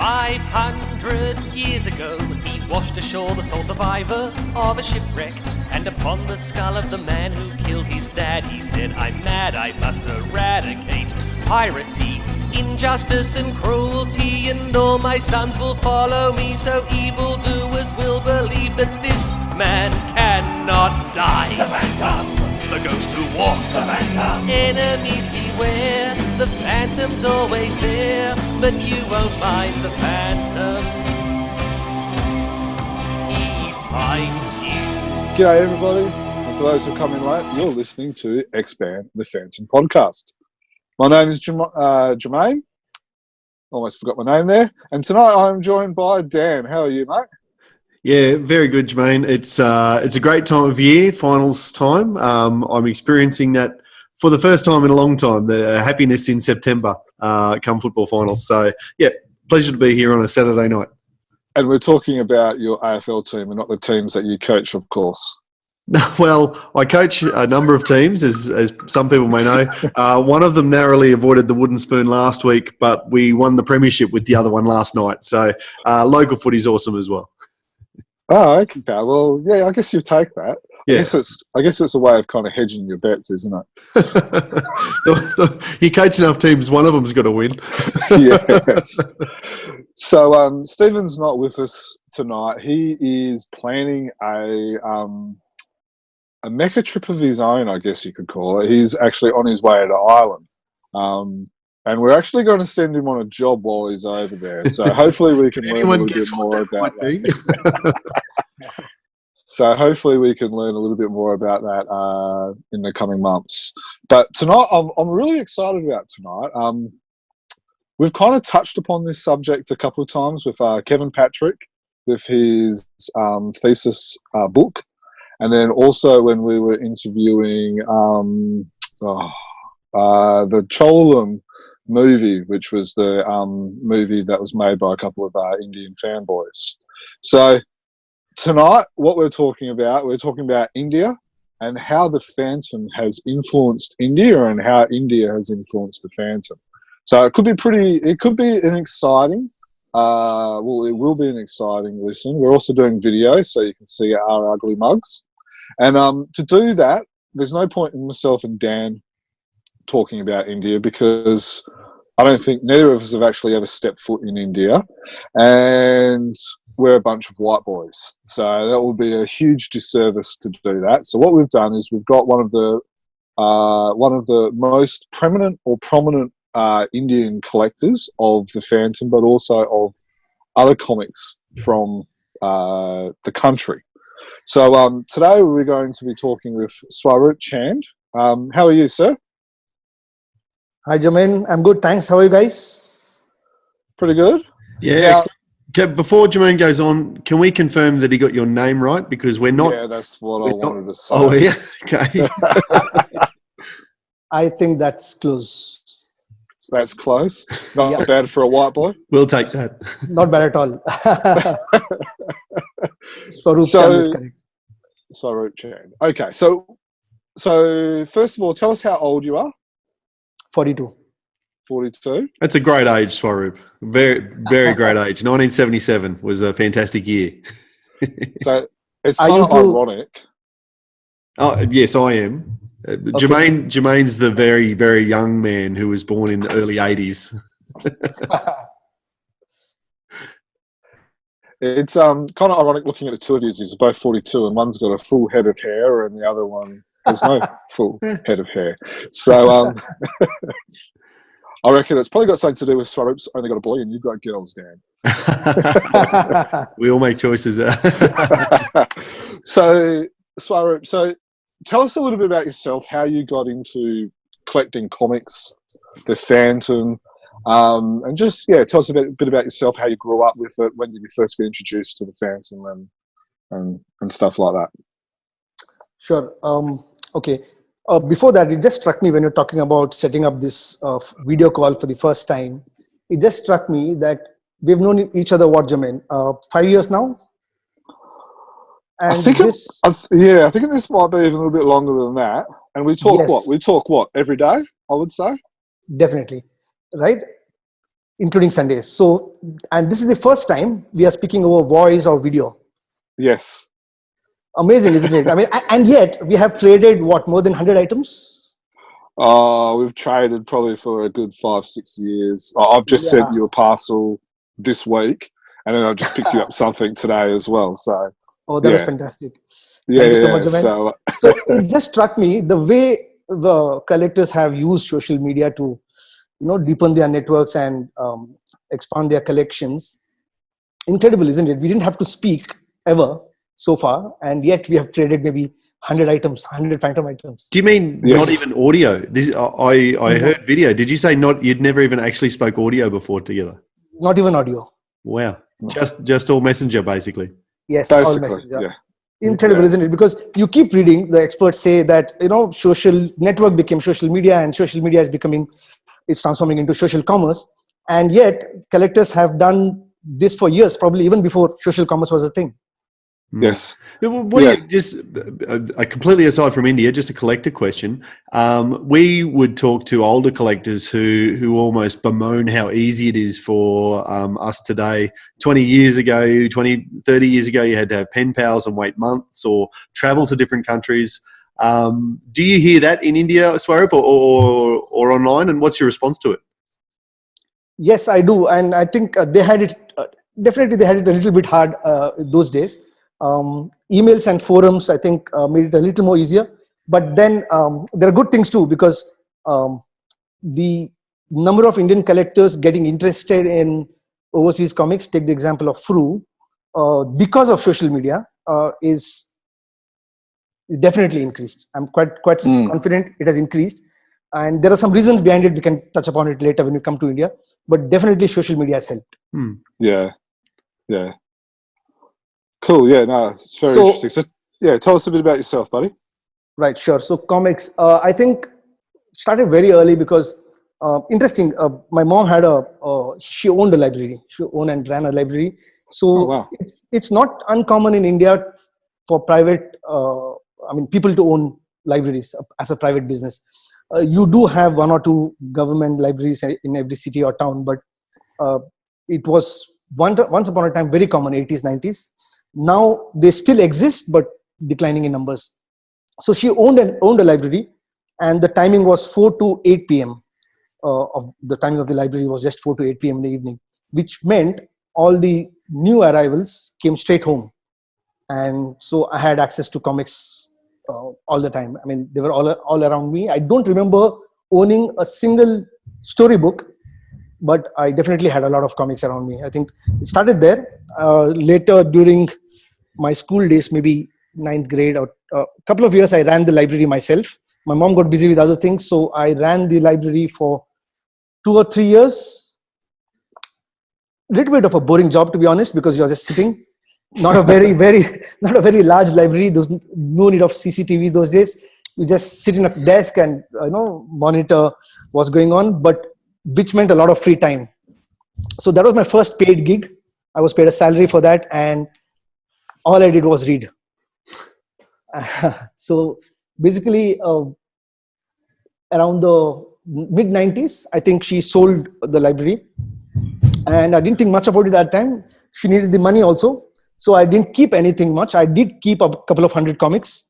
500 years ago, he washed ashore the sole survivor of a shipwreck. And upon the skull of the man who killed his dad, he said, "I'm mad, I must eradicate piracy, injustice and cruelty, and all my sons will follow me, so evildoers will believe that this man cannot die." The Phantom! The ghost who walks. The Phantom! Enemies beware, the Phantom's always there, but you won't find the Phantom. He finds you. G'day everybody, and for those who come in late, you're listening to Expand the Phantom podcast. My name is Jermaine. Almost forgot my name there. And tonight I'm joined by Dan. How are you, mate? Yeah, very good, Jermaine. It's a great time of year, finals time. I'm experiencing that for the first time in a long time, the happiness in September come football finals. So, yeah, pleasure to be here on a Saturday night. And we're talking about your AFL team and not the teams that you coach, of course. Well, I coach a number of teams, as some people may know. One of them narrowly avoided the wooden spoon last week, but we won the premiership with the other one last night. So local footy's awesome as well. Oh, okay. Well, yeah, I guess you take that. Yeah. I guess it's a way of kind of hedging your bets, isn't it? You coach enough teams, one of them's got to win. Yes. So Stephen's not with us tonight. He is planning a Mecca trip of his own, I guess you could call it. He's actually on his way to Ireland. And we're actually going to send him on a job while he's over there. So hopefully we can learn a little bit more about that. So hopefully we can learn a little bit more about that in the coming months. But tonight, I'm really excited about tonight. We've kind of touched upon this subject a couple of times with Kevin Patrick, with his thesis book. And then also when we were interviewing the Cholam movie, which was the movie that was made by a couple of Indian fanboys. So tonight, what we're talking about India and how the Phantom has influenced India and how India has influenced the Phantom. So it could be an exciting, it will be an exciting listen. We're also doing video, so you can see our ugly mugs. And to do that, there's no point in myself and Dan talking about India because I don't think neither of us have actually ever stepped foot in India, and we're a bunch of white boys. So that would be a huge disservice to do that. So what we've done is we've got one of the most prominent Indian collectors of the Phantom, but also of other comics from the country. So today we're going to be talking with Swaroop Chand. How are you, sir? Hi, Jermaine. I'm good, thanks. How are you guys? Pretty good. Yeah. Before Jermaine goes on, can we confirm that he got your name right? Because we're not. Yeah, that's what I wanted to say. Oh, yeah. Okay. I think that's close. That's close. Not bad for a white boy. We'll take that. Not bad at all. Swaroop Chand is correct. Swaroop Chand. Okay, so first of all, tell us how old you are. 42. 42. That's a great age, Swaroop. Very, very great age. 1977 was a fantastic year. So it's kind of ironic. Oh, yes, I am. Okay. Jermaine's the very, very young man who was born in the early 80s. It's kind of ironic looking at the two of you. You're both 42, and one's got a full head of hair, and the other one has no full head of hair. So I reckon it's probably got something to do with Swaroop's only got a boy and you've got girls, Dan. We all make choices. So, Swaroop, tell us a little bit about yourself, how you got into collecting comics, the Phantom, and just, tell us a bit about yourself, how you grew up with it, when did you first get introduced to the Phantom and stuff like that. Sure. Okay. Before that, it just struck me when you're talking about setting up this video call for the first time. It just struck me that we've known each other, Jermaine, 5 years now? And I think this might be even a little bit longer than that. And we talk what? We talk what? Every day, I would say? Definitely. Right? including Sundays. So, and this is the first time we are speaking over voice or video. Yes. Amazing, isn't it? I mean, and yet we have traded what, more than 100 items? We've traded probably for a good 5-6 years. I've just sent Yeah. you a parcel this week, and then I've just picked you up something today as well. So, Oh, that was yeah. fantastic. Yeah, Thank you so yeah. much, Aman. So, So it just struck me the way the collectors have used social media to, deepen their networks and expand their collections. Incredible, isn't it? We didn't have to speak ever so far, and yet we have traded maybe 100 items, 100 phantom items. Do you mean not even audio? This I heard video. Did you say you'd never even actually spoke audio before together? Not even audio. Wow. Just all messenger basically. Yes, all basically, messenger. yeah. Incredible, isn't it? Because you keep reading, the experts say that, social network became social media, and social media it's transforming into social commerce. And yet collectors have done this for years, probably even before social commerce was a thing. Yes. What do you, just completely aside from India, just a collector question. We would talk to older collectors who almost bemoan how easy it is for us today. 20 years ago, 30 years ago, you had to have pen pals and wait months or travel to different countries. Do you hear that in India, Swarup, or online? And what's your response to it? Yes, I do. And I think they had it, definitely they had it a little bit hard those days. Emails and forums, I think, made it a little more easier. But then there are good things too, because the number of Indian collectors getting interested in overseas comics, take the example of Fru, because of social media, is definitely increased. I'm quite confident it has increased. And there are some reasons behind it. We can touch upon it later when we come to India. But definitely social media has helped. Yeah. Yeah. Cool. Yeah, no, it's very interesting. So, yeah, tell us a bit about yourself, buddy. Right, sure. So comics, I think, started very early because, interesting, my mom had she owned a library. She owned and ran a library. So it's not uncommon in India for private, people to own libraries as a private business. You do have one or two government libraries in every city or town, but it was once upon a time very common, 80s, 90s. Now they still exist, but declining in numbers. So she owned a library, and the timing was 4 to 8 p.m. Of the timing of the library was just 4 to 8 p.m. in the evening, which meant all the new arrivals came straight home. And so I had access to comics all the time. I mean, they were all around me. I don't remember owning a single storybook, but I definitely had a lot of comics around me. I think it started there. Later, during my school days, maybe 9th grade or a couple of years, I ran the library myself. My mom got busy with other things, so I ran the library for 2 or 3 years. A little bit of a boring job, to be honest, because you're just sitting. Not a very not a very large library. There's no need of CCTV those days. You just sit in a desk and monitor what's going on, but which meant a lot of free time. So that was my first paid gig. I was paid a salary for that, and all I did was read. So basically, around the mid 90s, I think she sold the library, and I didn't think much about it at that time. She needed the money also. So I didn't keep anything much. I did keep a couple of 100 comics.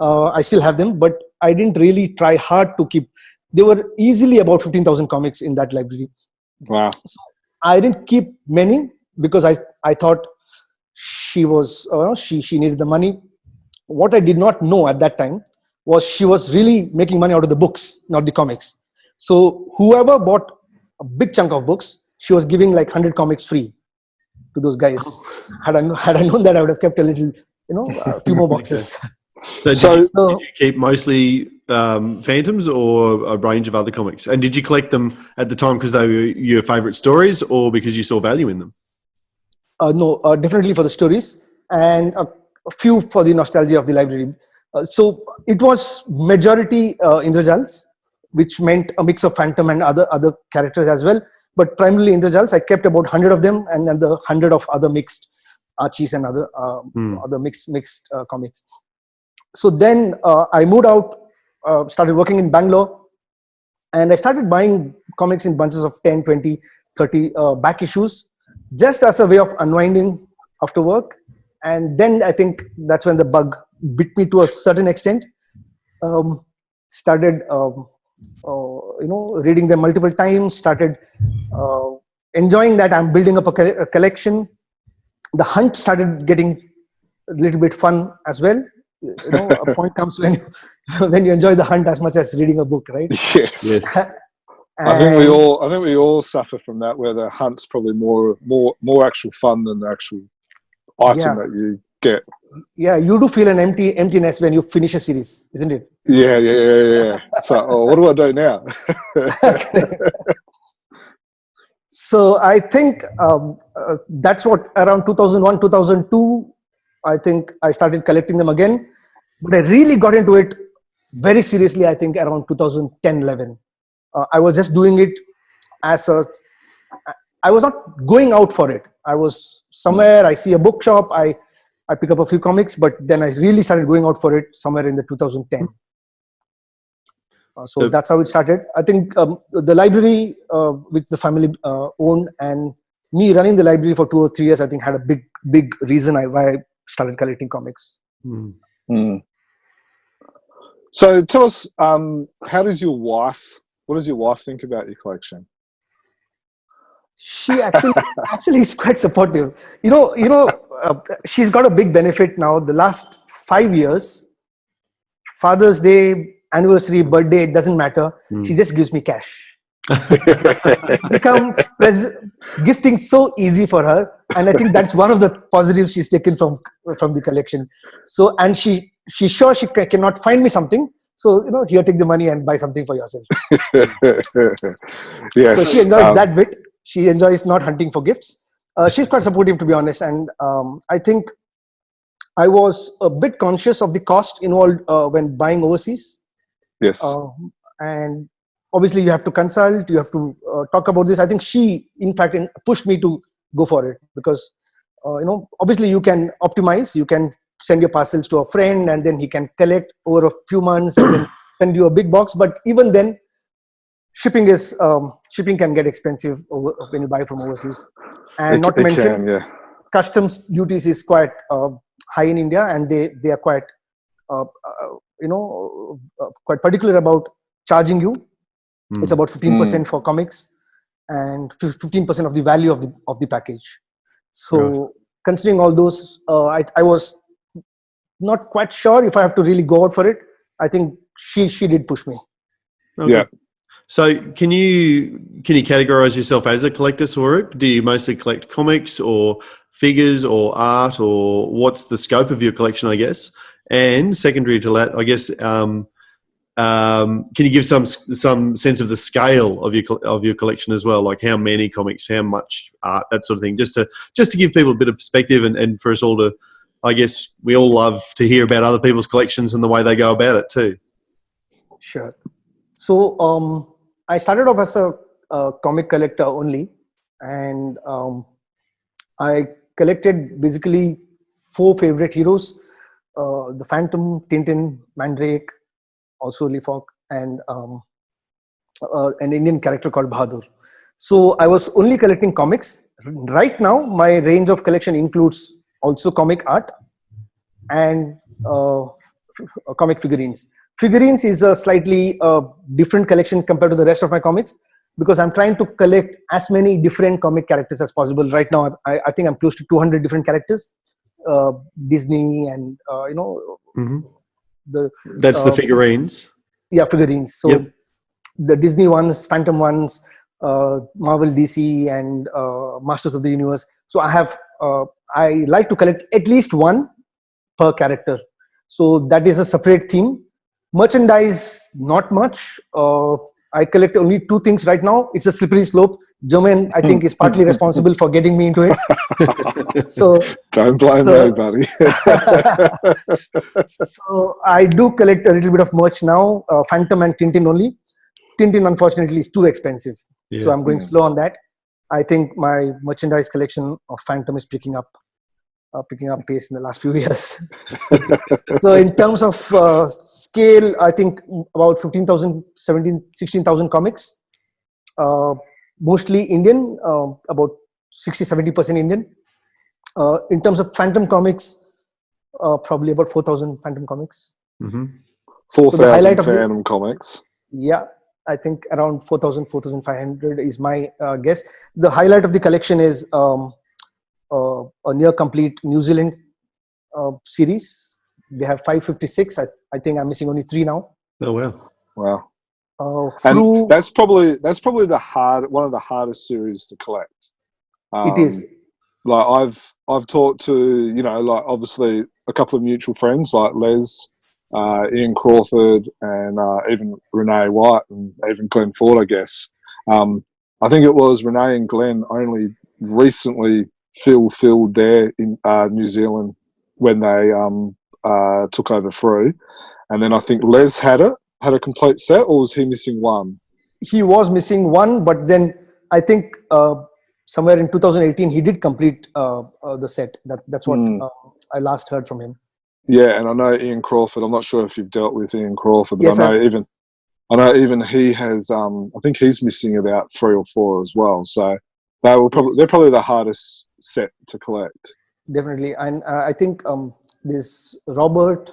I still have them, but I didn't really try hard to keep. There were easily about 15,000 comics in that library. Wow. So I didn't keep many because I thought she was she needed the money. What I did not know at that time was she was really making money out of the books, not the comics. So whoever bought a big chunk of books, she was giving like 100 comics free to those guys. Had I known that, I would have kept a little, a few more boxes. So did you keep mostly Phantoms or a range of other comics? And did you collect them at the time because they were your favorite stories or because you saw value in them? No, definitely for the stories and a few for the nostalgia of the library. So it was majority Indrajals, which meant a mix of Phantom and other characters as well. But primarily Indrajals. I kept about 100 of them, and then the 100 of other mixed Archies and other mixed comics. So then I moved out, started working in Bangalore, and I started buying comics in bunches of 10, 20, 30 back issues, just as a way of unwinding after work. And then I think that's when the bug bit me to a certain extent. Started reading them multiple times, started enjoying that I'm building up a collection. The hunt started getting a little bit fun as well. A point comes when when you enjoy the hunt as much as reading a book, right? Yes. I think we all suffer from that, where the hunt's probably more actual fun than the actual item that you get. Yeah, you do feel an emptiness when you finish a series, isn't it? Yeah. It's like, oh, what do I do now? So I think that's what, around 2001, 2002, I think I started collecting them again. But I really got into it very seriously, I think, around 2010, 11. I was just doing it I was not going out for it. I was somewhere, I see a bookshop, I pick up a few comics, but then I really started going out for it somewhere in the 2010. So that's how it started. I think the library which the family owned, and me running the library for 2 or 3 years, I think had a big reason why I started collecting comics. So tell us, what does your wife think about your collection? She actually is quite supportive. She's got a big benefit now. The last 5 years, Father's Day, anniversary, birthday, it doesn't matter. She just gives me cash. It's become gifting so easy for her, and I think that's one of the positives she's taken from the collection. So, and she's sure she cannot find me something. So, here, take the money and buy something for yourself. Yes. So she enjoys that bit. She enjoys not hunting for gifts. She's quite supportive, to be honest. And I think I was a bit conscious of the cost involved when buying overseas. Yes. And obviously you have to consult, you have to talk about this. I think she, in fact, pushed me to go for it because, obviously you can optimize, you can send your parcels to a friend and then he can collect over a few months and then send you a big box. But even then, shipping can get expensive when you buy from overseas. And not to mention, customs duties is quite high in India, and they are quite, quite particular about charging you. It's about 15% for comics and 15% of the value of the package. So considering all those, I was not quite sure if I have to really go out for it. I think she did push me. Okay. Yeah. So can you categorize yourself as a collector, Swaroop? Do you mostly collect comics or figures or art, or what's the scope of your collection, I guess? And secondary to that, I guess, can you give some sense of the scale of your collection as well, like how many comics, how much art, that sort of thing, just to give people a bit of perspective and for us all to, I guess, we all love to hear about other people's collections and the way they go about it too. Sure. So I started off as a comic collector only, and I collected basically 4 favorite heroes: the Phantom, Tintin, Mandrake, also Leafhawk, and an Indian character called Bahadur. So I was only collecting comics. Right now, my range of collection includes also comic art and comic figurines. Figurines is a slightly different collection compared to the rest of my comics, because I'm trying to collect as many different comic characters as possible. Right now, I think I'm close to 200 different characters. Disney and that's the figurines. Yeah, figurines. So the Disney ones, Phantom ones, Marvel, DC, and Masters of the Universe. So I like to collect at least one per character. So that is a separate theme. Merchandise, not much. I collect only 2 things right now. It's a slippery slope. Jermaine, I think, is partly responsible for getting me into it. So don't blame me, buddy. So I do collect a little bit of merch now. Phantom and Tintin only. Tintin, unfortunately, is too expensive. Yeah. So I'm going slow on that. I think my merchandise collection of Phantom is picking up pace in the last few years. So in terms of scale, I think about 15,000, 16,000 comics. mostly Indian, about 60-70% Indian. In terms of Phantom comics, probably about 4,000 Phantom comics. Mm-hmm. 4,000 Phantom comics. Yeah, I think around 4,000, 4,500 is my guess. The highlight of the collection is a near complete New Zealand series. They have 556. I think I'm missing only 3 now. Oh wow! Wow. And that's probably one of the hardest series to collect. It is. Like I've talked to, like obviously a couple of mutual friends like Les, Ian Crawford, and even Renee White, and even Glenn Ford, I guess. I think it was Renee and Glenn only recently filled there in New Zealand when they took over Frew, and then I think Les had a complete set, or was he missing one? He was missing one, but then I think somewhere in 2018 he did complete the set. That's what I last heard from him. Yeah, and I know Ian Crawford. I'm not sure if you've dealt with Ian Crawford, but yes, I know even he has. I think he's missing about 3 or 4 as well. So they're probably the hardest set to collect. Definitely, and I think this Robert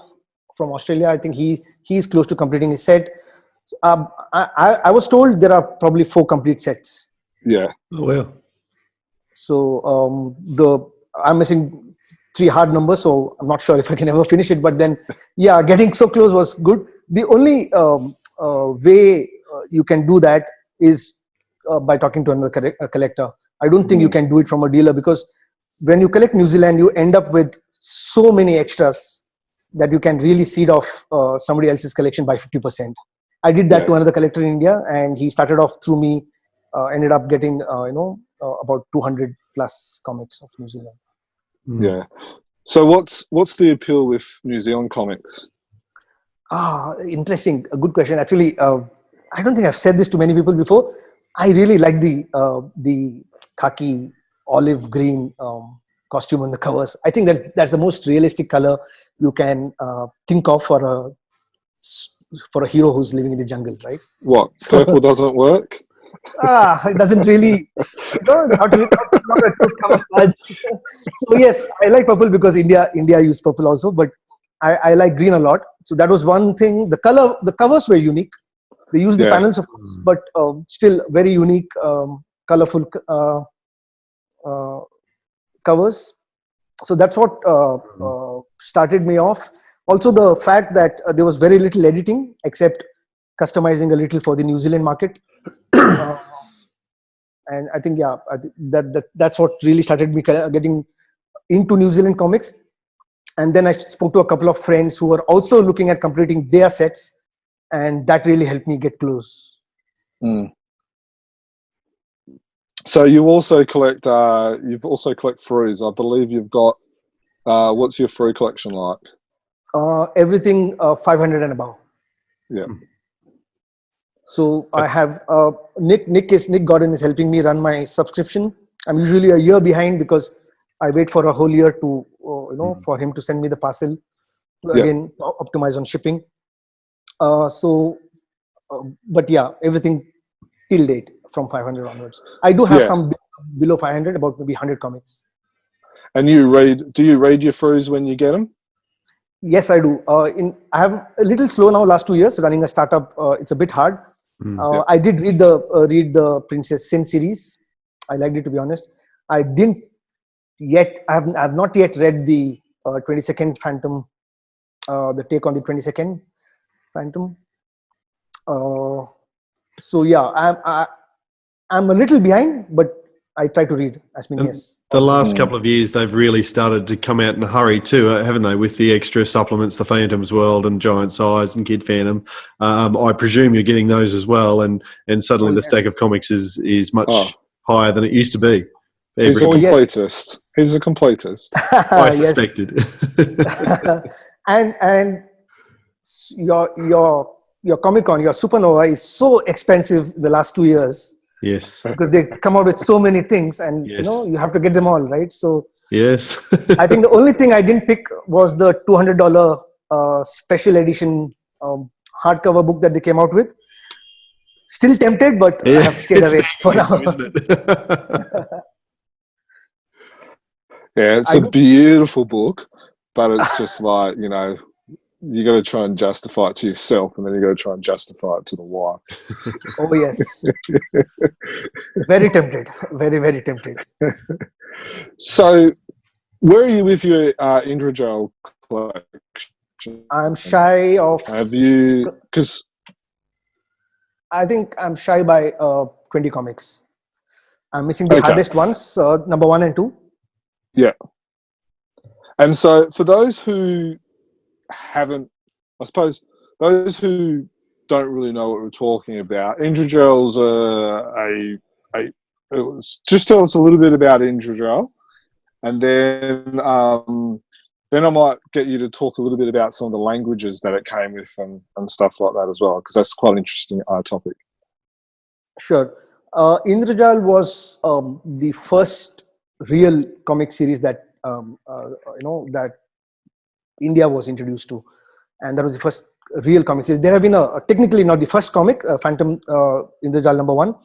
from Australia, I think he's close to completing his set. I was told there are probably 4 complete sets. Yeah. Oh well. So I'm missing 3 hard numbers, so I'm not sure if I can ever finish it. But then, yeah, getting so close was good. The only way you can do that is by talking to another collector. I don't think you can do it from a dealer, because when you collect New Zealand, you end up with so many extras that you can really seed off somebody else's collection by 50%. I did that to another collector in India, and he started off through me. Ended up getting about 200 plus comics of New Zealand. Yeah. So what's the appeal with New Zealand comics? Interesting. A good question. Actually, I don't think I've said this to many people before. I really like the khaki olive green costume on the covers. I think that's the most realistic color you can think of for a hero who's living in the jungle, right? What, purple doesn't work? It doesn't really, not a good camouflage. So yes, I like purple because India used purple also, but I like green a lot. So that was one thing. The covers were unique. They used the panels, of course, but still very unique, colorful covers. So that's what started me off. Also, the fact that there was very little editing except customizing a little for the New Zealand market. And I think, that's what really started me getting into New Zealand comics. And then I spoke to a couple of friends who were also looking at completing their sets, and that really helped me get close. So you also collect. You've also collect Frews. I believe you've got. What's your Frew collection like? Everything 500 and above. Yeah. So I have Nick Gordon is helping me run my subscription. I'm usually a year behind because I wait for a whole year to for him to send me the parcel to again optimize on shipping. But yeah, everything till date from 500 onwards. I do have some below 500, about maybe 100 comics. And do you read your Frews when you get them? Yes, I do. I am a little slow now. Last 2 years running a startup, it's a bit hard. I did read the Princess Sin series. I liked it, to be honest. I didn't yet. I have not yet read the 22nd Phantom, the take on the 22nd Phantom. So yeah, I'm a little behind, but I try to read as many as the last couple of years, they've really started to come out in a hurry too, haven't they? With the extra supplements, the Phantom's World and Giant Size and Kid Phantom. I presume you're getting those as well, and suddenly the stack of comics is much higher than it used to be. He's a completist. He's a completist. I suspected. and your Comic-Con, your Supernova is so expensive in the last 2 years. Yes. Because they come out with so many things, and you have to get them all, right? So yes. I think the only thing I didn't pick was the $200 special edition hardcover book that they came out with. Still tempted, but I have stayed it's away for now. isn't it? Yeah, it's I a do- beautiful book, but it's just like, you know, you got to try and justify it to yourself, and then you got to try and justify it to the wife. Oh yes, very tempted, very very tempted. So, where are you with your Indrajal collection? I'm shy of. Have you? Because I think I'm shy by 20 comics. I'm missing the Okay. hardest ones, number 1 and 2. yeah, and so for those who haven't, I suppose those who don't really know what we're talking about, Indrajal's it was, just tell us a little bit about Indrajal, and then I might get you to talk a little bit about some of the languages that it came with and stuff like that as well, because that's quite an interesting topic. Sure. Indrajal was the first real comic series that that India was introduced to, and that was the first real comic series. There have been technically not the first comic, Phantom Indrajal number 1.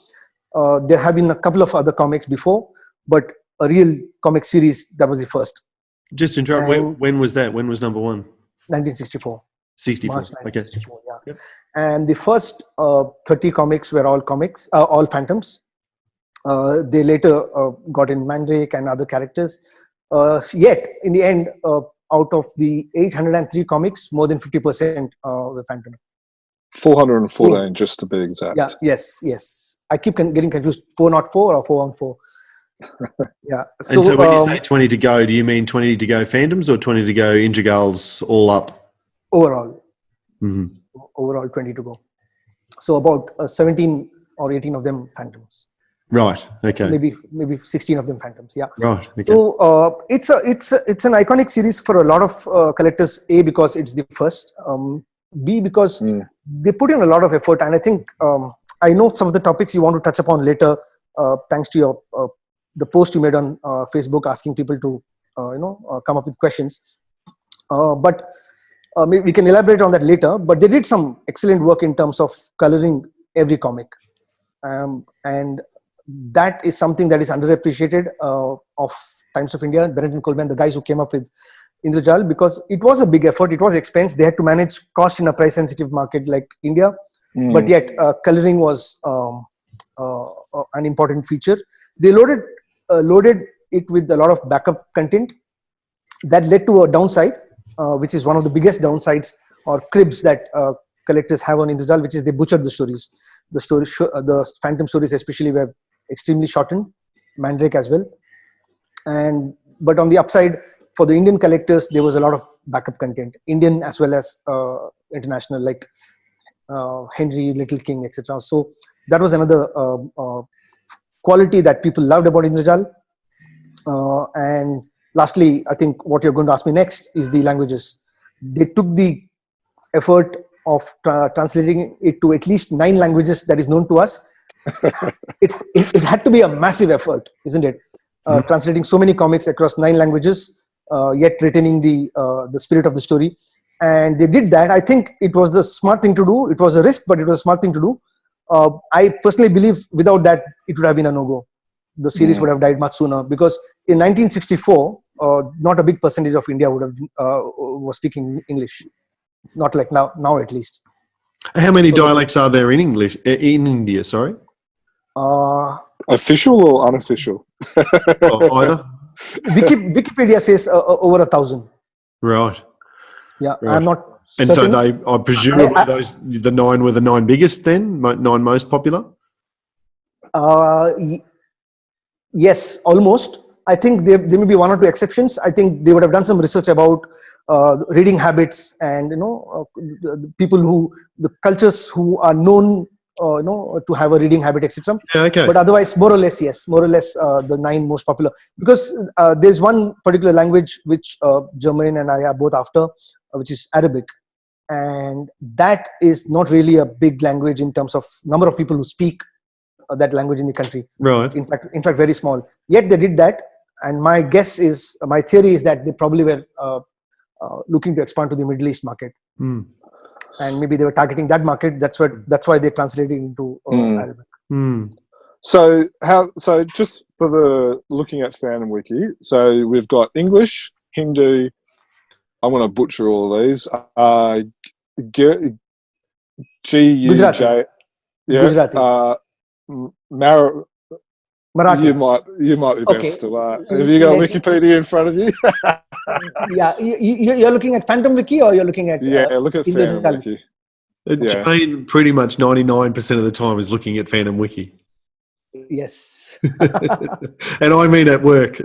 There have been a couple of other comics before, but a real comic series, that was the first. Just interrupt. And- When was that? When was number 1? 1964. 64. March Okay. 1964, yeah. Yep. And the first 30 comics were all comics, all Phantoms. They later got in Mandrake and other characters. Yet, in the end, out of the 803 comics, more than 50% were Phantom. 414, just to be exact. Yeah, yes. I keep getting confused, 404 or 414. Yeah. And so when you say 20 to go, do you mean 20 to go Phantoms or 20 to go Indragals all up? Overall. Mm-hmm. Overall 20 to go. So about 17 or 18 of them Phantoms. Right. Okay. Maybe 16 of them Phantoms. Yeah. Right. Okay. So it's an iconic series for a lot of collectors. A, because it's the first. B, because they put in a lot of effort, and I think I know some of the topics you want to touch upon later, thanks to your the post you made on Facebook asking people to come up with questions. But maybe we can elaborate on that later. But they did some excellent work in terms of coloring every comic, and that is something that is underappreciated of Times of India, Bennett and Coleman, the guys who came up with Indrajal, because it was a big effort, it was expense. They had to manage cost in a price-sensitive market like India, but yet coloring was an important feature. They loaded it with a lot of backup content that led to a downside, which is one of the biggest downsides or cribs that collectors have on Indrajal, which is they butchered the stories. The Phantom stories especially were extremely shortened, Mandrake as well. But on the upside, for the Indian collectors, there was a lot of backup content, Indian as well as international, like Henry, Little King, etc. So that was another quality that people loved about Indrajal. And lastly, I think what you're going to ask me next is the languages. They took the effort of translating it to at least 9 languages that is known to us. It had to be a massive effort, isn't it? Translating so many comics across 9 languages, yet retaining the spirit of the story. And they did that. I think it was the smart thing to do. It was a risk, but it was a smart thing to do. I personally believe without that, it would have been a no-go. The series would have died much sooner, because in 1964, not a big percentage of India would have was speaking English. Not like now at least. How many dialects are there in English in India? Sorry, Official or unofficial? either. Wikipedia says over 1,000. Right. Yeah, Right. I'm not And certain. so I presume the 9 were the 9 biggest then, 9 most popular. Yes, almost. I think there may be 1 or 2 exceptions. I think they would have done some research about reading habits and the people the cultures who are known to have a reading habit, etc. Yeah, okay. But otherwise, more or less, yes, the 9 most popular, because there's one particular language which Germain and I are both after, which is Arabic, and that is not really a big language in terms of number of people who speak that language in the country. Right. In fact, very small. Yet they did that, and my theory is that they probably were looking to expand to the Middle East market. and maybe they were targeting that market. That's why they translated into Arabic. So just for the looking at Phantom Wiki, so we've got English, Hindu. I'm going to butcher all of these. G-U-J. Yeah. Gujarati. Marathi. You might be Okay. best to. Have you got Wikipedia in front of you? Yeah, you're looking at Phantom Wiki, or you're looking at look at Phantom Wiki. Jane pretty much 99% of the time is looking at Phantom Wiki. Yes. And I mean at work.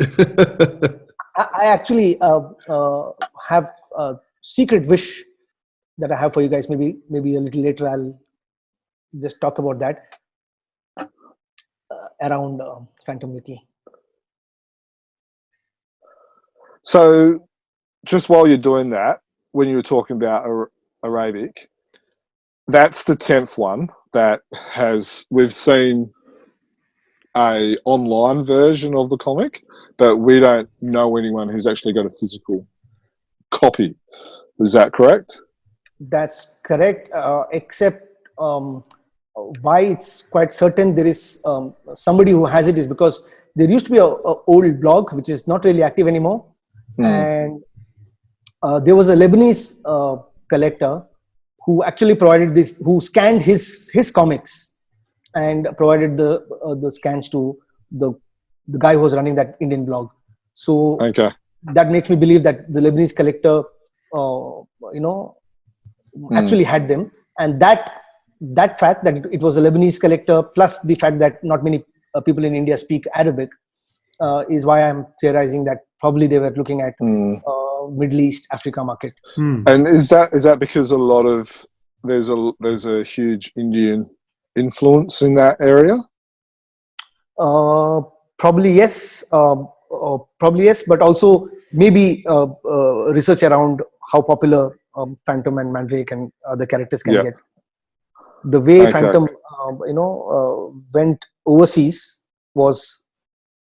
I actually have a secret wish that I have for you guys. Maybe a little later I'll just talk about that around Phantom Wiki. So just while you're doing that, when you were talking about Arabic, that's the 10th one that we've seen a online version of the comic, but we don't know anyone who's actually got a physical copy. Is that correct? That's correct, except why it's quite certain there is somebody who has it is because there used to be a old blog which is not really active anymore, and there was a Lebanese collector who actually provided this, who scanned his comics and provided the scans to the guy who was running that Indian blog. So that makes me believe that the Lebanese collector, actually had them, and that fact that it was a Lebanese collector plus the fact that not many people in India speak Arabic is why I'm theorizing that probably they were looking at Middle East, Africa market. And is that because a lot of there's a huge Indian influence in that area? Probably yes, but also maybe research around how popular Phantom and Mandrake and other characters can get. The way Phantom, went overseas was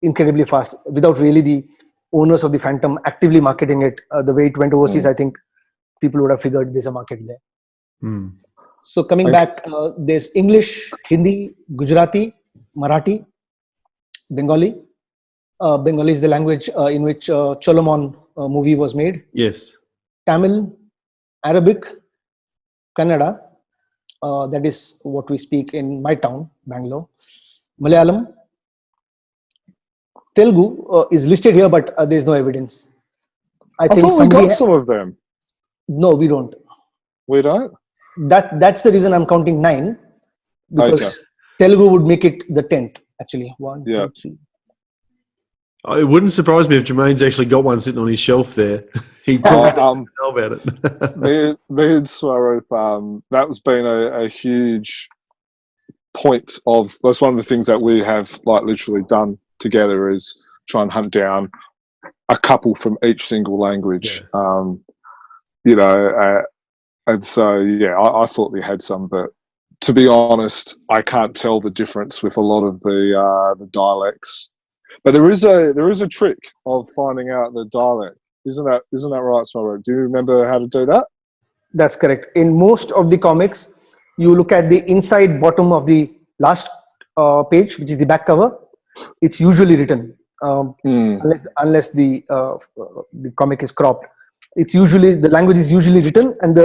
incredibly fast without really the owners of the Phantom actively marketing it. The way it went overseas, I think people would have figured there's a market there. So coming back, there's English, Hindi, Gujarati, Marathi, Bengali. Bengali is the language in which Cholomon movie was made. Yes. Tamil, Arabic, Kannada. That is what we speak in my town, Bangalore. Malayalam. Telugu is listed here, but there's no evidence. I think thought we got some of them. No, we don't. We don't? That's the reason I'm counting 9, because Telugu would make it the 10th, actually. 1, 2, 3. It wouldn't surprise me if Jermaine's actually got one sitting on his shelf there. He probably doesn't know about it. me and Swaroop, that's been a huge point of, that's one of the things that we have like literally done together is try and hunt down a couple from each single language. And so, I thought we had some, but to be honest, I can't tell the difference with a lot of the dialects. But there is a trick of finding out the dialect, isn't that right, Swaroop? Do you remember how to do that? That's correct. In most of the comics, you look at the inside bottom of the last page, which is the back cover. It's usually written, unless the comic is cropped. It's usually, the language is usually written, and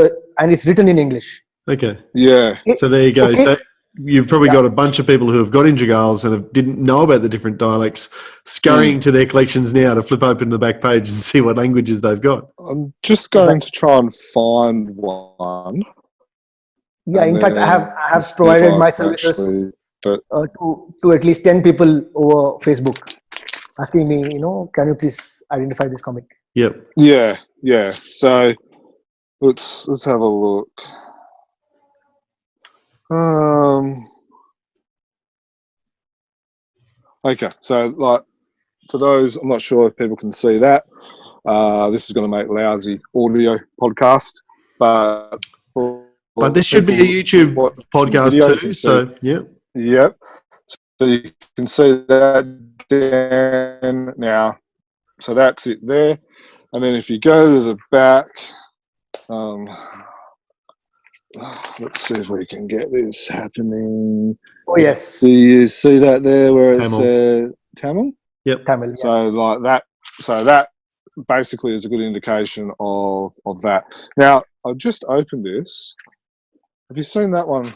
it's written in English. Okay. Yeah. So there you go. Okay. So you've probably got a bunch of people who have got Injagals and didn't know about the different dialects, scurrying to their collections now to flip open the back page and see what languages they've got. I'm just going to try and find one. Yeah, in fact, I have provided my services to at least 10 people over Facebook, asking me, can you please identify this comic? Yep. Yeah. So let's have a look. Okay, so like for those, I'm not sure if people can see that. This is going to make lousy audio podcast, but this should be a YouTube podcast too. So yep. So you can see that down now. So that's it there, and then if you go to the back, let's see if we can get this happening. Oh yes, Do you see that there where it Tamil. says Tamil? Yep. Tamil. Yes. So like that. So that basically is a good indication of that. Now I've just opened this. Have you seen that one,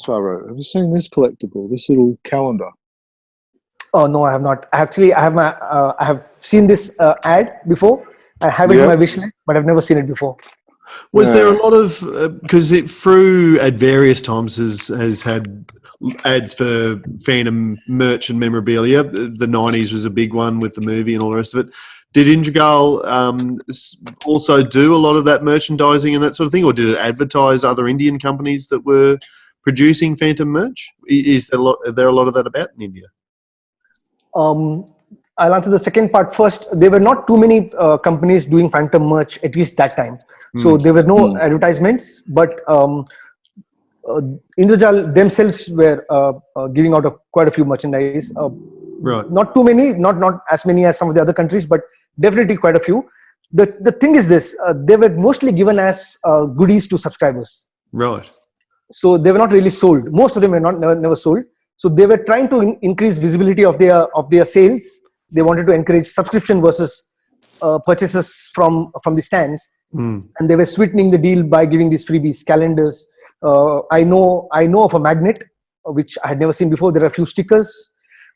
Swaroop? Have you seen this collectible? This little calendar. Oh no, I have not. Actually, I have seen this ad before. I have it in Yeah. my wish list, but I've never seen it before. Was there a Yeah. lot of because it through at various times has had ads for Phantom merch and memorabilia. The '90s was a big one with the movie and all the rest of it. Did Indragal also do a lot of that merchandising and that sort of thing, or did it advertise other Indian companies that were producing Phantom merch? Is there a lot of that about in India? I'll answer the second part first. There were not too many companies doing Phantom merch, at least that time. So there were no advertisements, but Indrajal themselves were giving out quite a few merchandise. Right. Not too many, not as many as some of the other countries, but definitely quite a few. The thing is this: they were mostly given as goodies to subscribers. Right. So they were not really sold. Most of them were never sold. So they were trying to increase visibility of their sales. They wanted to encourage subscription versus purchases from the stands, and they were sweetening the deal by giving these freebies, calendars. I know of a magnet which I had never seen before. There are a few stickers.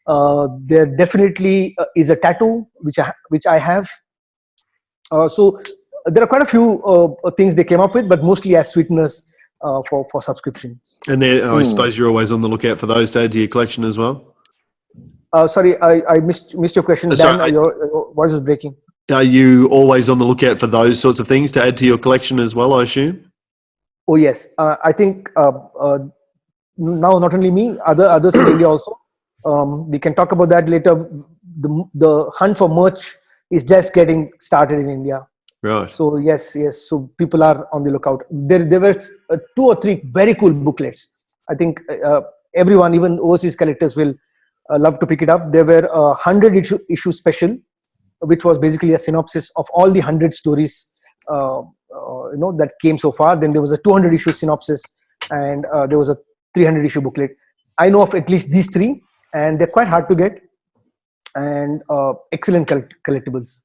There definitely is a tattoo which I have. So there are quite a few things they came up with, but mostly as sweeteners for subscriptions. And I suppose you're always on the lookout for those to add to your collection as well. Sorry, I missed your question. Dan, your voice is breaking. Are you always on the lookout for those sorts of things to add to your collection as well, I assume? Oh yes, I think now not only me, others in India also. We can talk about that later. The hunt for merch is just getting started in India. Right. So yes. So people are on the lookout. There were 2 or 3 very cool booklets. I think everyone, even overseas collectors, will love to pick it up. There were 100 issue special, which was basically a synopsis of all the 100 stories that came so far. Then there was a 200 issue synopsis, and there was a 300 issue booklet. I know of at least these 3, and they're quite hard to get, and excellent collectibles.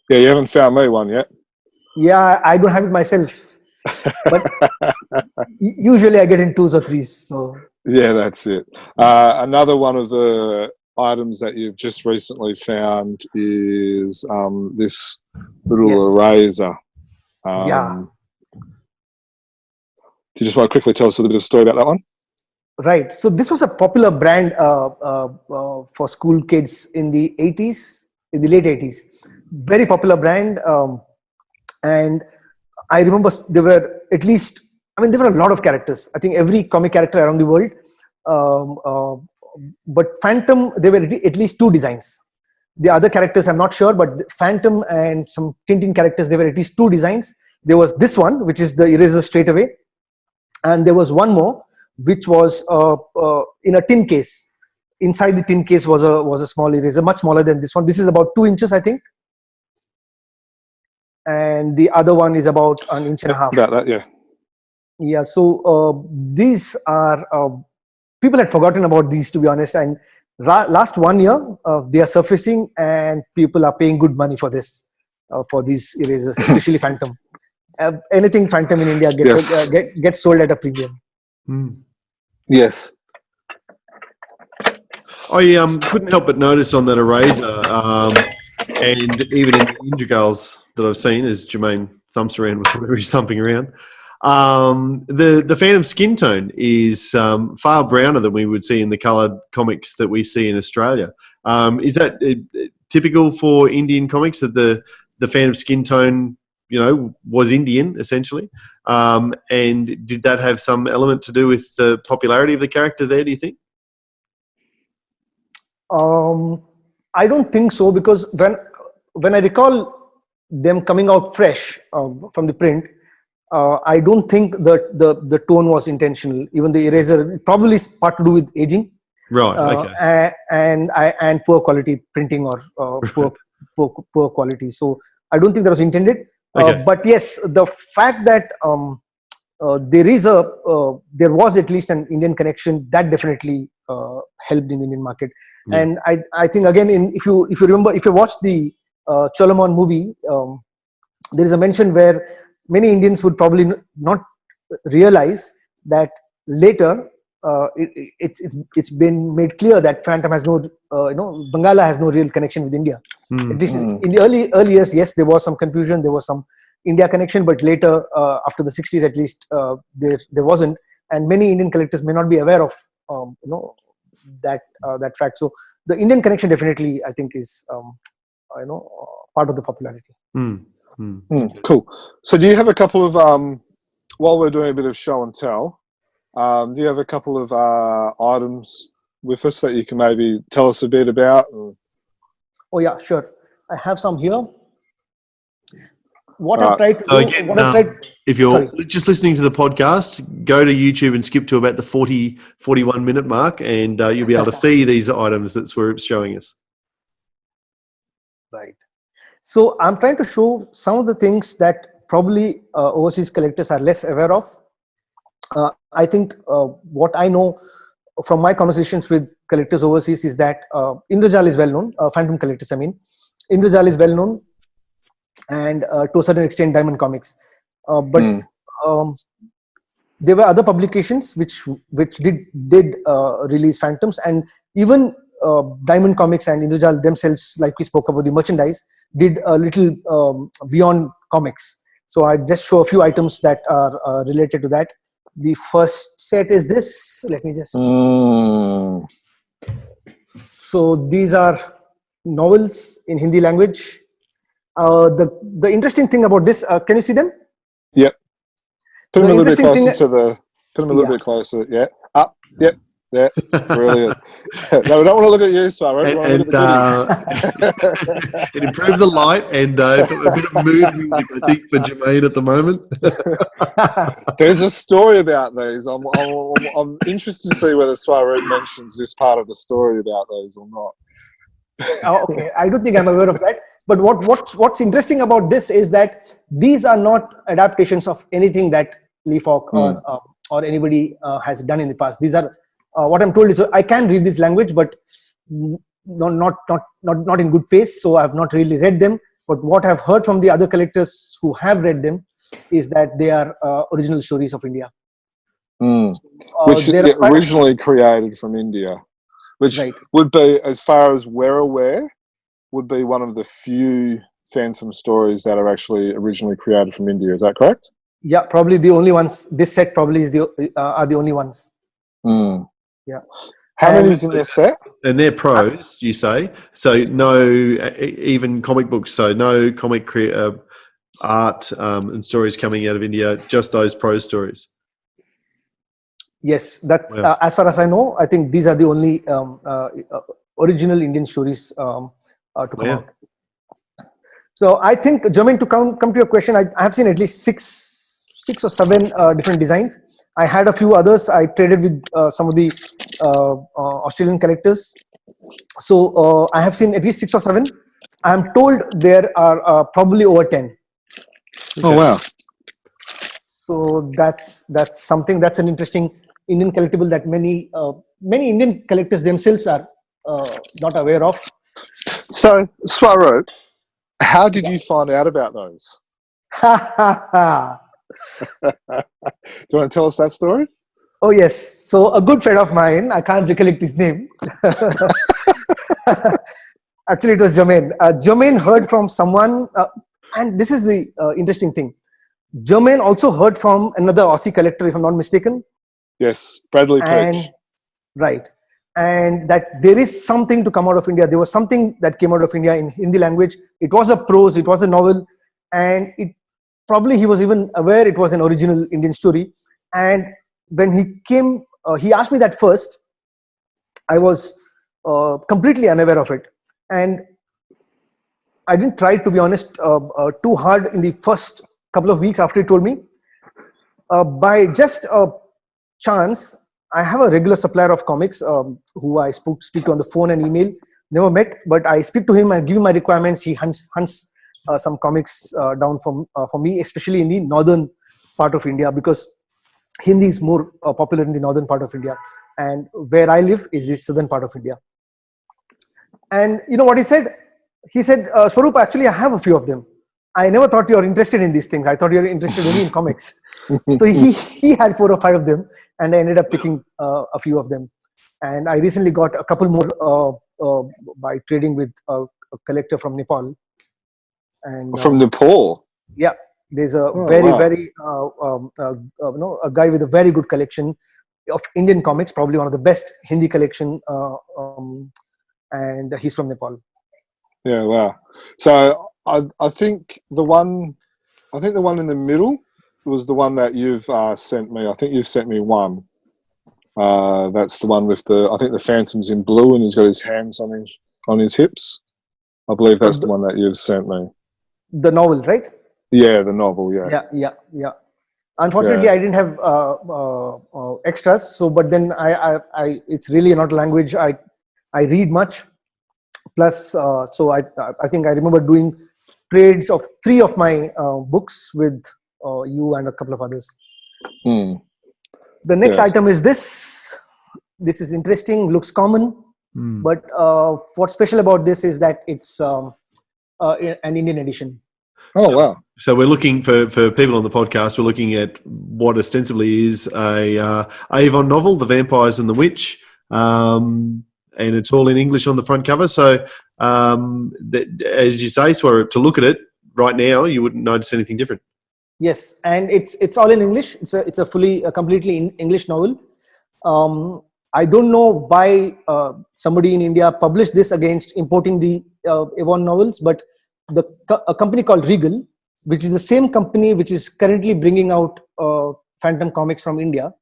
Yeah, you haven't found me one yet. Yeah, I don't have it myself, but usually I get in 2s or 3s. So Yeah, that's it. Another one of the items that you've just recently found is this little eraser. Yeah. Do you just want to quickly tell us a little bit of a story about that one? Right. So this was a popular brand for school kids in the 80s, in the late 80s. Very popular brand. And I remember there were there were a lot of characters. I think every comic character around the world. But Phantom, there were at least 2 designs. The other characters, I'm not sure, but Phantom and some Tintin characters, there were at least 2 designs. There was this one, which is the eraser straight away. And there was one more, which was in a tin case. Inside the tin case was a small eraser, much smaller than this one. This is about 2 inches, I think. And the other one is about 1.5 inches. About that, yeah. Yeah, so these are... people had forgotten about these, to be honest. And last 1 year, they are surfacing, and people are paying good money for this, for these erasers, especially Phantom. Anything Phantom in India gets sold at a premium. Yes. I couldn't help but notice on that eraser, and even in the Indragals that I've seen, as Jermaine thumps around with whatever he's thumping around, the Phantom skin tone is far browner than we would see in the coloured comics that we see in Australia. Is that typical for Indian comics, that the Phantom skin tone, was Indian essentially? And did that have some element to do with the popularity of the character there, do you think? I don't think so, because when I recall them coming out fresh from the print, I don't think that the tone was intentional. Even the eraser, probably is part to do with aging, right? Okay, and poor quality printing, or poor quality. So I don't think that was intended. Okay. But yes, the fact that there was at least an Indian connection that definitely helped in the Indian market. Yeah. And I think again, if you remember, if you watch the Cholomon movie, there is a mention where many Indians would probably not realize that later it's been made clear that Phantom has no Bangala has no real connection with India. At least in the early years, yes, there was some confusion, there was some India connection, but later after the 60s at least there wasn't, and many Indian collectors may not be aware of that fact. So the Indian connection definitely, I think, is part of the popularity. Cool. So do you have a couple of while we're doing a bit of show and tell, do you have a couple of items with us that you can maybe tell us a bit about? Oh yeah, sure. I have some here. What All I've tried to So do, again, if you're just listening to the podcast, go to YouTube and skip to about the 41 minute mark, and you'll be able to see these items that Swaroop's showing us. Right. So I'm trying to show some of the things that probably overseas collectors are less aware of. I think what I know from my conversations with collectors overseas is that Indrajal is well known, Phantom collectors, I mean. Indrajal is well known, and to a certain extent Diamond Comics. But there were other publications which did release Phantoms, and even Diamond Comics and Indrajal themselves, like we spoke about the merchandise, did a little beyond comics. So I just show a few items that are related to that. The first set is this. Let me just. So these are novels in Hindi language. The interesting thing about this, can you see them? Yep. Put them a little bit closer thing to the. Put them a little bit closer. Yeah. Up. Yep. Yeah. Brilliant. No, we don't want to look at you, Swaroop. We want to look at the goodies. It improved the light and a bit of mood music, I think, for Jermaine at the moment. There's a story about these. I'm interested to see whether Swaroop mentions this part of the story about these or not. Okay, I don't think I'm aware of that. But what's interesting about this is that these are not adaptations of anything that Lee Falk or anybody has done in the past. These are what I'm told is I can read this language, but not in good pace. So I've not really read them. But what I've heard from the other collectors who have read them is that they are original stories of India. Which originally created from India, which would be, as far as we're aware, would be one of the few Phantom stories that are actually originally created from India. Is that correct? Yeah, probably the only ones. This set probably is are the only ones. Yeah. How many is in this set? And they're prose, you say. So no, even comic books. So no comic art and stories coming out of India. Just those prose stories. Yes, that's as far as I know. I think these are the only original Indian stories to come out. So I think, Jermaine, to come to your question, I have seen at least six or seven different designs. I had a few others. I traded with some of the Australian collectors. So I have seen at least 6 or 7. I am told there are probably over 10. Oh wow! So that's something. That's an interesting Indian collectible that many Indian collectors themselves are not aware of. So, Swaroop, how did you find out about those? Do you want to tell us that story? Oh yes. So a good friend of mine, I can't recollect his name. Actually, it was Jermaine. Jermaine heard from someone, and this is the interesting thing. Jermaine also heard from another Aussie collector, if I'm not mistaken. Yes, Bradley Peach. Right. And that there is something to come out of India. There was something that came out of India in Hindi language. It was a prose, it was a novel, and probably he was even aware it was an original Indian story. And when he came, he asked me that first. I was completely unaware of it. And I didn't try, to be honest, too hard in the first couple of weeks after he told me. By just a chance, I have a regular supplier of comics who I speak to on the phone and email. Never met, but I speak to him and give him my requirements. He hunts some comics down for me, especially in the northern part of India, because Hindi is more popular in the northern part of India, and where I live is the southern part of India. And you know what he said? He said, Swaroop, actually, I have a few of them. I never thought you were interested in these things. I thought you were interested only in comics. So he had 4 or 5 of them, and I ended up picking a few of them. And I recently got a couple more by trading with a collector from Nepal. And From Nepal? yeah, there's a a guy with a very good collection of Indian comics, probably one of the best Hindi collection, and he's from Nepal. Yeah, wow. So I think the one in the middle was the one that you've sent me. I think you've sent me one. That's the one with I think the Phantom's in blue and he's got his hands on his hips. I believe that's the one that you've sent me. The novel, right? Yeah, the novel. Yeah. Yeah. Unfortunately, I didn't have extras. So, but then I it's really not a language I read much. Plus, so I think I remember doing trades of 3 of my books with you and a couple of others. Mm. The next item is this. This is interesting, looks common, but what's special about this is that it's an Indian edition. Oh, wow. So we're looking for people on the podcast. We're looking at what ostensibly is a Avon novel, The Vampires and the Witch, and it's all in English on the front cover. So as you say, Swarup, to look at it right now, you wouldn't notice anything different. Yes, and it's all in English. It's a completely English novel. I don't know why somebody in India published this against importing the Avon novels, but a company called Regal, which is the same company which is currently bringing out Phantom comics from India.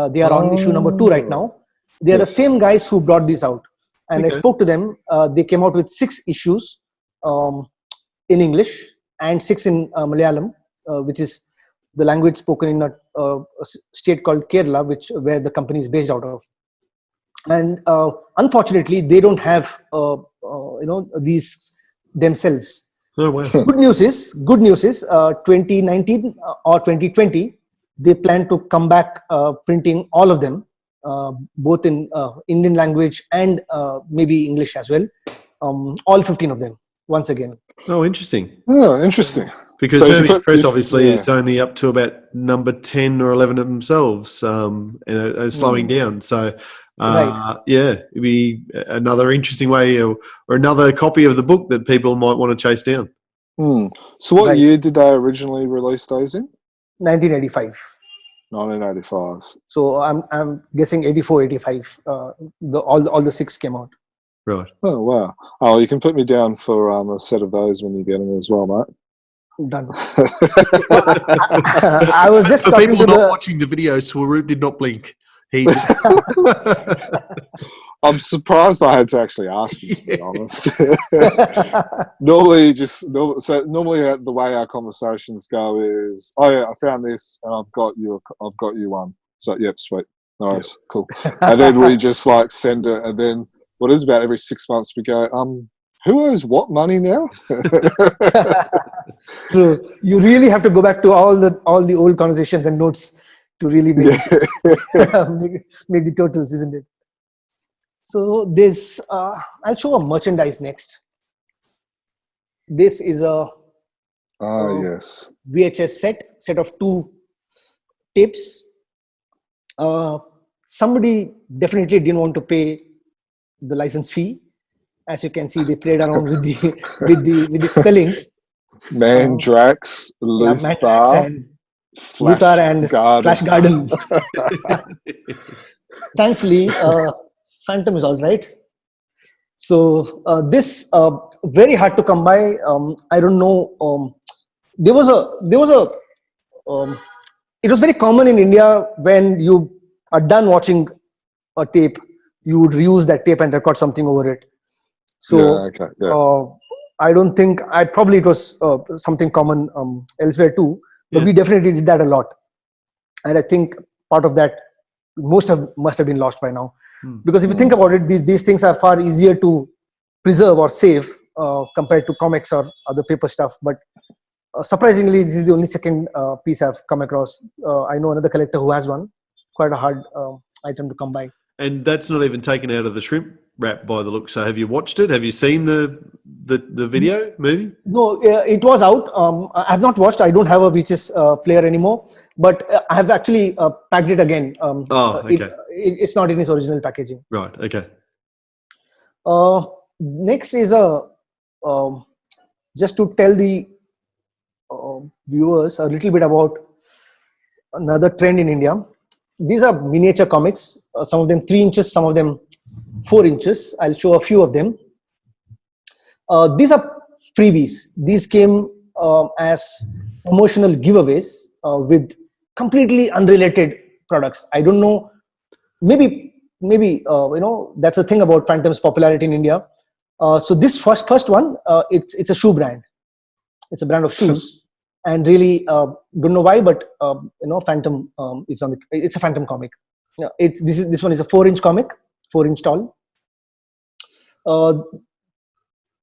They are on issue number 2 right now. They are the same guys who brought this out. And I spoke to them. They came out with 6 issues in English and 6 in Malayalam, which is the language spoken in a state called Kerala, where the company is based out of. And unfortunately, they don't have these themselves. Oh, wow. Good news is 2019 or 2020 they plan to come back printing all of them, both in Indian language and maybe English as well, all 15 of them once again. Oh, interesting. Oh, interesting. Because Hermes Press obviously is only up to about number 10 or 11 of themselves, and are slowing down. So it'd be another interesting way or another copy of the book that people might want to chase down. So what year did they originally release those in? 1985. 1985. So I'm guessing 84, 85. All the 6 came out. Right. Oh, wow. Oh, you can put me down for a set of those when you get them as well, mate. Done. I was just for talking people to not watching the video, Swaroop did not blink. I'm surprised I had to actually ask you, to be honest. Normally the way our conversations go is, oh yeah, I found this and I've got you one. So yep, sweet, nice, cool. And then we just like send it, and then what is about every 6 months we go, who owes what money now? So you really have to go back to all the old conversations and notes to really make the totals, isn't it? So this, I'll show a merchandise next. This is a VHS set of 2 tapes. Somebody definitely didn't want to pay the license fee. As you can see, they played around with the spellings. Mandrax, Luthar, and Flash Garden. Thankfully, Phantom is all right. So this very hard to come by. I don't know. It was very common in India when you are done watching a tape, you would reuse that tape and record something over it. So I don't think it was something common elsewhere too, but we definitely did that a lot. And I think part of that must have been lost by now, because if you think about it, these things are far easier to preserve or save compared to comics or other paper stuff. But surprisingly, this is the only second piece I've come across. I know another collector who has one. Quite a hard item to come by. And that's not even taken out of the shrimp wrap by the look. So have you watched it? Have you seen the video movie? No, it was out. I have not watched. I don't have a VHS player anymore, but I have actually packed it again. Okay. It's not in its original packaging. Right. Okay. Next is just to tell the viewers a little bit about another trend in India. These are miniature comics. Some of them 3 inches, some of them 4 inches. I'll show a few of them. These are freebies. These came as promotional giveaways with completely unrelated products. I don't know. Maybe that's the thing about Phantom's popularity in India. So this first one, it's a shoe brand. It's a brand of shoes. And really don't know why, but Phantom is on it's a Phantom comic. This one is a 4-inch comic, 4-inch tall.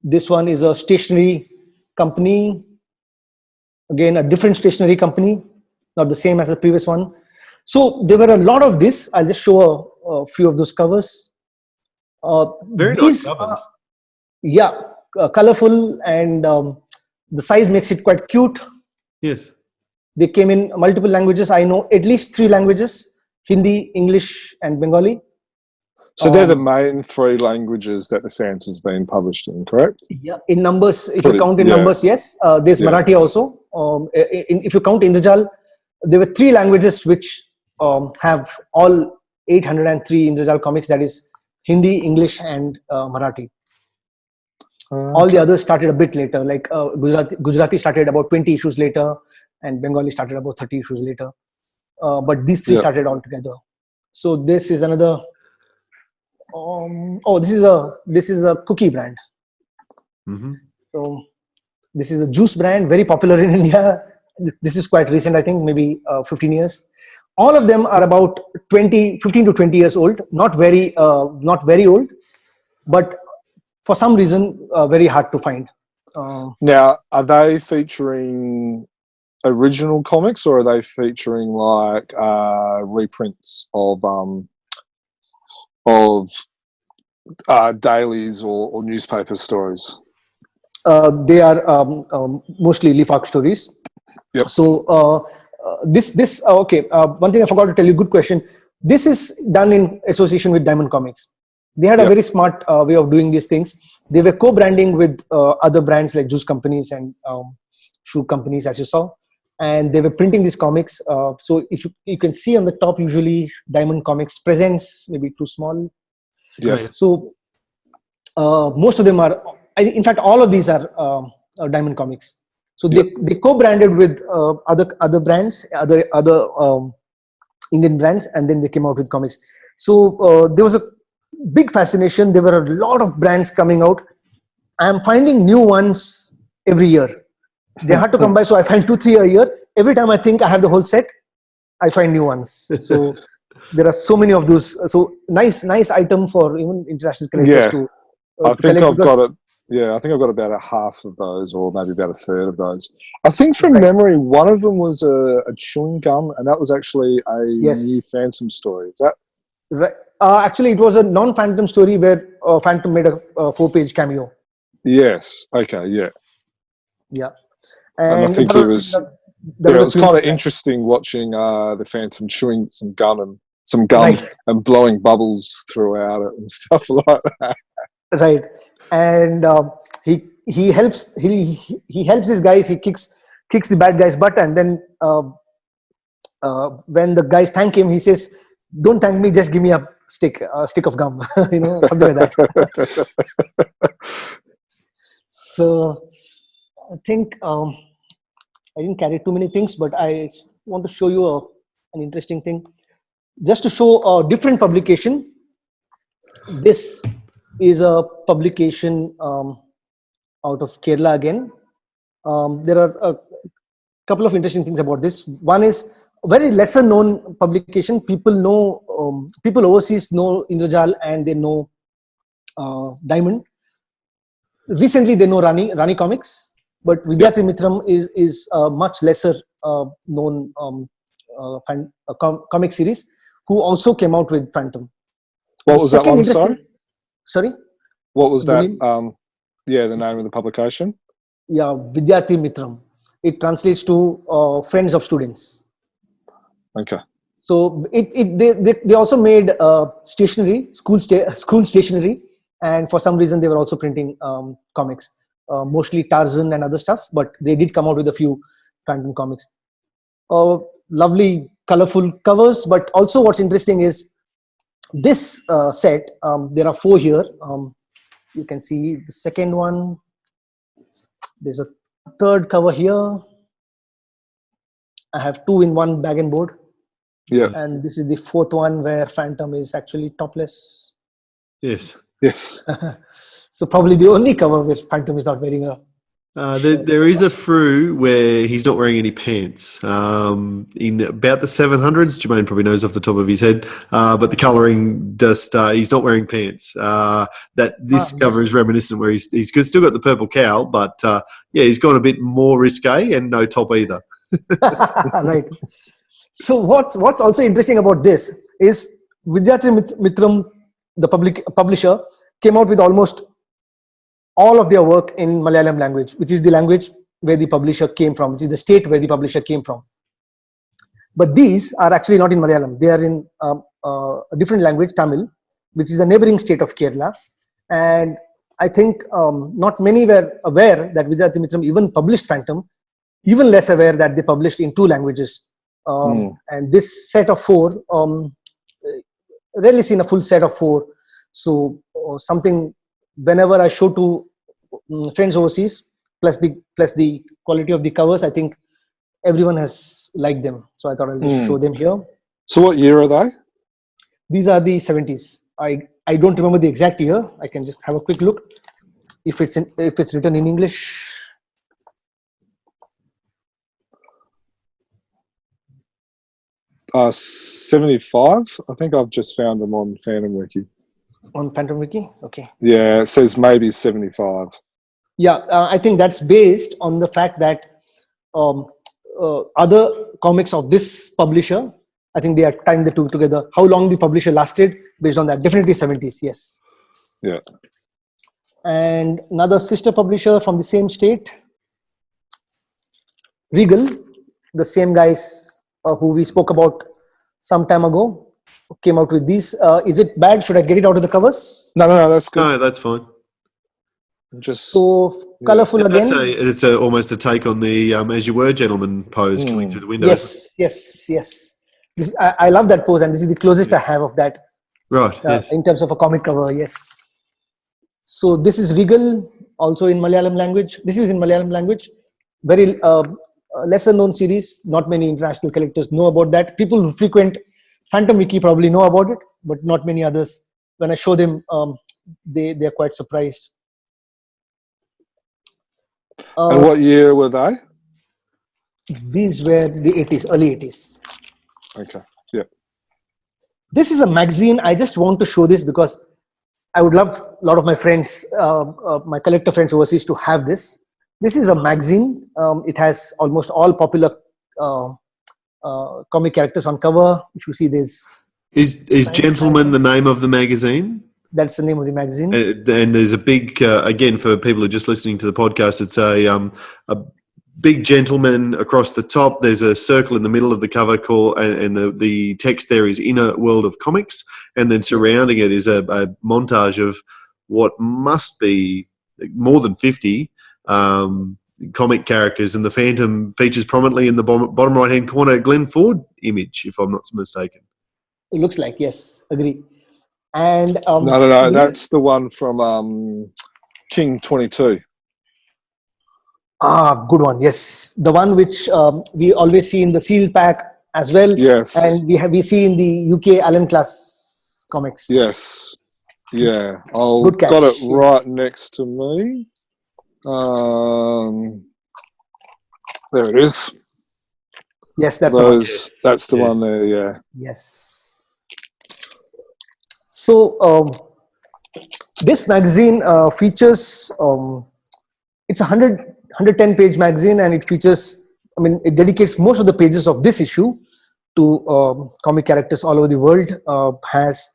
This one is a stationery company. Again, a different stationery company, not the same as the previous one. So there were a lot of this. I'll just show a few of those covers. Very nice covers. Colorful, and the size makes it quite cute. Yes. They came in multiple languages. I know at least 3 languages: Hindi, English, and Bengali. So they're the main 3 languages that the Phantom's been published in, correct? Yeah, in numbers, if you count in numbers, yes. There's Marathi also. If you count Indrojal, there were 3 languages which have all 803 Indrojal comics. That is Hindi, English, and Marathi. All the others started a bit later, like Gujarati started about 20 issues later, and Bengali started about 30 issues later. But these 3 started all together. So this is another. This is a cookie brand. Mm-hmm. So this is a juice brand, very popular in India. This is quite recent, I think, maybe 15 years. All of them are about 15 to 20 years old. Not very old, but for some reason, very hard to find. Now, are they featuring original comics, or are they featuring like reprints of dailies or newspaper stories? They are mostly leaf arc stories. Yep. So one thing I forgot to tell you. Good question. This is done in association with Diamond Comics. They had a very smart way of doing these things. They were co-branding with other brands like juice companies and shoe companies, as you saw, and they were printing these comics. So if you can see on the top, usually Diamond Comics presents, maybe too small. Yeah. So most of them are. In fact, all of these are Diamond Comics. So they co-branded with other brands, other Indian brands, and then they came out with comics. So there was a big fascination. There were a lot of brands coming out. I'm finding new ones every year. They had to come by, so I find 2-3 a year. Every time I think I have the whole set, I find new ones. So there are so many of those. So nice item for even international collectors to. I think I've got it. Yeah, I think I've got about a half of those, or maybe about a third of those. I think from memory, one of them was a chewing gum, and that was actually a new Phantom story. Is that right? Actually, it was a non-Phantom story where Phantom made a 4-page cameo. Yes. Okay. Yeah. Yeah. And I think it was kind of interesting watching the Phantom chewing some gum and blowing bubbles throughout it and stuff like that. Right. And he helps these guys. He kicks the bad guy's butt, and then when the guys thank him, he says, "Don't thank me, just give me a stick of gum," something like that. So I think I didn't carry too many things, but I want to show you an interesting thing, just to show a different publication. This is a publication out of Kerala again. There are a couple of interesting things about this. One is very lesser known publication. People overseas know Indrojal and they know Diamond. Recently they know Rani Comics. But Vidyarthi Mitram is a much lesser known comic series who also came out with Phantom. What The was that second one? interesting- Sorry, Sorry. what was The that? name? Yeah, the name of the publication. Yeah, Vidyarthi Mitram. It translates to friends of students. Okay. So they also made stationery, school stationery, and for some reason they were also printing comics, mostly Tarzan and other stuff. But they did come out with a few Phantom comics. Lovely, colorful covers. But also, what's interesting is this set. There are 4 here. You can see the second one. There's a third cover here. I have 2 in one bag and board. Yeah. And this is the 4th one where Phantom is actually topless. Yes. Yes. So probably the only cover where Phantom is not wearing a shirt. There is a Fru where he's not wearing any pants. In about the 700s, Jermaine probably knows off the top of his head, but the colouring just he's not wearing pants. This cover is reminiscent where he's still got the purple cowl, but yeah, he's gone a bit more risque and no top either. Right. So what's also interesting about this is Vidyarthi Mitram, the publisher, came out with almost all of their work in Malayalam language, which is the language where the publisher came from, which is the state where the publisher came from. But these are actually not in Malayalam. They are in a different language, Tamil, which is a neighboring state of Kerala. And I think not many were aware that Vidyarthi Mitram even published Phantom, even less aware that they published in 2 languages. And this set of 4, rarely seen a full set of 4. So something whenever I show to friends overseas, plus the quality of the covers, I think everyone has liked them. So I thought I'll just show them here. So what year are they? These are the 70s. I don't remember the exact year. I can just have a quick look if it's written in English. Uh, 75. I think I've just found them on Phantom Wiki. On Phantom Wiki? Okay. Yeah, it says maybe 75. Yeah, I think that's based on the fact that other comics of this publisher, I think they are tying the 2 together. How long the publisher lasted based on that? Definitely 70s, yes. Yeah. And another sister publisher from the same state, Regal, the same guys who we spoke about some time ago, came out with these. Is it bad? Should I get it out of the covers? No, that's good. No, that's fine. Just So colorful again. It's almost a take on the "As You Were, Gentlemen" pose coming through the window. Yes. I love that pose, and this is the closest I have of that. Right. Yes. In terms of a comic cover, yes. So this is Regal, also in Malayalam language. This is in Malayalam language. Very lesser known series. Not many international collectors know about that. People who frequent Phantom Wiki probably know about it, but not many others. When I show them, they're quite surprised. and what year were they? These were the 80s, early 80s. Okay. Yeah. This is a magazine. I just want to show this because I would love a lot of my friends, my collector friends overseas to have this. This is a magazine. It has almost all popular comic characters on cover. If you see this. Is Gentleman the name of the magazine? That's the name of the magazine. And there's a big, again, for people who are just listening to the podcast, it's a big gentleman across the top. There's a circle in the middle of the cover and the text there is Inner World of Comics. And then surrounding it is a montage of what must be more than 50 comic characters. And the Phantom features prominently in the bottom right-hand corner, Glenn Ford image, if I'm not mistaken. It looks like, yes, agree. And No, that's the one from King 22. Good one. Yes, the one which we always see in the sealed pack as well. Yes. And we see in the UK Allen Class comics. Yes. Yeah. I've Good catch. got it right next to me. There it is. Yes, that's the one. That's the one there. Yeah. Yes. So this magazine features it's 100 110-page magazine, and it features, I mean, it dedicates most of the pages of this issue to comic characters all over the world. Has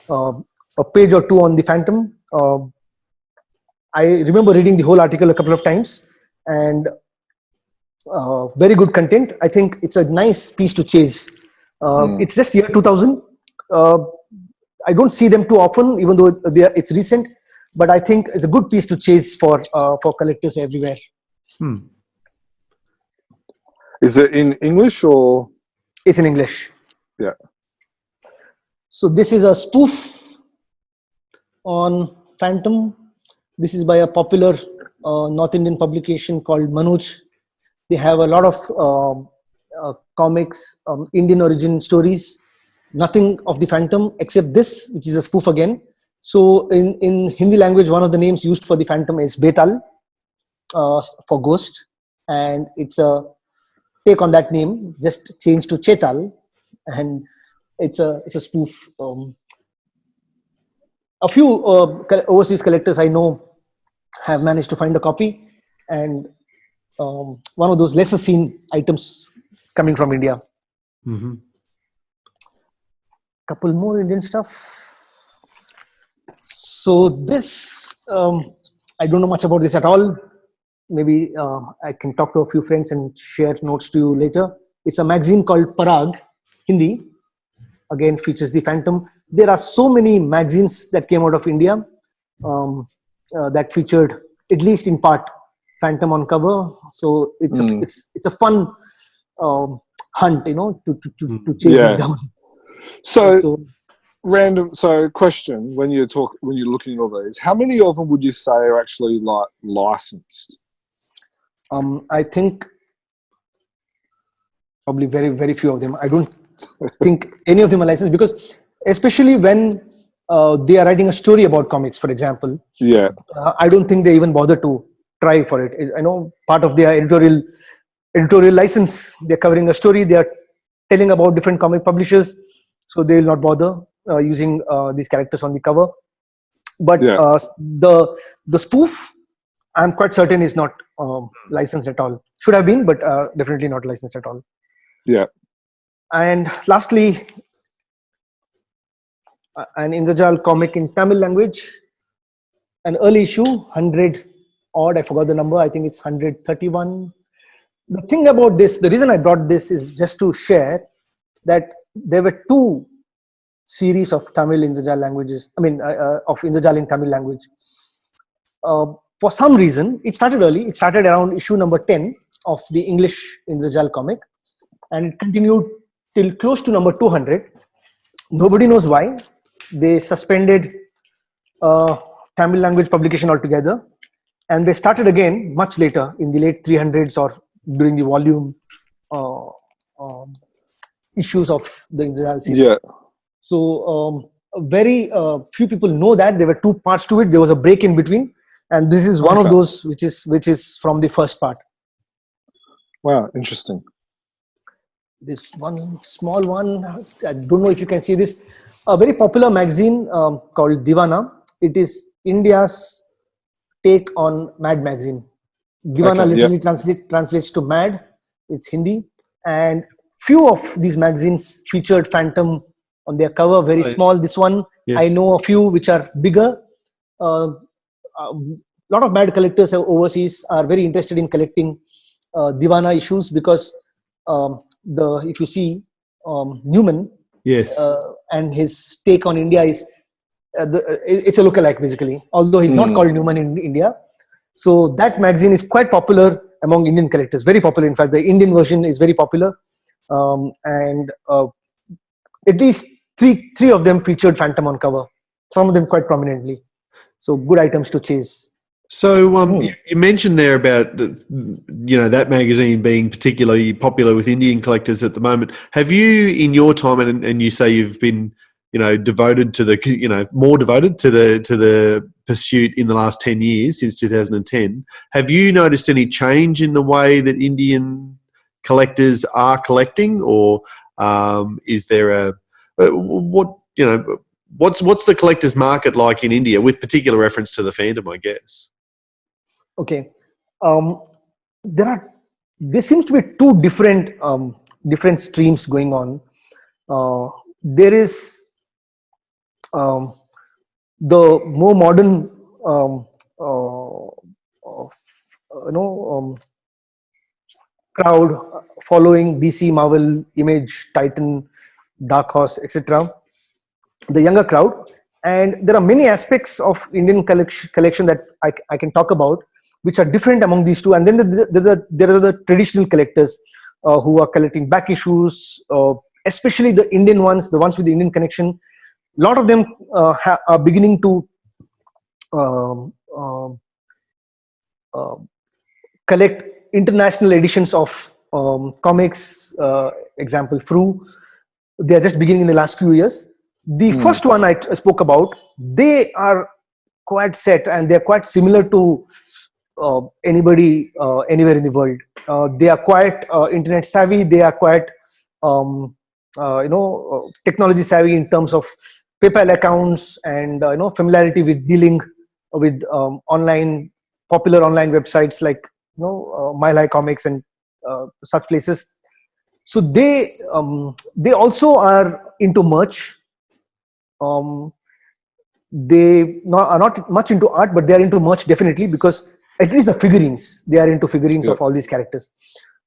a page or two on the Phantom. I remember reading the whole article a couple of times, and very good content. I think it's a nice piece to chase. It's just year 2000. I don't see them too often, even though it's recent. But I think it's a good piece to chase for collectors everywhere. Is it in English or? It's in English. Yeah. So this is a spoof on Phantom. This is by a popular North Indian publication called Manoj. They have a lot of comics, Indian origin stories. Nothing of the Phantom except this, which is a spoof again. So in Hindi language, one of the names used for the Phantom is Betal, for ghost. And it's a take on that name, just changed to Chetal. And it's a spoof. A few overseas collectors I know have managed to find a copy, and one of those lesser seen items coming from India. Couple more Indian stuff. So this, I don't know much about this at all. Maybe I can talk to a few friends and share notes to you later. It's a magazine called Parag, Hindi. Again, features the Phantom. There are so many magazines that came out of India that featured, at least in part, Phantom on cover. So it's a fun hunt, to chase it down. So random. So question: when you're looking at all these, how many of them would you say are actually like licensed? I think probably very, very few of them. I don't think any of them are licensed, because especially when they are writing a story about comics, for example. Yeah. I don't think they even bother to try for it. I know part of their editorial license, they're covering a story, they are telling about different comic publishers, so they will not bother using these characters on the cover. But the spoof, I'm quite certain is not licensed at all. Should have been, but definitely not licensed at all. Yeah. And lastly, an Indrajal comic in Tamil language, an early issue, 100 odd, I forgot the number, I think it's 131. The thing about this, the reason I brought this is just to share that there were two series of Tamil Indrajal languages, of Indrajal in Tamil language. For some reason, it started early. It started around issue number 10 of the English Indrajal comic, and it continued till close to number 200. Nobody knows why. They suspended Tamil language publication altogether, and they started again much later in the late 300s or during the volume issues of the Indrajal series. Yeah. So very few people know that there were two parts to it. There was a break in between, and this is one of those which is from the first part. Wow, interesting. This one small one, I don't know if you can see this, a very popular magazine called Divana. It is India's take on Mad magazine. Divana literally translates to Mad. It's Hindi, and few of these magazines featured Phantom on their cover, very small. This one, I know a few which are bigger. A lot of Mad collectors overseas are very interested in collecting Divana issues, because if you see Newman, and his take on India is it's a lookalike basically, although he's not called Newman in India. So that magazine is quite popular among Indian collectors, very popular. In fact, the Indian version is very popular, and at least three of them featured Phantom on cover, some of them quite prominently. So good items to chase. So you mentioned there about that magazine being particularly popular with Indian collectors at the moment. Have you, in your time, and you say you've been devoted to the more devoted to the pursuit in the last 10 years, since 2010, have you noticed any change in the way that Indian collectors are collecting, or is there what's the collector's market like in India, with particular reference to the Phantom, I guess? Okay. um, there seems to be two different streams going on. There is um, the more modern crowd following DC, Marvel, Image, Titan, Dark Horse, etc. The younger crowd, and there are many aspects of Indian collection that I can talk about, which are different among these two. And then there are the traditional collectors who are collecting back issues, especially the Indian ones, the ones with the Indian connection. A lot of them are beginning to um, um, collect international editions of comics. Example, Fru. They are just beginning in the last few years. The first one I spoke about, they are quite set, and they are quite similar to anybody anywhere in the world. They are quite internet savvy. They are quite technology savvy in terms of PayPal accounts and familiarity with dealing with popular online websites like Mile High Comics and such places. So they also are into merch. They are not much into art, but they are into merch definitely, because at least the figurines, they are into figurines of all these characters.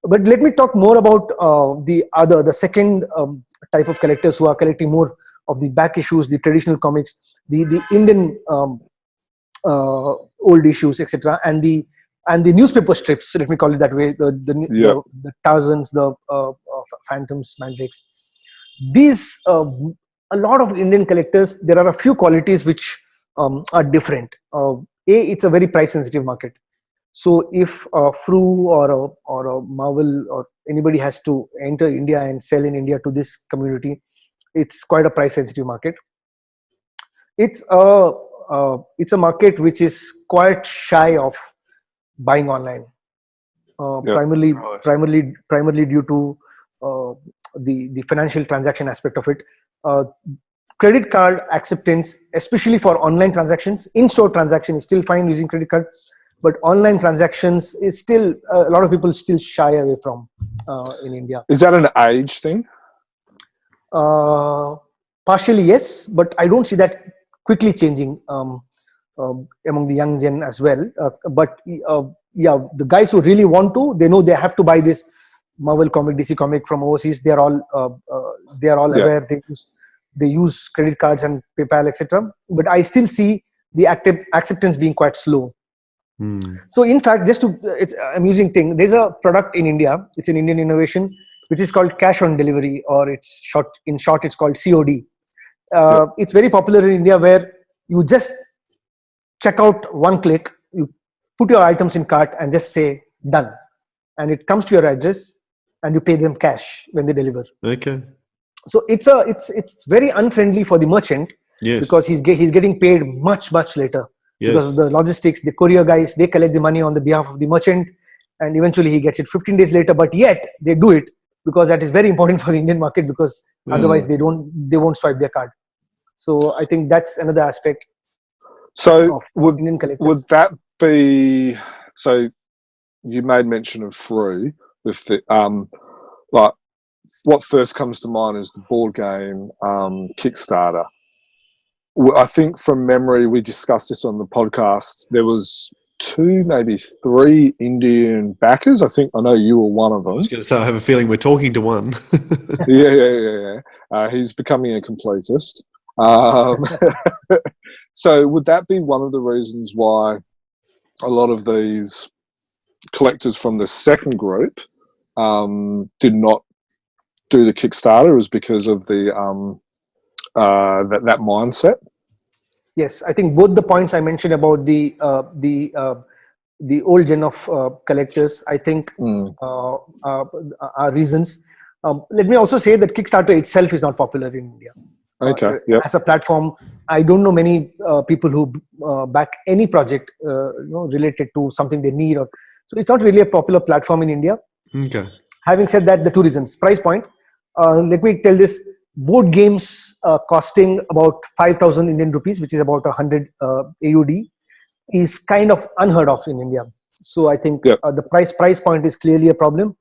But let me talk more about the second type of collectors who are collecting more of the back issues, the traditional comics, the Indian old issues, etc., and the newspaper strips. Let me call it that way. The Tarzans, the Phantoms, Mandrakes. These a lot of Indian collectors. There are a few qualities which are different. It's a very price sensitive market. So if Fru or a Marvel or anybody has to enter India and sell in India to this community, it's quite a price sensitive market. It's a market which is quite shy of buying online, primarily due to the financial transaction aspect of it. Credit card acceptance, especially for online transactions, in-store transaction is still fine using credit card, but online transactions is still a lot of people still shy away from in India. Is that an age thing? Partially yes, but I don't see that quickly changing among the young gen as well. But the guys who really want to, they know they have to buy this Marvel comic, DC comic from overseas. They are all aware. They use credit cards and PayPal, etc. But I still see the acceptance being quite slow. So in fact, it's an amusing thing. There's a product in India. It's an Indian innovation, which is called cash on delivery, or in short, it's called COD. It's very popular in India, where you just check out one click, you put your items in cart and just say done, and it comes to your address, and you pay them cash when they deliver. Okay. So it's very unfriendly for the merchant, because he's getting paid much later. Because of the logistics, the courier guys, they collect the money on the behalf of the merchant, and eventually he gets it 15 days later. But yet they do it because that is very important for the Indian market, because otherwise they won't swipe their card. So I think that's another aspect. So would that be, so you made mention of Fru with the like, what first comes to mind is the board game Kickstarter. I think from memory, we discussed this on the podcast. There was 2, maybe 3 Indian backers. I know you were one of them. I was going to say, I have a feeling we're talking to one. Yeah. He's becoming a completist. So would that be one of the reasons why a lot of these collectors from the second group did not do the Kickstarter, is because of the that mindset? Yes, I think both the points I mentioned about the old gen of collectors, I think are reasons. Let me also say that Kickstarter itself is not popular in India. Okay. As a platform, I don't know many people who back any project related to something they need, so it's not really a popular platform in India. Okay. Having said that, the 2 reasons. Price point. Let me tell this: board games costing about 5,000 Indian rupees, which is about 100 AUD, is kind of unheard of in India. So I think Yep. the price point is clearly a problem,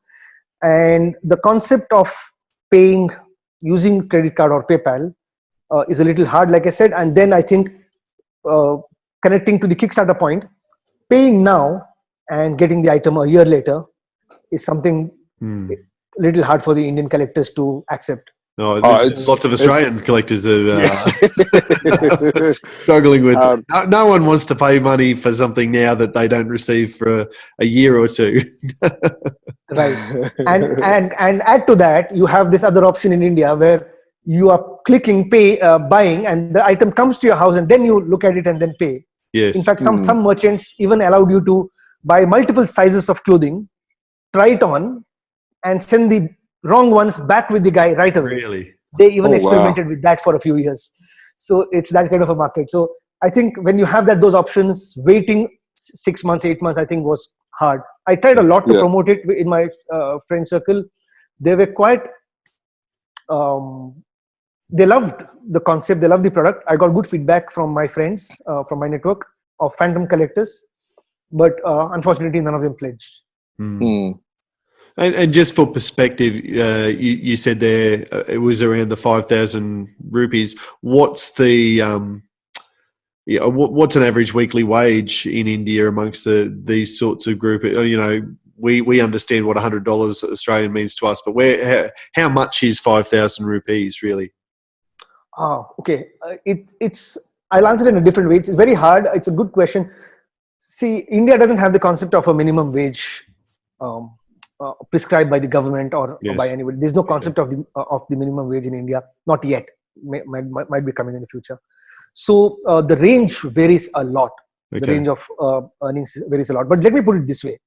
and the concept of paying using credit card or PayPal is a little hard, like I said. And then I think uh, connecting to the Kickstarter point, paying now and getting the item a year later is something a little hard for the Indian collectors to accept. Oh, Oh, there's lots of Australian collectors that are struggling with. hard. No one wants to pay money for something now that they don't receive for a year or two. Right. And add to that, you have this other option in India where you are clicking pay, buying, and the item comes to your house, and then you look at it and then pay. Yes. In fact, some merchants even allowed you to buy multiple sizes of clothing, try it on, and send the wrong ones back with the guy right away. Really? They even Oh, wow. experimented with that for a few years. So it's that kind of a market. So I think when you have those options, waiting 6 months, 8 months, I think was hard. I tried a lot to Yeah. promote it in my friend circle. They were quite, they loved the concept, they loved the product. I got good feedback from my friends, from my network of phantom collectors, but unfortunately none of them pledged. Mm. And just for perspective, you said there it was around the 5,000 rupees. What's the what's an average weekly wage in India amongst these sorts of group? You know, we understand what $100 Australian means to us, but how much is 5,000 rupees really? Okay. It's I'll answer it in a different way. It's very hard. It's a good question. See, India doesn't have the concept of a minimum wage prescribed by the government or by anybody. There's no concept of the minimum wage in India, not yet. Might be coming in the future. So the range varies a lot. The range of earnings varies a lot. But let me put it this way.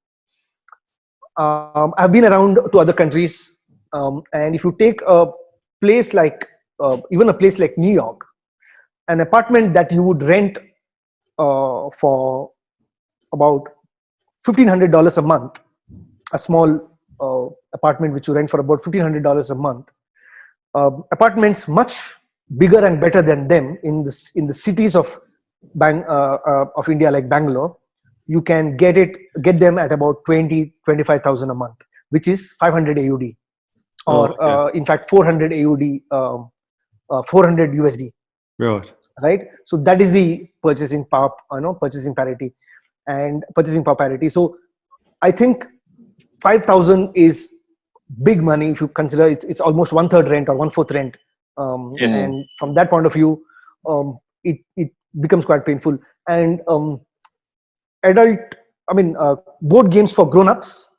I've been around to other countries, and if you take a place like even a place like New York, an apartment that you would rent for about $1,500 a month, a small apartment which you rent for about $1,500 a month. Apartments much bigger and better than them in the cities of India, like Bangalore, you can get them at about 25,000 a month, which is 500 AUD, or in fact 400 AUD, 400 USD. Right. So that is the purchasing power, purchasing parity and purchasing power parity. So I think 5,000 is big money if you consider it's almost 1/3 rent or 1/4 rent. And from that point of view, it becomes quite painful. And board games for grown-ups,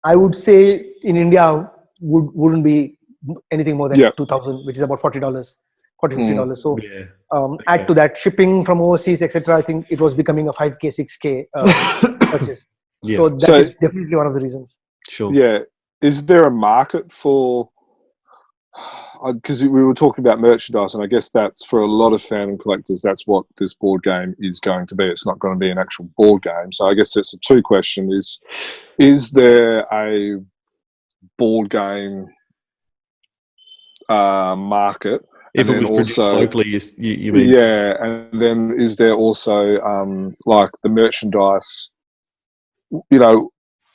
I would say in India wouldn't be anything more than 2,000, which is about $40, $50. So add to that shipping from overseas, etc. I think it was becoming a 5K, 6K purchase. So that is definitely one of the reasons. Sure. Yeah. Is there a market for? Because we were talking about merchandise, and I guess that's for a lot of phantom collectors. That's what this board game is going to be. It's not going to be an actual board game. So I guess it's a two question: is there a board game market? If it was produced locally, you mean? Yeah, and then is there also like the merchandise? You know,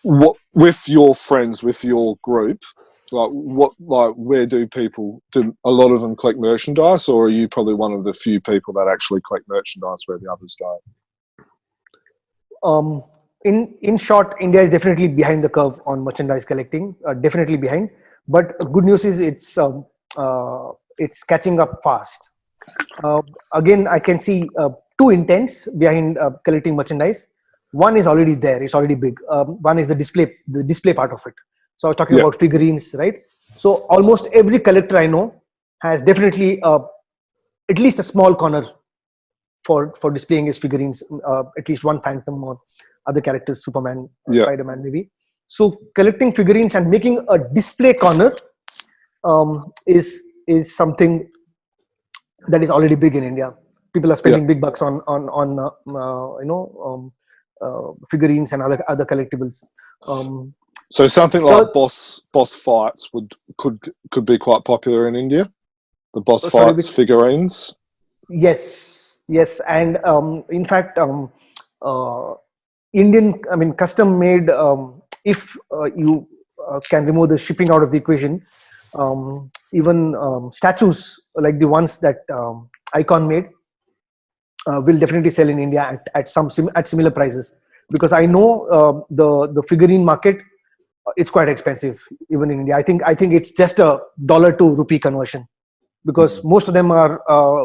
what with your friends, with your group? Where do a lot of them collect merchandise, or are you probably one of the few people that actually collect merchandise where the others don't? In short, India is definitely behind the curve on merchandise collecting, definitely behind. But good news is it's catching up fast. Again, I can see two intents behind collecting merchandise. One is already there; it's already big. One is the display part of it. So I was talking about figurines, right? So almost every collector I know has definitely at least a small corner for displaying his figurines, at least one Phantom or other characters, Superman, Spider-Man maybe. So collecting figurines and making a display corner is something that is already big in India. People are spending big bucks on figurines and other collectibles. So something like boss fights could be quite popular in India. The boss fights figurines. Yes, and in fact, Indian, I mean, custom made. If you can remove the shipping out of the equation, even statues like the ones that Icon made will definitely sell in India at similar prices, because I know the figurine market, it's quite expensive even in India. I think it's just a dollar to rupee conversion, because most of them are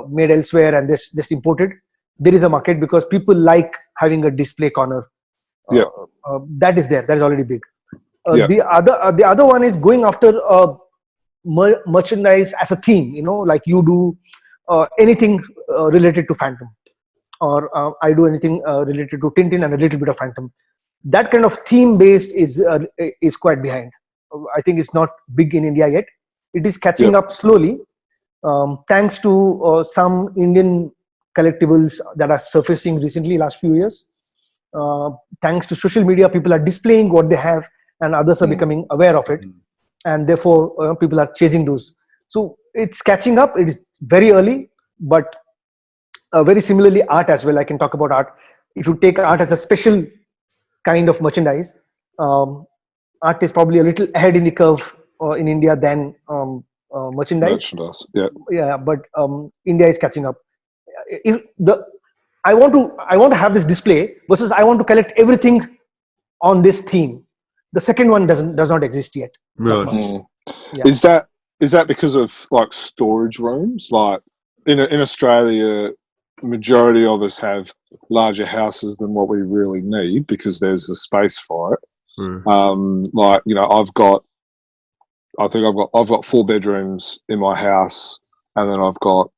made elsewhere and they're just imported. There is a market because people like having a display corner. Yeah. That is there. That is already big. Yeah. The other one is going after merchandise as a theme. Like you do anything related to Phantom, or I do anything related to Tintin and a little bit of Phantom. That kind of theme based is quite behind. I think it's not big in India yet. It is catching up slowly, thanks to some Indian collectibles that are surfacing recently, last few years. Thanks to social media, people are displaying what they have, and others are becoming aware of it, and therefore people are chasing those. So it's catching up. It is very early, but very similarly, art as well. I can talk about art. If you take art as a special kind of merchandise, art is probably a little ahead in the curve in India than merchandise. Yeah, but India is catching up. If I want to have this display versus I want to collect everything on this theme. The second one does not exist yet. Right. Yeah. Is that because of like storage rooms? Like in Australia, majority of us have larger houses than what we really need because there's a space for it. Like, I've got 4 bedrooms in my house, and then I've got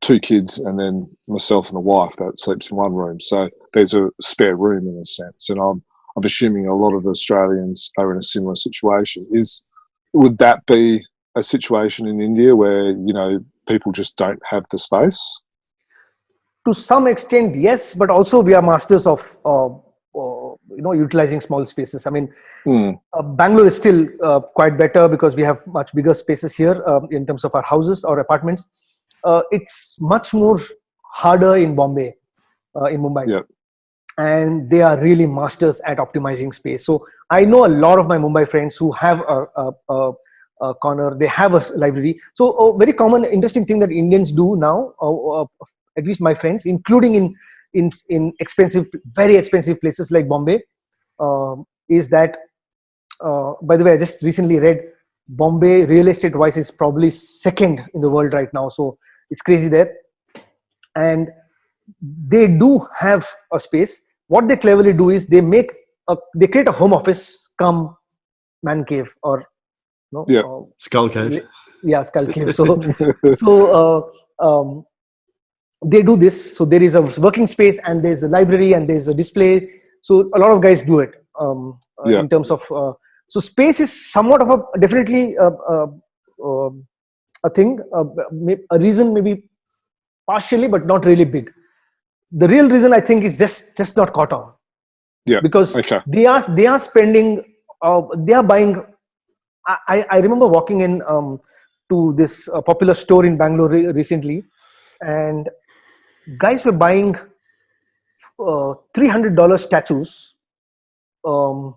2 kids, and then myself and the wife that sleeps in one room. So there's a spare room in a sense, and I'm assuming a lot of Australians are in a similar situation. Would that be a situation in India where people just don't have the space? To some extent, yes, but also we are masters of utilizing small spaces. I mean, Bangalore is still quite better because we have much bigger spaces here in terms of our houses or apartments. It's much more harder in Bombay, in Mumbai. Yeah. And they are really masters at optimizing space. So I know a lot of my Mumbai friends who have a corner, they have a library. So a very common, interesting thing that Indians do now, at least my friends, including in expensive, very expensive places like Bombay, is that, by the way, I just recently read Bombay real estate wise is probably second in the world right now. So it's crazy there. And they do have a space. What they cleverly do is they create a home office come man cave, or skull cave. Skull cave. So they do this. So there is a working space, and there's a library, and there's a display. So a lot of guys do it in terms of. So space is somewhat of definitely a thing, a reason, maybe partially, but not really big. The real reason, I think, is just not caught on. Yeah. Because they are spending, they are buying. I remember walking in to this popular store in Bangalore recently, and guys were buying $300 statues of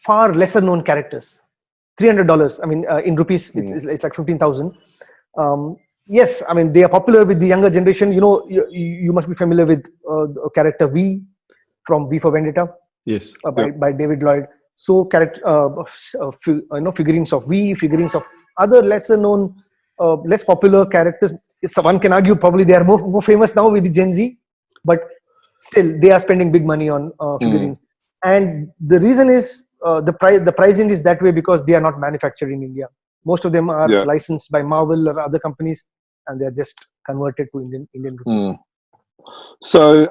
far lesser known characters. $300. I mean, in rupees, it's like 15,000. Yes, I mean, they are popular with the younger generation. You must be familiar with the character V from V for Vendetta. Yes. By David Lloyd. So figurines of V, figurines of other lesser known, less popular characters. One can argue probably they are more famous now with the Gen Z, but still they are spending big money on figurines. And the reason is the pricing is that way because they are not manufactured in India. Most of them are licensed by Marvel or other companies, and they are just converted to Indian rupees. So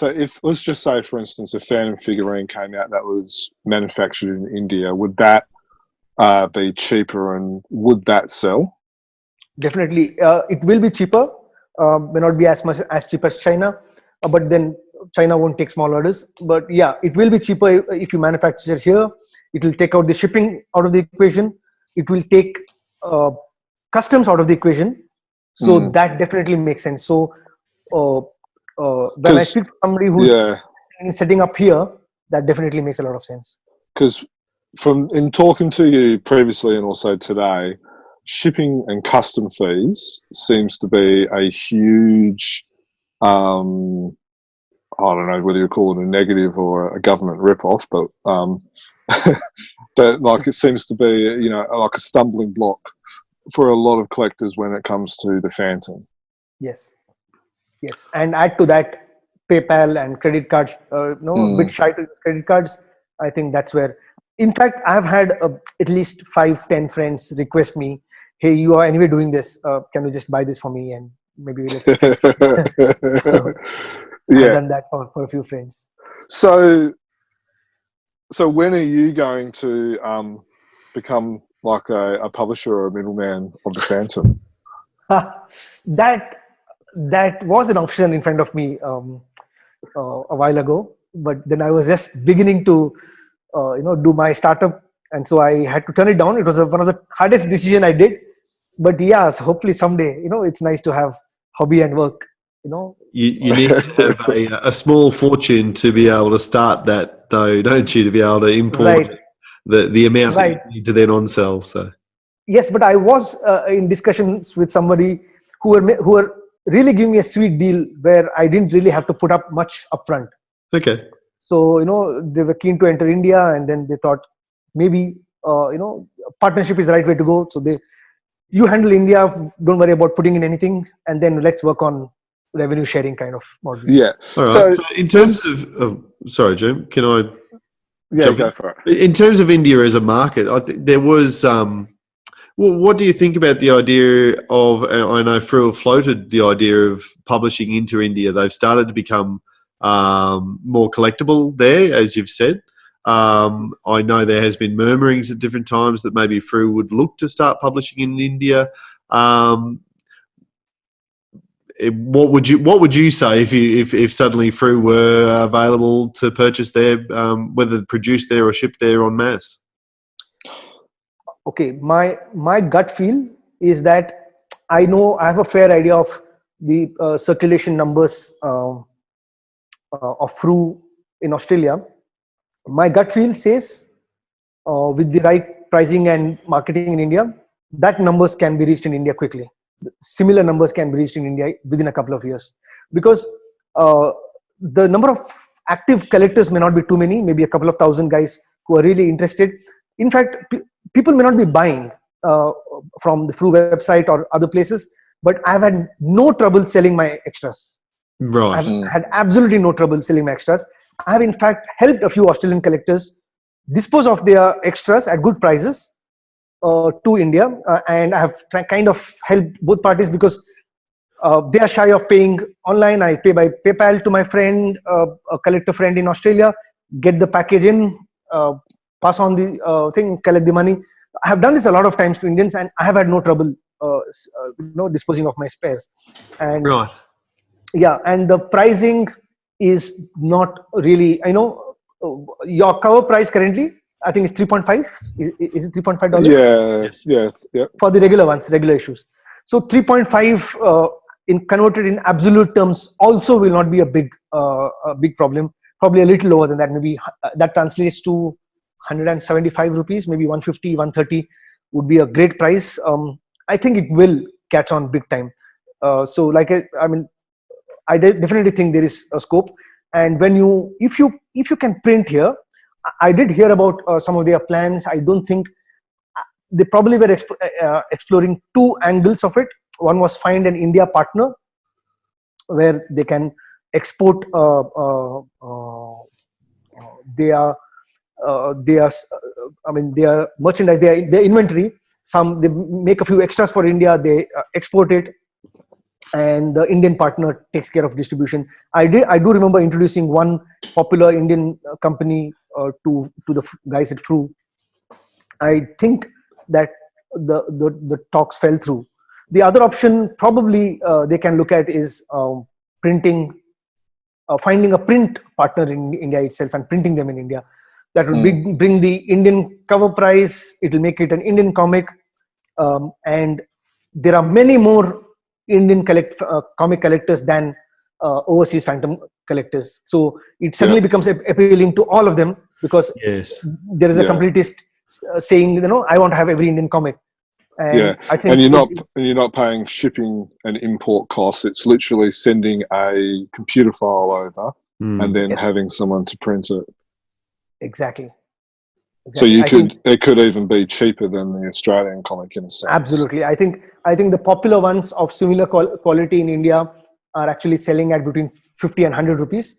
if, let's just say, for instance, a Phantom figurine came out that was manufactured in India, would that be cheaper, and would that sell? Definitely. It will be cheaper. May not be as cheap as China, but then China won't take small orders. But yeah, it will be cheaper if you manufacture here. It will take out the shipping out of the equation. It will take customs out of the equation. So that definitely makes sense. So when I 'Cause- speak to somebody who's Yeah, setting up here, that definitely makes a lot of sense. because from in talking to you previously and also today, shipping and custom fees seems to be a huge. I don't know whether you call it a negative or a government ripoff, but but like it seems to be, you know, like a stumbling block for a lot of collectors when it comes to the Phantom. Yes, yes, and add to that PayPal and credit cards. A bit shy to use credit cards. I think that's where. In fact, I've had at least 5-10 friends request me, "Hey, you are anyway doing this. Can you just buy this for me and maybe let's." I've Yeah. done that for a few friends. So when are you going to become like a publisher or a middleman of the Phantom? That was an option in front of me a while ago, but then I was just beginning to do my startup, and so I had to turn it down. It was one of the hardest decision I did, but yes, hopefully someday, it's nice to have hobby and work. You need to have a small fortune to be able to start that, though, don't you? To be able to import Right. the amount that Right. you need to then on sell. So Yes, but I was in discussions with somebody who were really giving me a sweet deal where I didn't really have to put up much upfront. okay, So they were keen to enter India, and then they thought maybe partnership is the right way to go. So you handle India, don't worry about putting in anything, and then let's work on revenue sharing kind of model. Yeah. all right. So in terms of sorry, Jim, can I? Yeah, go for it. In terms of India as a market, I think there was. Well, what do you think about the idea of? I know Frill floated the idea of publishing into India. They've started to become more collectible there, as you've said. I know there has been murmurings at different times that maybe Frill would look to start publishing in India. What would you say if suddenly Frill were available to purchase there, whether produced there or shipped there en masse? Okay, my gut feel is that I know I have a fair idea of the circulation numbers of Fru in Australia. My gut feel says with the right pricing and marketing in India, that numbers can be reached in India quickly. Similar numbers can be reached in India within a couple of years, because the number of active collectors may not be too many, maybe a couple of thousand guys who are really interested. In fact, people may not be buying from the Fru website or other places, but I've had no trouble selling my extras. Right. I've had absolutely no trouble selling my extras. I have in fact helped a few Australian collectors dispose of their extras at good prices to India, and I have kind of helped both parties, because they are shy of paying online. I pay by PayPal to my friend, a collector friend in Australia, get the package in, pass on the thing, collect the money. I have done this a lot of times to Indians, and I have had no trouble, disposing of my spares. And Right. yeah, and the pricing is not really. Your cover price currently, I think, is 3.5. Is it $3.5? Yeah, Yes. yeah. For the regular issues. So 3.5 in converted in absolute terms also will not be a big problem. Probably a little lower than that. Maybe that translates to 175 rupees, maybe 150, 130 would be a great price. I think it will catch on big time. So I definitely think there is a scope. And if you can print here, I did hear about some of their plans. I don't think they probably were exploring two angles of it. One was find an India partner where they can export their merchandise, their inventory. They make a few extras for India, they export it, and the Indian partner takes care of distribution. I do remember introducing one popular Indian company to the guys at Fru. I think that the talks fell through. The other option probably they can look at is printing, finding a print partner in India itself and printing them in India. That will bring the Indian cover price. It will make it an Indian comic, and there are many more Indian comic collectors than overseas phantom collectors. So it suddenly becomes appealing to all of them, because Yes. there is a completist saying, I want to have every Indian comic. And I think and you're not paying shipping and import costs. It's literally sending a computer file over and then having someone to print it. Exactly. So it could even be cheaper than the Australian comic in a sense. Absolutely. I think the popular ones of similar quality in India are actually selling at between 50 and 100 rupees.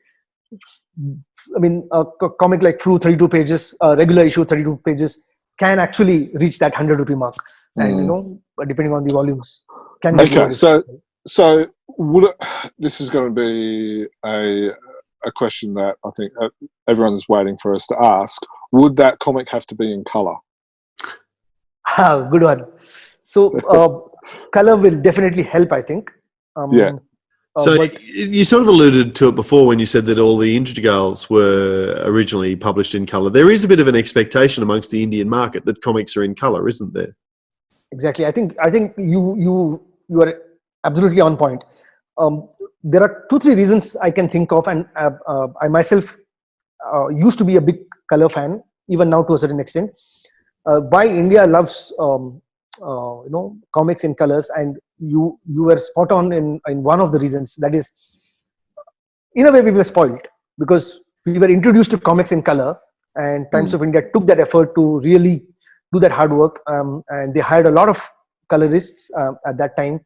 I mean, a comic like Flu 32 pages, regular issue 32 pages, can actually reach that 100 rupee mark. And, depending on the volumes. Okay, so this is going to be a question that I think everyone's waiting for us to ask. Would that comic have to be in color? Good one. So color will definitely help, I think. So you sort of alluded to it before when you said that all the Integals were originally published in colour. There is a bit of an expectation amongst the Indian market that comics are in colour, isn't there? Exactly. I think you are absolutely on point. There are 2-3 reasons I can think of, and I myself used to be a big color fan, even now to a certain extent. Why India loves comics in colors, and you were spot on in one of the reasons. That is, in a way, we were spoiled because we were introduced to comics in color, and Times of India took that effort to really do that hard work, and they hired a lot of colorists at that time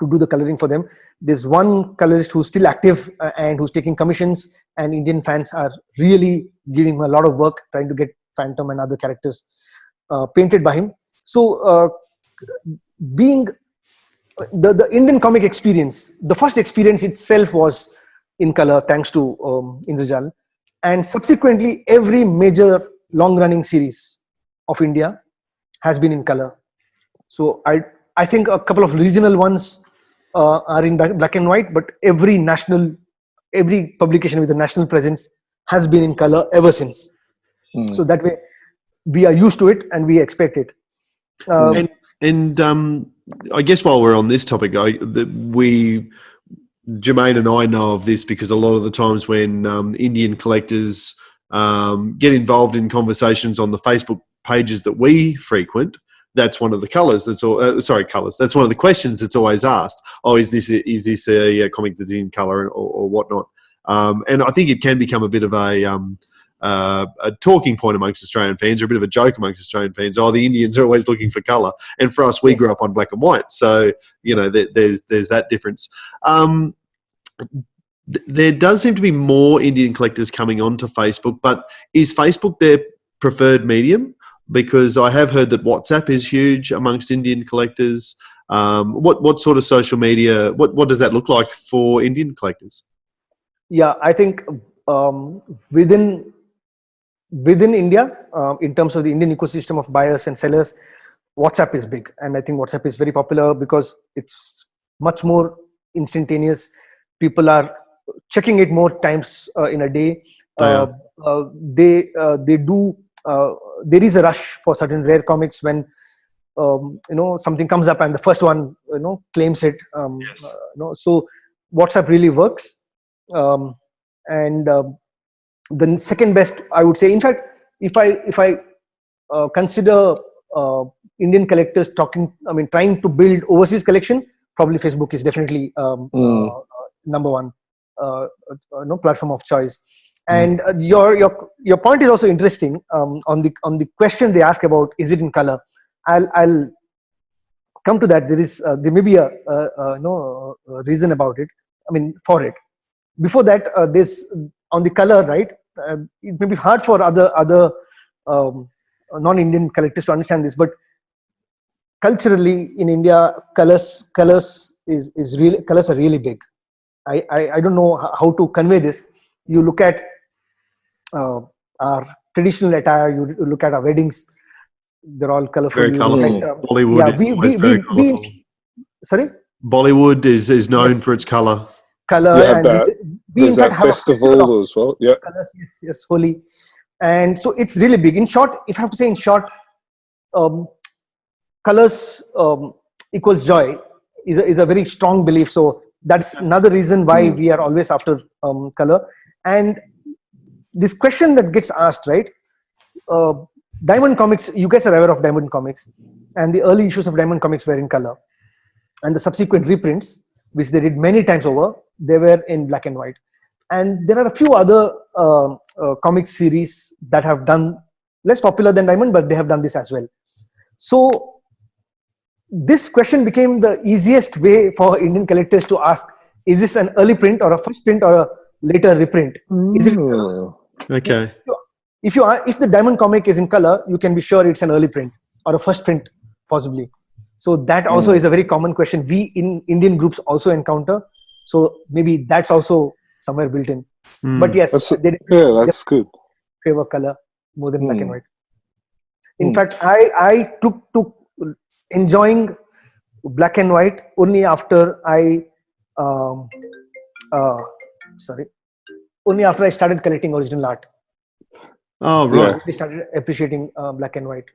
to do the coloring for them. There's one colorist who's still active and who's taking commissions, and Indian fans are really giving him a lot of work trying to get Phantom and other characters painted by him. So being the Indian comic experience, the first experience itself was in color thanks to Indrojal, and subsequently every major long-running series of India has been in color. So I think a couple of regional ones are in black and white, but every publication with a national presence has been in color ever since. So that way we are used to it and we expect it. I guess while we're on this topic, Jermaine and I know of this because a lot of the times when Indian collectors get involved in conversations on the Facebook pages that we frequent, that's one of the colours. That's one of the questions that's always asked. Oh, is this a comic that's in colour or whatnot? And I think it can become a bit of a talking point amongst Australian fans, or a bit of a joke amongst Australian fans. Oh, the Indians are always looking for colour, and for us, we grew up on black and white. So there's that difference. There does seem to be more Indian collectors coming onto Facebook, but is Facebook their preferred medium? Because I have heard that WhatsApp is huge amongst Indian collectors. What sort of social media, what does that look like for Indian collectors? Yeah, I think within India, in terms of the Indian ecosystem of buyers and sellers, WhatsApp is big. And I think WhatsApp is very popular because it's much more instantaneous. People are checking it more times in a day. There is a rush for certain rare comics when something comes up and the first one claims it. So WhatsApp really works. And the second best, I would say, in fact, if I consider Indian collectors trying to build overseas collection, probably Facebook is definitely number one platform of choice. And your point is also interesting on the question they ask about, is it in color? I'll come to that. There may be a reason about it. For it. Before that, this on the color, right? It may be hard for other non-Indian collectors to understand this, but culturally in India, colors are really big. I don't know how to convey this. You look at our traditional attire. You look at our weddings; they're all colorful. Very colorful. Bollywood. Sorry. Bollywood is known for its color. There's that festival as well. Yeah. Colors, yes, Holi. And so it's really big. In short, if I have to say in short, colors equals joy is a very strong belief. So That's another reason why we are always after color. And this question that gets asked, right? Diamond Comics, you guys are aware of Diamond Comics, and the early issues of Diamond Comics were in color, and the subsequent reprints, which they did many times over, they were in black and white. And there are a few other comic series that have done less popular than Diamond, but they have done this as well. So this question became the easiest way for Indian collectors to ask: is this an early print or a first print or a later reprint? Is it? Okay. If the Diamond comic is in color, you can be sure it's an early print or a first print, possibly. So that also is a very common question we in Indian groups also encounter. So maybe that's also somewhere built in. But yes, that's good. Favor color more than black and white. In fact, I took to enjoying black and white only after only after I started collecting original art. Oh, right. We started appreciating black and white.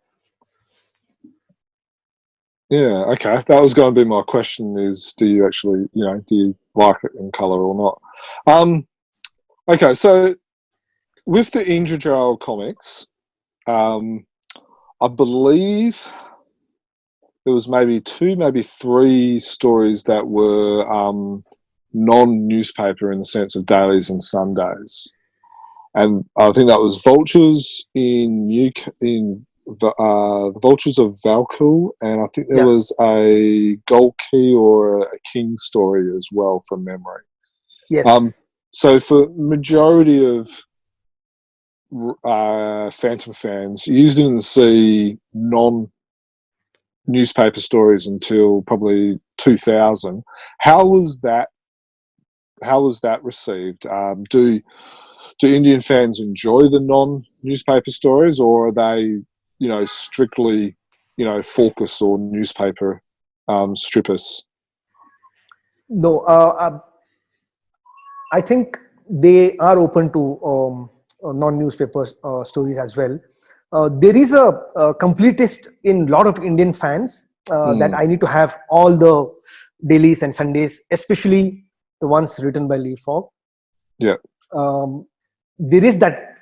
Yeah, okay. That was going to be my question: is do you actually, do you like it in color or not? Okay, so with the Indra comics, I believe there was maybe 2, maybe 3 stories that were non-newspaper in the sense of dailies and Sundays. And I think that was Vultures the Vultures of Valkyl, and I think there was a Gold Key or a King story as well from memory. Yes. So for majority of Phantom fans, you didn't see non-newspaper stories until probably 2000. How was that received? Do Indian fans enjoy the non-newspaper stories, or are they, strictly, focus or newspaper strippers? No, I think they are open to non-newspaper stories as well. There is a completist in a lot of Indian fans that I need to have all the dailies and Sundays, especially the ones written by Lee Fogg. Yeah. There is that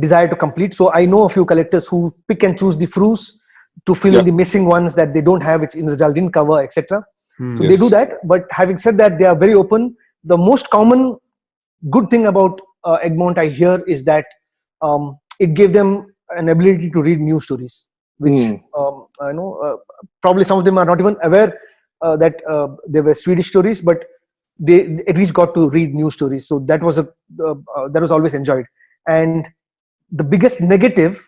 desire to complete. So I know a few collectors who pick and choose the frus to fill in the missing ones that they don't have, which Indra didn't cover, etc. So they do that. But having said that, they are very open. The most common good thing about Egmont I hear is that it gave them an ability to read new stories, which I know probably some of them are not even aware that they were Swedish stories, but they at least got to read new stories. So that was always enjoyed. And the biggest negative,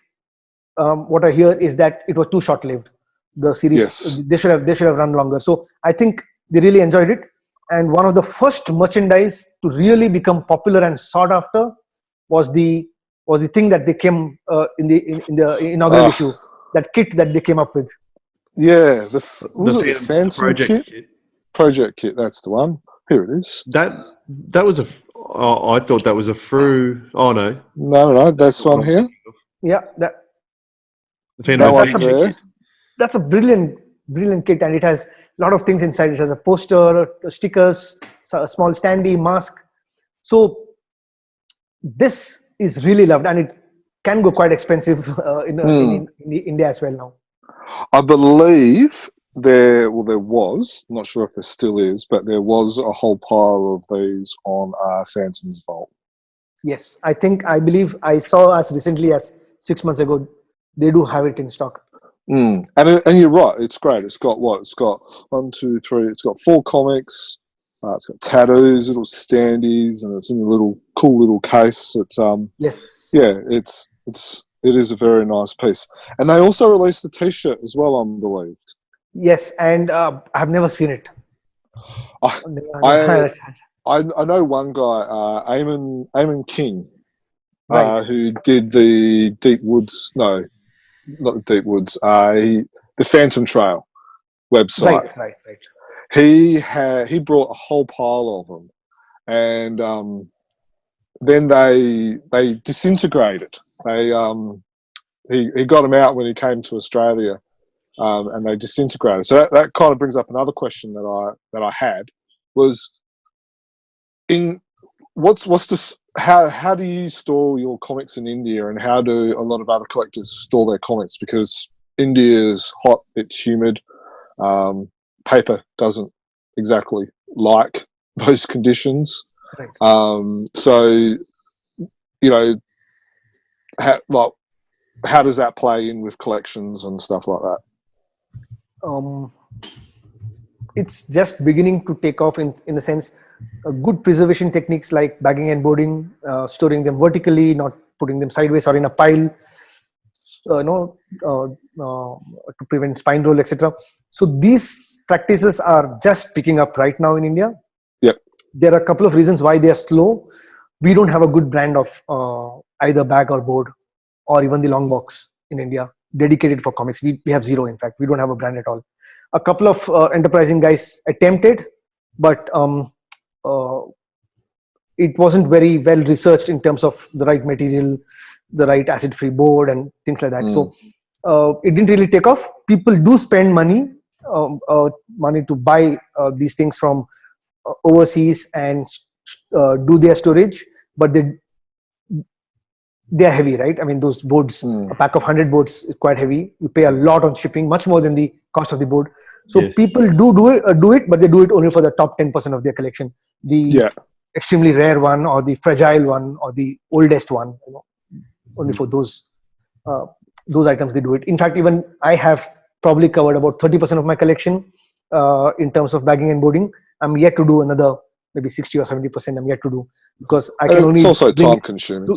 what I hear, is that it was too short-lived. The series they should have run longer. So I think they really enjoyed it. And one of the first merchandise to really become popular and sought after was the thing that they came in the inaugural issue, that kit that they came up with. Yeah, the Phantom kit? Project kit, that's the one. Here it is. That was I thought that was a Fru. Oh no. No, that's one here. Yeah, that's a brilliant kit, and it has a lot of things inside. It has a poster, stickers, a small standee, mask. So this is really loved, and it can go quite expensive in India as well now. I believe there was, I'm not sure if there still is, but there was a whole pile of these on Phantom's Vault. Yes, I believe I saw as recently as 6 months ago. They do have it in stock. And you're right, it's great. It's got 1, 2, 3. It's got 4 comics. It's got tattoos, little standees, and it's in a cool little case. It's yes, yeah, it is a very nice piece. And they also released a T-shirt as well, I'm believed. Yes, and I've never seen it. I know one guy, Eamon King, who did the Deep Woods. No, not the Deep Woods. The Phantom Trail website. Right. He brought a whole pile of them, and then they disintegrated. He got them out when he came to Australia and they disintegrated. So that kind of brings up another question that I had was in what's this. How do you store your comics in India, and how do a lot of other collectors store their comics? Because India is hot, it's humid. Paper doesn't exactly like those conditions. Right. So, you know, how does that play in with collections and stuff like that? It's just beginning to take off in the sense good preservation techniques like bagging and boarding, storing them vertically, not putting them sideways or in a pile, to prevent spine roll, etc. So these practices are just picking up right now in India. Yep. There are a couple of reasons why they are slow. We don't have a good brand of either bag or board or even the long box in India dedicated for comics. We have zero, in fact. We don't have a brand at all. A couple of enterprising guys attempted, but it wasn't very well researched in terms of the right material, the right acid-free board and things like that. So it didn't really take off. People do spend money to buy these things from overseas and do their storage, but they are heavy, right? I mean, those boards, a pack of 100 boards is quite heavy. You pay a lot on shipping, much more than the cost of the board. So Yes. people do it, but they do it only for the top 10% of their collection. The extremely rare one, or the fragile one, or the oldest one, only for those items they do it. In fact, even I have probably covered about 30% of my collection in terms of bagging and boarding. I'm yet to do another maybe 60 or 70%. I'm yet to do, because I can only. It's also time consuming.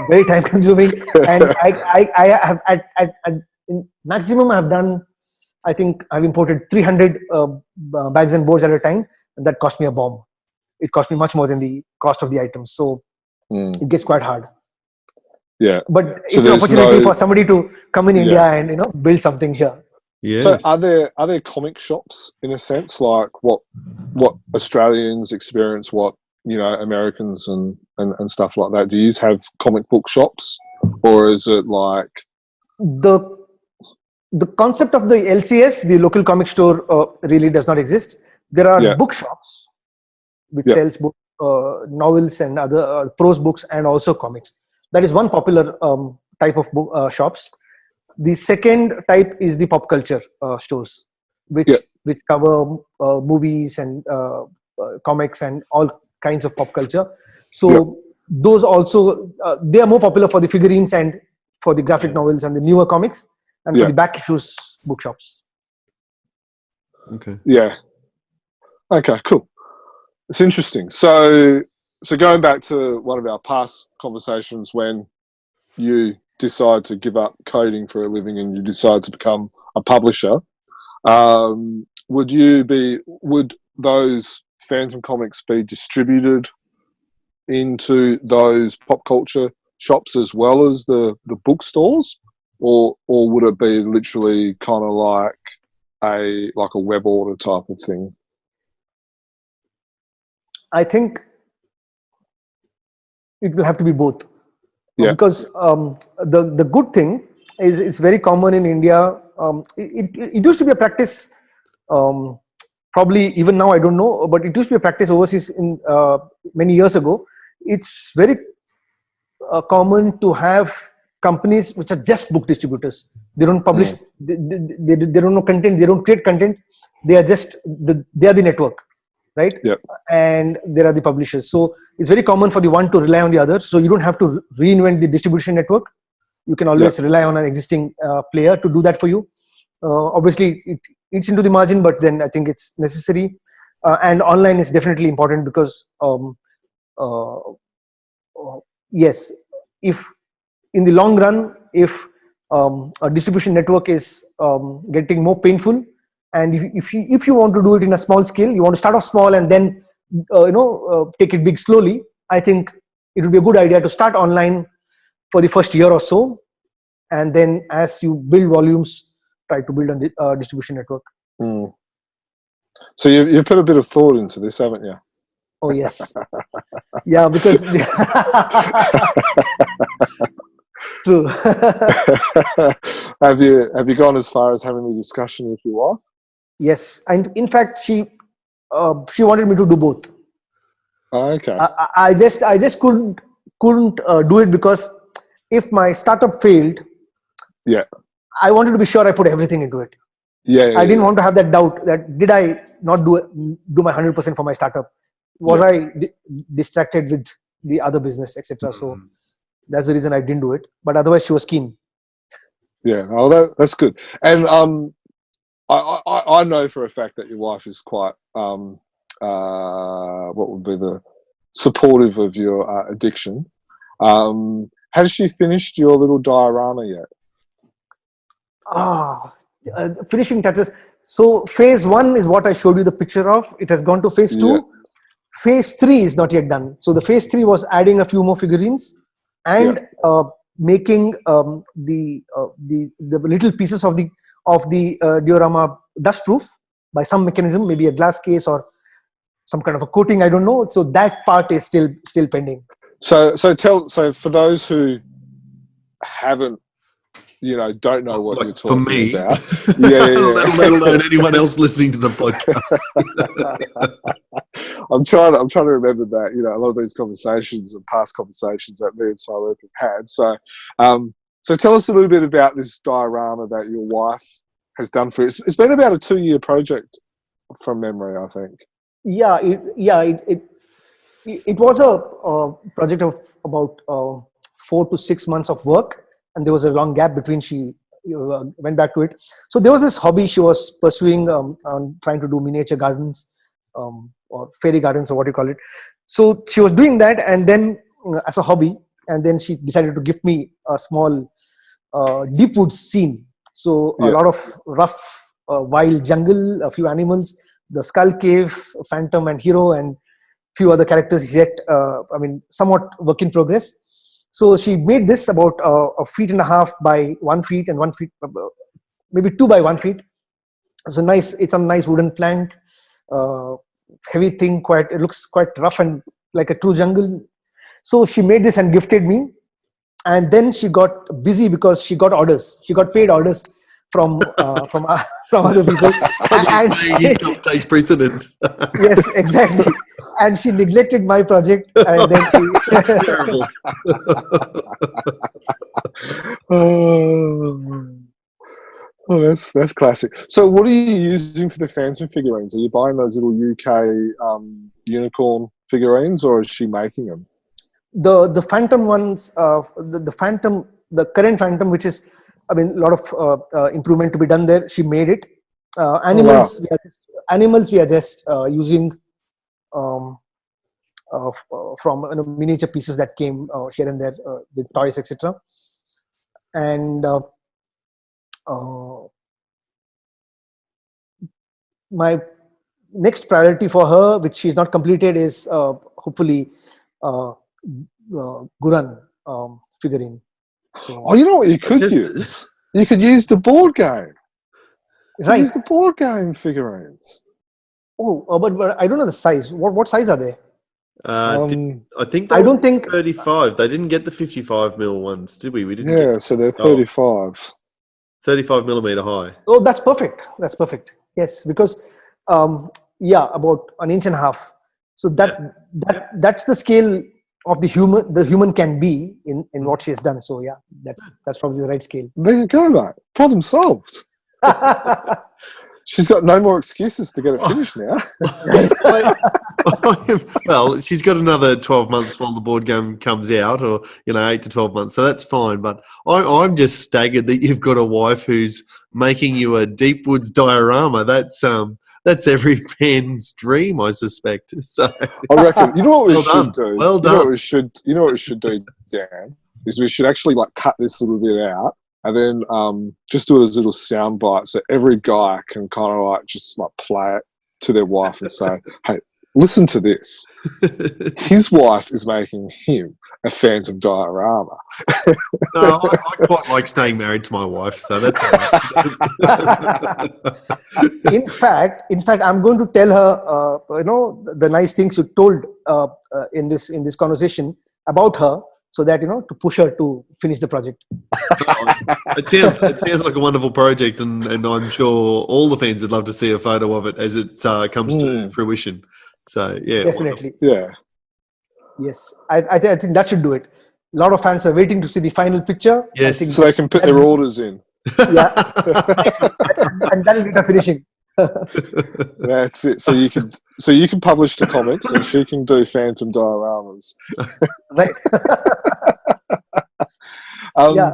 Very time consuming, and I have in maximum I've done. I think I've imported 300 bags and boards at a time, and that cost me a bomb. It cost me much more than the cost of the items, so it gets quite hard. Yeah, but so it's an opportunity for somebody to come in India and build something here. Yes. So are there comic shops in a sense, like what Australians experience, what Americans and stuff like that? Do you have comic book shops, or is it like the concept of the LCS, the local comic store, really does not exist. There are bookshops which sells book, novels and other prose books and also comics. That is one popular type of book, shops. The second type is the pop culture stores, which cover movies and comics and all kinds of pop culture. So those also they are more popular for the figurines and for the graphic novels and the newer comics, and for the back issues bookshops. Okay. Yeah. Okay. Cool. It's interesting. So going back to one of our past conversations, when you decide to give up coding for a living and you decide to become a publisher, would those Phantom comics be distributed into those pop culture shops as well as the bookstores, or would it be literally kind of like a web order type of thing? I think it will have to be both. Because the good thing is it's very common in India. It used to be a practice, probably even now I don't know, but it used to be a practice overseas in many years ago. It's very common to have companies which are just book distributors. They don't publish, they don't know content, they don't create content. They are just they are the network, right? And there are the publishers. So it's very common for the one to rely on the other. So you don't have to reinvent the distribution network. You can always rely on an existing player to do that for you. Obviously, it eats into the margin, but then I think it's necessary. And online is definitely important because, yes, if in the long run, if a distribution network is getting more painful, and if you want to do it in a small scale, you want to start off small and then take it big slowly, I think it would be a good idea to start online for the first year or so, and then as you build volumes, try to build a distribution network. So you've put a bit of thought into this, haven't you? Oh yes. Yeah, because True. Have you gone as far as having the discussion with your wife? Yes, and in fact, she wanted me to do both. Oh, okay. I just couldn't do it because if my startup failed, Yeah. I wanted to be sure I put everything into it. Yeah. I didn't want to have that doubt that did I not do my 100% for my startup? Was I distracted with the other business, etc.? So that's the reason I didn't do it. But otherwise, she was keen. Yeah. Oh, that's good. And I know for a fact that your wife is quite what would be the supportive of your addiction. Has she finished your little diorama yet? Finishing touches. So phase 1 is what I showed you the picture of. It has gone to phase 2. Yeah. Phase 3 is not yet done. So the phase 3 was adding a few more figurines and making the little pieces of the diorama dustproof by some mechanism, maybe a glass case or some kind of a coating. I don't know. So that part is still pending. So for those who haven't, don't know what you're talking for me, about. let alone anyone else listening to the podcast. I'm trying to remember that, a lot of these conversations and past conversations that me and Swaroop have had. So, so tell us a little bit about this diorama that your wife has done for you. It's been about a 2-year project from memory, I think. Yeah, it was a project of about 4 to 6 months of work, and there was a long gap between she went back to it. So there was this hobby she was pursuing on trying to do miniature gardens or fairy gardens or what you call it. So she was doing that, and then as a hobby, and then she decided to give me a small deep woods scene. So a lot of rough wild jungle, a few animals, the skull cave, phantom and hero, and few other characters yet somewhat work in progress. So she made this about 1.5 feet by 1 feet and 1 feet, maybe 2 by 1 feet. It's on a nice wooden plank, heavy thing, it looks quite rough and like a true jungle. So she made this and gifted me, and then she got busy because she got paid orders from other people. And income takes precedence. Yes, exactly. And she neglected my project, and then That's terrible. Oh, that's classic. So, what are you using for the Phantom figurines? Are you buying those little UK unicorn figurines, or is she making them? The Phantom ones, the current Phantom, which is, a lot of improvement to be done there. She made it. Animals, we are just using from miniature pieces that came here and there with toys, etc. And my next priority for her, which she's not completed, is hopefully Guran figurine. So, you know what you could use? You could use the board game. Right. Use the board game figurines. But I don't know the size. What size are they? I think I don't think 35. They didn't get the 55mm ones, did we? We didn't. Yeah, so they're 35. 35mm high. Oh, that's perfect. That's perfect. Yes, because about 1.5 inches. So that's the scale of the human can be in what she has done. So yeah, that's probably the right scale. There you go, mate. Problem solved. She's got no more excuses to get it finished now. Well, she's got another 12 months while the board game comes out, or 8 to 12 months, so that's fine. But I'm just staggered that you've got a wife who's making you a deep woods diorama. That's every fan's dream, I suspect. So I reckon. You know what we should do? Well done. You know what we should do, Dan, is we should actually cut this little bit out. And then just do it as a little sound bite, so every guy can kind of just play it to their wife and say, "Hey, listen to this. His wife is making him a Phantom diorama." No, I quite like staying married to my wife, so that's all right. In fact, I'm going to tell her, the nice things you told in this conversation about her. so that to push her to finish the project. It sounds like a wonderful project, and I'm sure all the fans would love to see a photo of it as it comes to fruition. So yeah, Definitely. Yeah. Yes, I think that should do it. A lot of fans are waiting to see the final picture. Yes. I think So they can put their orders in. yeah, and that'll be the finishing. That's it. So you can publish the comics, and she can do phantom dioramas. Right. Yeah,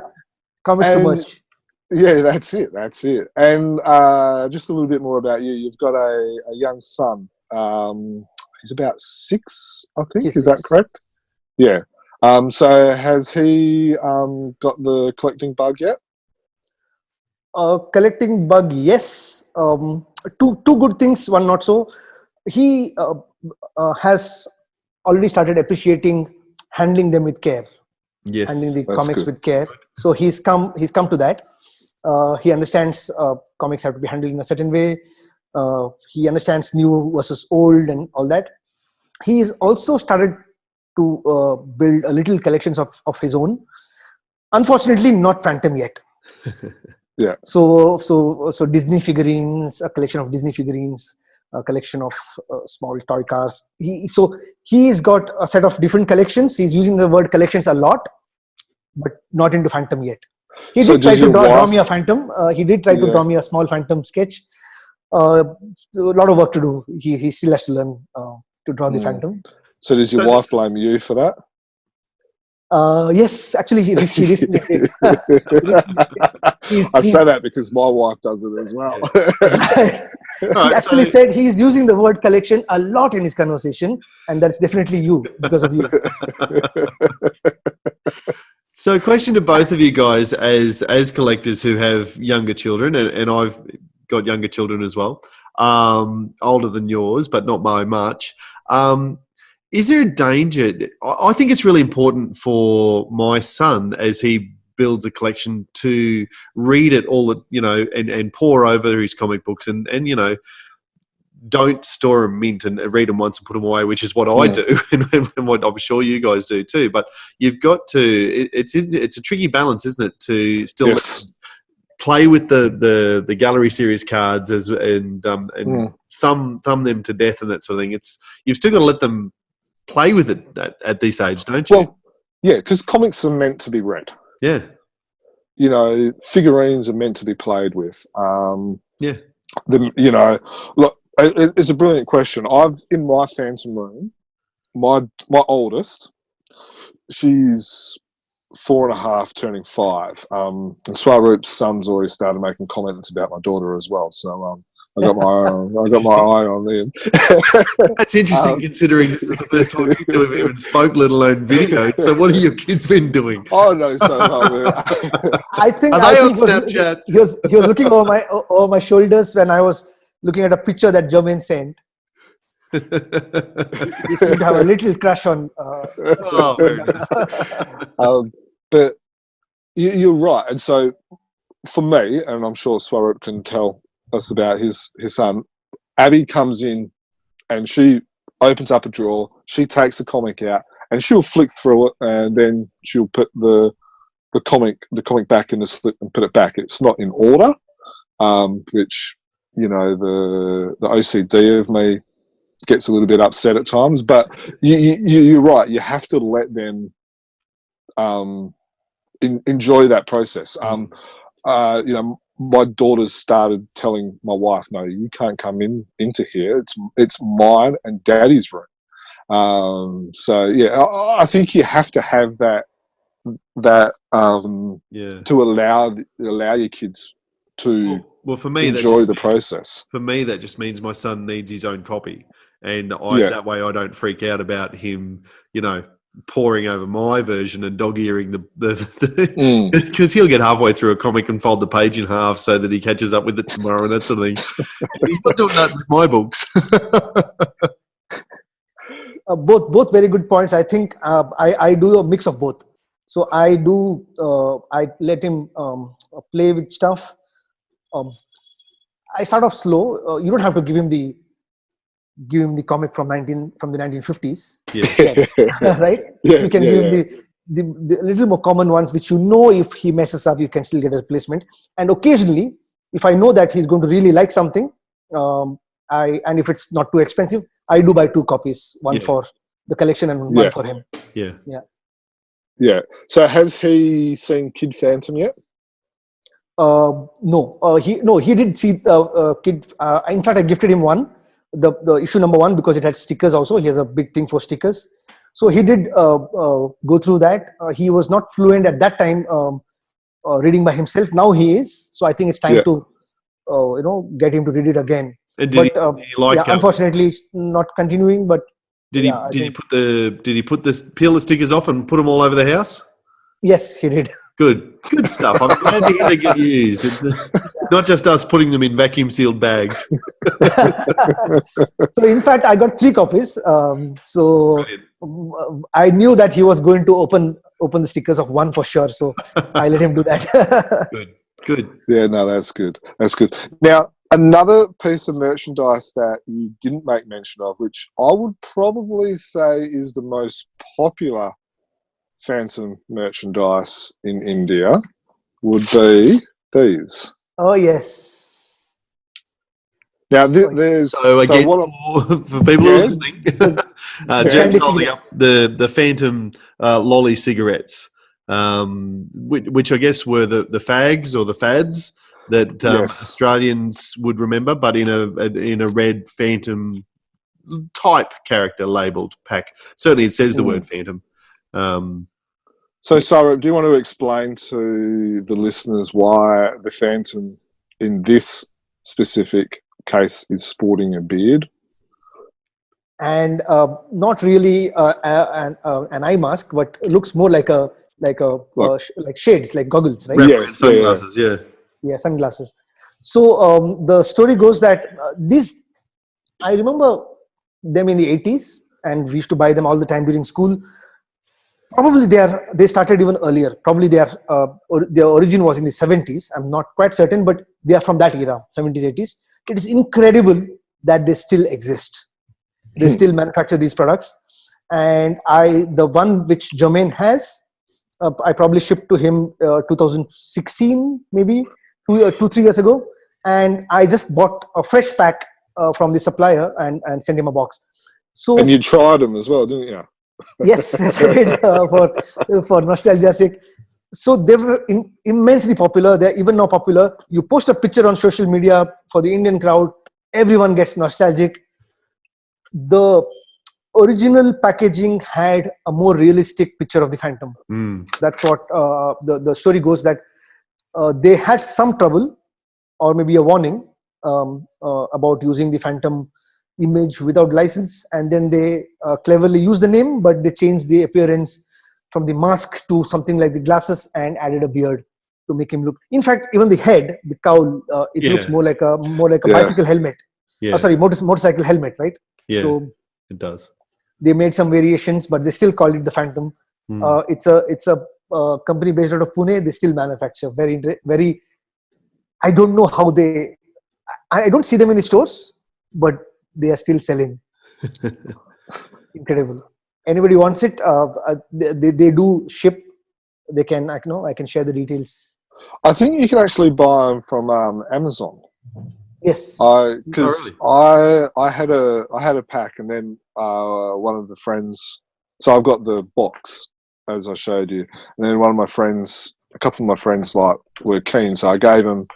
comics to merch. Yeah, that's it. That's it. And just a little bit more about you. You've got a young son. He's about 6, I think. Yes, Is that correct? Yeah. So has he got the collecting bug yet? Collecting bug, yes. Two good things, one not so. He has already started appreciating handling them with care. Yes, handling the that's comics good. with care. So he's come to that. He understands comics have to be handled in a certain way. He understands new versus old and all that. He's also started to build a little collections of his own. Unfortunately, not Phantom yet. Yeah. So Disney figurines, a collection of Disney figurines, a collection of small toy cars. He's got a set of different collections. He's using the word collections a lot, but not into Phantom yet. He did try to draw me a Phantom. He did try to draw me a small Phantom sketch. So a lot of work to do. He still has to learn to draw the Phantom. So does your wife blame you for that? Yes, actually, he recently did. I say that because my wife does it as well. He actually said he's using the word collection a lot in his conversation, and that's definitely you, because of you. So, question to both of you guys as collectors who have younger children, and I've got younger children as well, older than yours, but not by much. Is there a danger? I think it's really important for my son as he builds a collection to read it all, and pore over his comic books and don't store them mint and read them once and put them away, which is what I do and what I'm sure you guys do too. But you've got to. It's a tricky balance, isn't it, to still play with the gallery series cards and thumb them to death and that sort of thing. You've still got to let them play with it at this age, don't you? Well, yeah, because comics are meant to be read. Yeah. Figurines are meant to be played with. Yeah. Look, it's a brilliant question. I've in my Phantom room, my oldest, she's 4.5, turning 5. And Swaroop's son's already started making comments about my daughter as well. So I got my eye on them. That's interesting, considering this is the first time you two have even spoke, let alone video. So, what have your kids been doing? Oh no! So I think on Snapchat? He was looking over my shoulders when I was looking at a picture that Jermaine sent. He seemed to have a little crush on. But you're right, and so for me, and I'm sure Swarup can tell us about his son. Abby comes in, and she opens up a drawer. She takes the comic out, and she'll flick through it, and then she'll put the comic back in the slip and put it back. It's not in order, which the OCD of me gets a little bit upset at times. But you're right. You have to let them enjoy that process. My daughters started telling my wife, "No, you can't come into here. It's mine and Daddy's room." So yeah, I think you have to have that to allow your kids to for me, enjoy the process. For me, that just means my son needs his own copy, and that way I don't freak out about him, poring over my version and dog-earing the because he'll get halfway through a comic and fold the page in half so that he catches up with it tomorrow and that sort of thing. He's not doing that with my books. Both very good points. I think I do a mix of both. So I let him play with stuff. I start off slow. You don't have to give him the comic from the 1950s. Yeah. Right? Yeah, You can give him the little more common ones, which if he messes up, you can still get a replacement. And occasionally, if I know that he's going to really like something, and if it's not too expensive, I do buy 2 copies, one for the collection and one for him. Yeah. So has he seen Kid Phantom yet? No. He did see Kid. In fact, I gifted him one, the issue number 1, because it had stickers also. He has a big thing for stickers. So he did go through that. He was not fluent at that time reading by himself. Now he is. So I think it's time to get him to read it again. And did he like? Unfortunately, it's not continuing. But did he put peel the stickers off and put them all over the house? Yes, he did. Good stuff. I'm glad to hear they get used. It's not just us putting them in vacuum sealed bags. So in fact, I got 3 copies. So I knew that he was going to open the stickers of one for sure. So I let him do that. Good. Yeah, no, that's good. Now, another piece of merchandise that you didn't make mention of, which I would probably say is the most popular Phantom merchandise in India, would be these. Oh, yes. Now, there's... So again, for people who are listening, James holding up the Phantom lolly cigarettes, which I guess were the fags or the fads that Australians would remember, but in a red Phantom type character labelled pack. Certainly it says the word Phantom. So, Swarup, do you want to explain to the listeners why the Phantom in this specific case is sporting a beard? And not really an eye mask, but it looks more like shades, like goggles, right? Yeah, sunglasses, Yeah, sunglasses. So the story goes that I remember them in the 80s, and we used to buy them all the time during school. Probably they started even earlier. Probably their origin was in the 70s. I'm not quite certain, but they are from that era, 70s, 80s. It is incredible that they still exist. They still manufacture these products. And the one which Jermaine has, I probably shipped to him 2016, maybe 2-3 years ago. And I just bought a fresh pack from the supplier and sent him a box. So, and you tried them as well, didn't you? Yes, I did, for nostalgia's sake. So they were immensely popular. They're even now popular. You post a picture on social media for the Indian crowd, everyone gets nostalgic. The original packaging had a more realistic picture of the Phantom. That's what the story goes, that they had some trouble, or maybe a warning, about using the Phantom image without license, and then they cleverly used the name, but they changed the appearance from the mask to something like the glasses and added a beard to make him look. In fact, even the head, the cowl, it looks more like a bicycle helmet. Motorcycle helmet, right? Yeah, so it does. They made some variations, but they still called it the Phantom. It's a company based out of Pune. They still manufacture very. I don't know how I don't see them in the stores, but they are still selling. Incredible. Anybody wants it? They do ship. They can. I can share the details. I think you can actually buy them from Amazon. Yes. Because I had a pack, and then one of the friends. So I've got the box as I showed you, and then a couple of my friends were keen, so I gave them.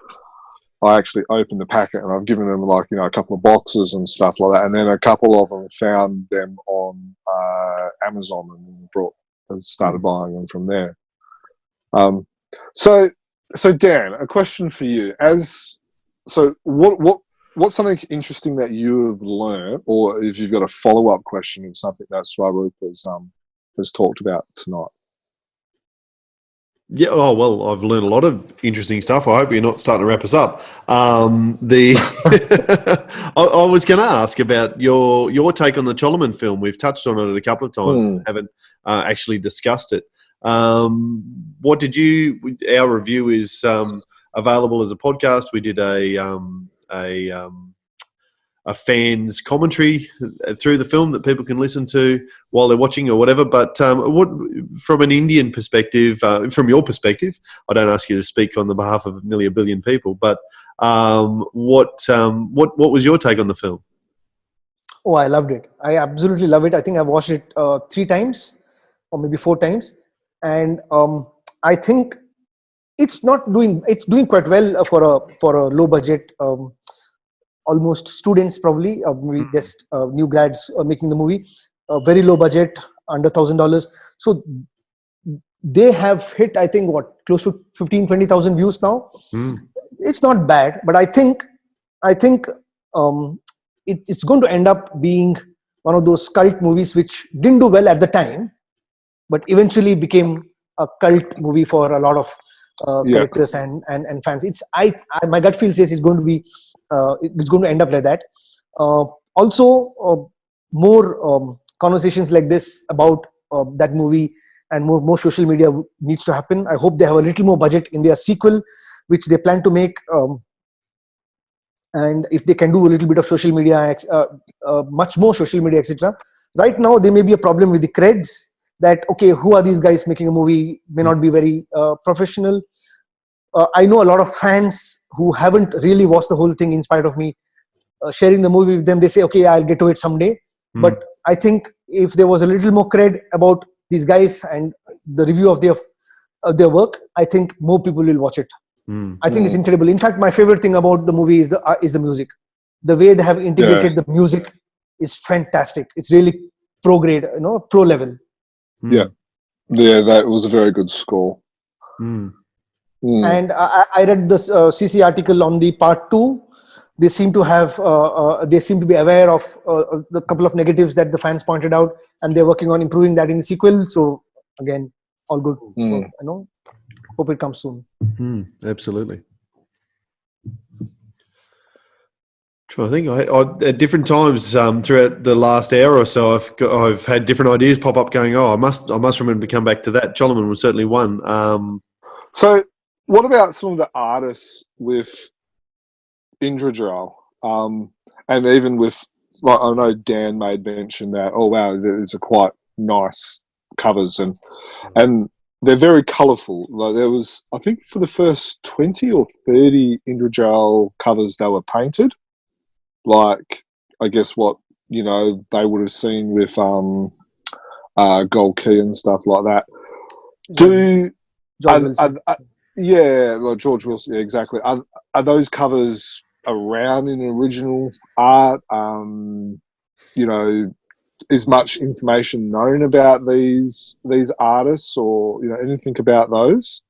I actually opened the packet, and I've given them a couple of boxes and stuff like that. And then a couple of them found them on Amazon and started buying them from there. So Dan, a question for you. What's something interesting that you have learned, or if you've got a follow-up question of something that Swaroop has talked about tonight? Yeah, well, I've learned a lot of interesting stuff. I hope you're not starting to wrap us up. I was going to ask about your take on the Cholaman film. We've touched on it a couple of times, haven't actually discussed it. What did you? Our review is available as a podcast. We did a a fan's commentary through the film that people can listen to while they're watching or whatever. But what, from an Indian perspective, from your perspective, I don't ask you to speak on the behalf of nearly 1 billion people, but what was your take on the film? Oh, I loved it. I absolutely love it. I think I've watched it 3 times or maybe 4 times, and I think it's doing quite well for a low budget. Almost students probably, maybe just new grads making the movie. Very low budget, under $1,000. So they have hit, I think, close to 15,000-20,000 views now. It's not bad, but I think it's going to end up being one of those cult movies which didn't do well at the time, but eventually became a cult movie for a lot of characters and fans. My gut feel says it's going to end up like that. Also, more conversations like this about that movie and more social media needs to happen. I hope they have a little more budget in their sequel, which they plan to make. And if they can do a little bit of social media, much more social media, etc. Right now, there may be a problem with the creds that, okay, who are these guys making a movie? May not be very professional. I know a lot of fans who haven't really watched the whole thing in spite of me sharing the movie with them. They say, okay, I'll get to it someday. But I think if there was a little more cred about these guys and the review of their work, I think more people will watch it. I think it's incredible. In fact, my favorite thing about the movie is the music. The way they have integrated the music is fantastic. It's really pro grade, pro level. Yeah, that was a very good score. And I read the CC article on the part 2. They seem to be aware of the couple of negatives that the fans pointed out, and they're working on improving that in the sequel. So again, all good. So, hope it comes soon. Absolutely. I think at different times throughout the last hour or so, I've had different ideas pop up. Going, I must remember to come back to that. Cholaman was certainly one. So, what about some of the artists with Indradral? And even with, like, I know Dan made mention that. Oh wow, these are quite nice covers, and they're very colourful. Like, there was, I think, for the first 20 or 30 Indradral covers, they were painted. Like, I guess what they would have seen with Gold Key and stuff like that. Like George Wilson, yeah, exactly. Are those covers around in original art? Is much information known about these artists, or anything about those?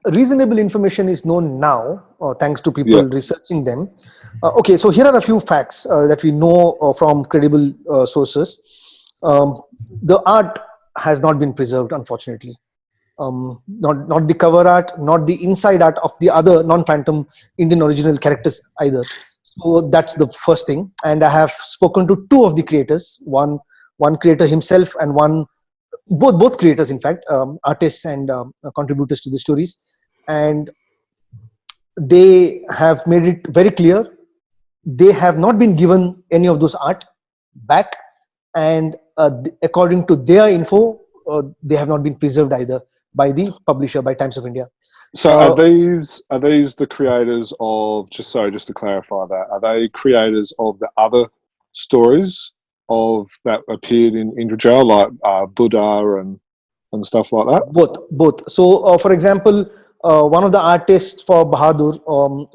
Reasonable information is known now, thanks to people researching them. Okay, so here are a few facts that we know from credible sources. The art has not been preserved, unfortunately. Not the cover art, not the inside art of the other non-Phantom Indian original characters either. So that's the first thing. And I have spoken to 2 of the creators, one creator himself and both creators, in fact, artists and contributors to the stories. And they have made it very clear they have not been given any of those art back. And according to their info, they have not been preserved either by the publisher, by Times of India. So are these the creators of, just to clarify that, are they creators of the other stories of that appeared in Indradral, like Buddha and stuff like that? Both. So, for example, one of the artists for Bahadur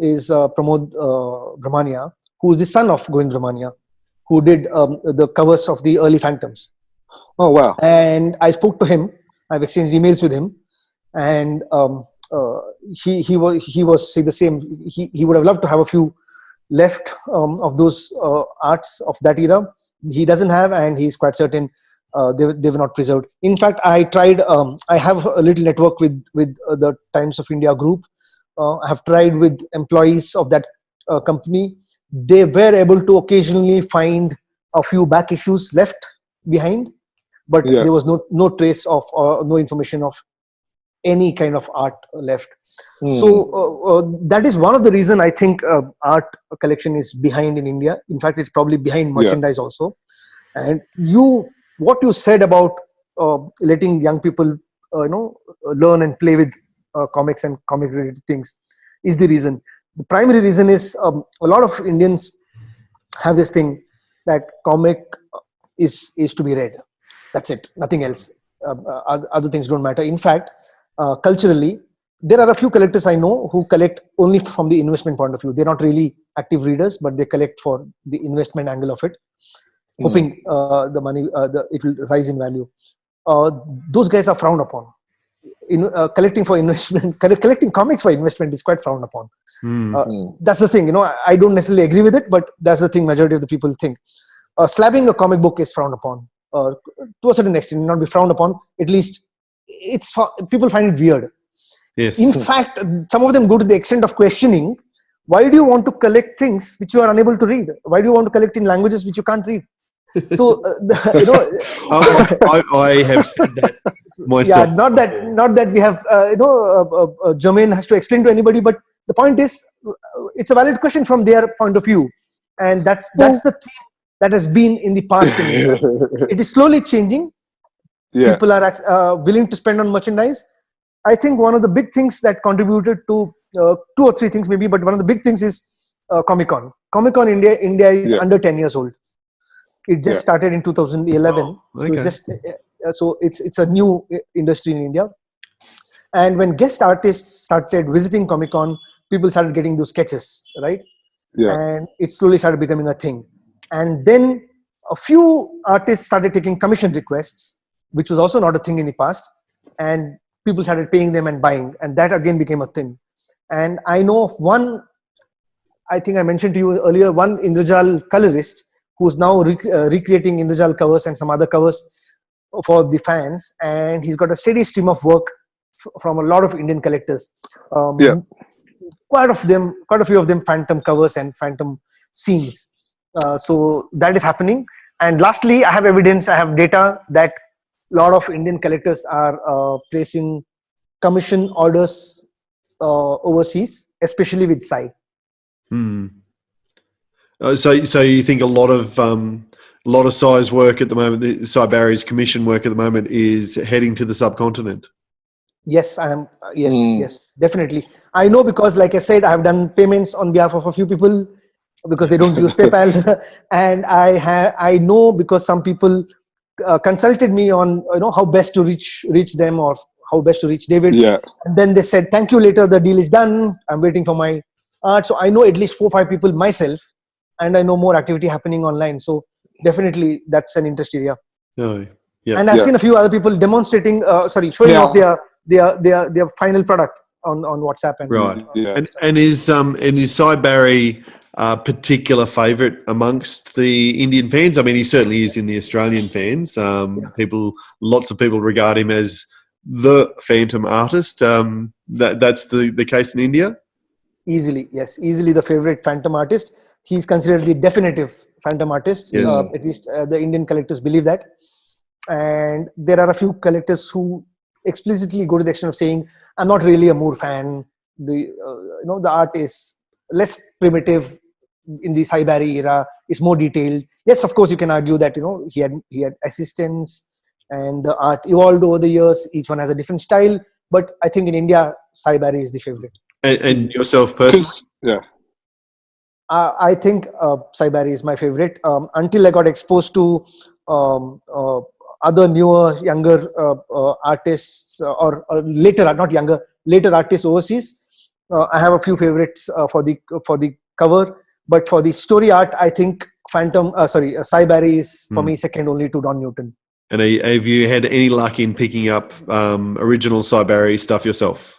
is Pramod Brahmania, who is the son of Govind Brahmania, who did the covers of the early Phantoms. Oh, wow. And I spoke to him. I've exchanged emails with him, and he was saying the same. He would have loved to have a few left of those arts of that era. He doesn't have, and he's quite certain they were not preserved. In fact, I tried. I have a little network with the Times of India group. I have tried with employees of that company. They were able to occasionally find a few back issues left behind, but there was no trace of no information of any kind of art left. Hmm. So that is one of the reason I think art collection is behind in India. In fact, it's probably behind merchandise also. And what you said about letting young people, learn and play with comics and comic related things is the reason. The primary reason is a lot of Indians have this thing that comic is to be read. That's it, nothing else. Other things don't matter. In fact, culturally, there are a few collectors I know who collect only from the investment point of view. They're not really active readers, but they collect for the investment angle of it, hoping the money it will rise in value. Those guys are frowned upon. Collecting for investment, collecting comics for investment is quite frowned upon. That's the thing. I don't necessarily agree with it, but that's the thing majority of the people think. Slabbing a comic book is frowned upon. To a certain extent, not be frowned upon. At least people find it weird. Yes. In fact, some of them go to the extent of questioning, why do you want to collect things which you are unable to read? Why do you want to collect in languages which you can't read? So, I have said that myself. Yeah, not that we have, Jermaine has to explain to anybody, but the point is, it's a valid question from their point of view. And that's the theme that has been in the past. It is slowly changing. Yeah. People are willing to spend on merchandise. I think one of the big things that contributed to 2 or 3 things maybe, but one of the big things is Comic-Con. Comic-Con India is under 10 years old. It just started in 2011. Oh, okay. So it's a new industry in India. And when guest artists started visiting Comic-Con, people started getting those sketches, right? Yeah. And it slowly started becoming a thing. And then a few artists started taking commission requests, which was also not a thing in the past. And people started paying them and buying. And that again became a thing. And I know of one, I think I mentioned to you earlier, one Indrajal colorist who's now recreating Indrajal covers and some other covers for the fans. And he's got a steady stream of work from a lot of Indian collectors. Quite a few of them phantom covers and phantom scenes. So that is happening. And lastly, I have evidence, I have data that a lot of Indian collectors are placing commission orders overseas, especially with Sai. So you think a lot of Sai's work at the moment, Sai Barry's commission work at the moment, is heading to the subcontinent? Yes, I am. Yes, definitely. I know because, like I said, I have done payments on behalf of a few people because they don't use PayPal, and I know because some people consulted me on how best to reach them or how best to reach David. Yeah. And then they said, "Thank you later. The deal is done. I'm waiting for my art." So I know at least 4 or 5 people myself, and I know more activity happening online. So definitely, that's an interest area. Oh, yeah. And I've seen a few other people demonstrating, showing off their final product on WhatsApp and right. Yeah. And is Sai Barry a particular favourite amongst the Indian fans? I mean, he certainly is in the Australian fans. Lots of people regard him as the Phantom artist. That's the case in India. Easily the favorite Phantom artist. He's considered the definitive Phantom artist. Yes. At least the Indian collectors believe that. And there are a few collectors who explicitly go to the extent of saying, "I'm not really a Moore fan. The art is less primitive in the Sai Barry era. It's more detailed." Yes, of course, you can argue that he had assistants and the art evolved over the years. Each one has a different style. But I think in India, Sai Barry is the favorite. And yourself personally? Yeah. I think Sai Barry is my favorite. Until I got exposed to other newer, younger artists or later, not younger, later artists overseas. I have a few favorites for the cover, but for the story art, I think Sai Barry is for me second only to Don Newton. And have you had any luck in picking up original Sai Barry stuff yourself?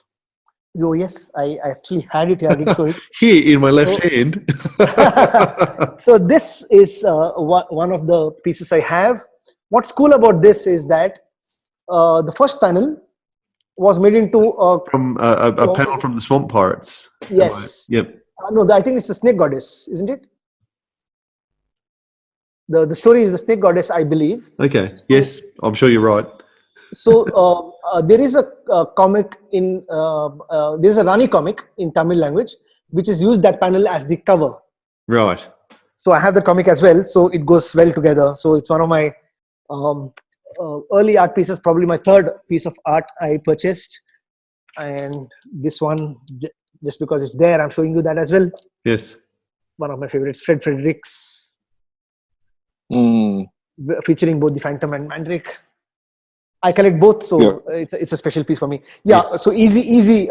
Oh yes, I actually had it here. I can show it. Here in my left hand. So this is one of the pieces I have. What's cool about this is that the first panel was made into from a panel from the Swamp Pirates. Yes. Yep. No, I think it's the Snake Goddess, isn't it? The story is the Snake Goddess, I believe. Okay. Yes, I'm sure you're right. So there is a comic in there is a Rani comic in Tamil language which is used that panel as the cover. Right. So I have the comic as well, so it goes well together. So it's one of my early art pieces, probably my third piece of art I purchased, and this one, just because it's there, I'm showing you that as well. Yes. One of my favorites, Fred Fredericks, Mm. featuring both the Phantom and Mandrake. I collect both, so Yeah. it's a special piece for me. Yeah, so easy.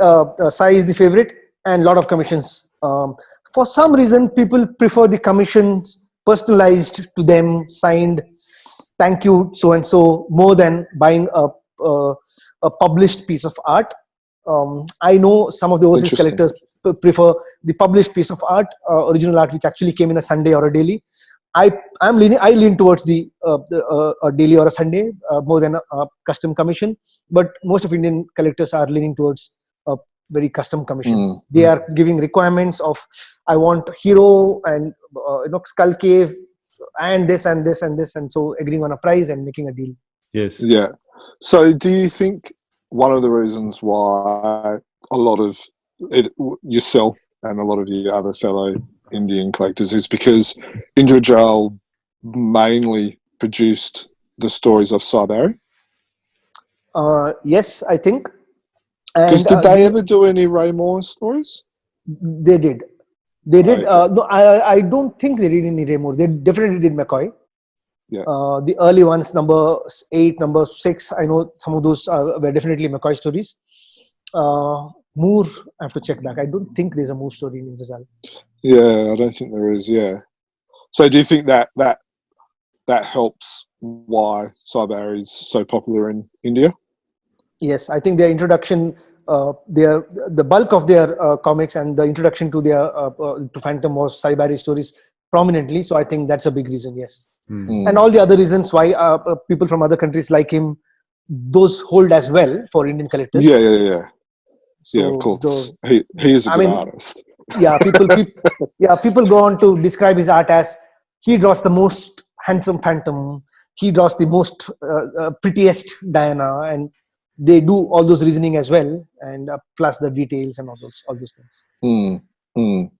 Sai is the favorite, and lot of commissions. For some reason, people prefer the commissions personalized to them, signed, "Thank you, so and so," more than buying a published piece of art. I know some of the overseas Interesting. collectors prefer the published piece of art, original art, which actually came in a Sunday or a daily. I lean towards a daily or a Sunday more than a custom commission. But most of Indian collectors are leaning towards a very custom commission. Mm. They are giving requirements of, I want hero and skull cave and this and this and this, and so agreeing on a price and making a deal. Yes. Yeah. So, do you think one of the reasons why a lot of yourself and a lot of your other fellow Indian collectors is because Indrajal mainly produced the stories of Saibari? Yes, I think. Because And did they ever do any Ray Moore stories? they did. They did. Okay. No, I don't think they did any Raymore. They definitely did McCoy. Yeah. The early ones, number 8, number 6, I know some of those were definitely McCoy stories. Moore, I have to check back. I don't think there's a Moore story in Indrajal. Yeah, I don't think there is. Yeah. So, do you think that helps why Saibari is so popular in India? Yes, I think their introduction, the bulk of their comics and the introduction to their to Phantom was Saibari stories prominently. So I think that's a big reason. Yes. Mm. And all the other reasons why people from other countries like him, those hold as well for Indian collectors. Yeah. So Yeah, of course. He is a good artist. Yeah, people go on to describe his art as he draws the most handsome Phantom, he draws the most prettiest Diana, and they do all those reasoning as well, and plus the details and all those things. Mm. Mm.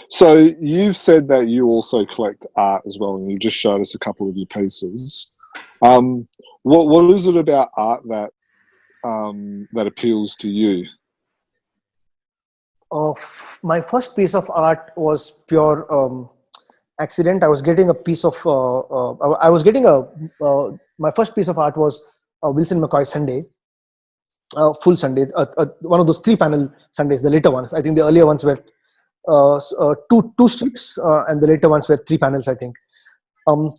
So you've said that you also collect art as well, and you just showed us a couple of your pieces. What is it about art that appeals to you? My first piece of art was pure accident. I was getting a piece of. My first piece of art was Wilson McCoy Sunday, full Sunday, one of those 3-panel Sundays. The later ones, I think, the earlier ones were two strips, and the later ones were 3 panels, I think.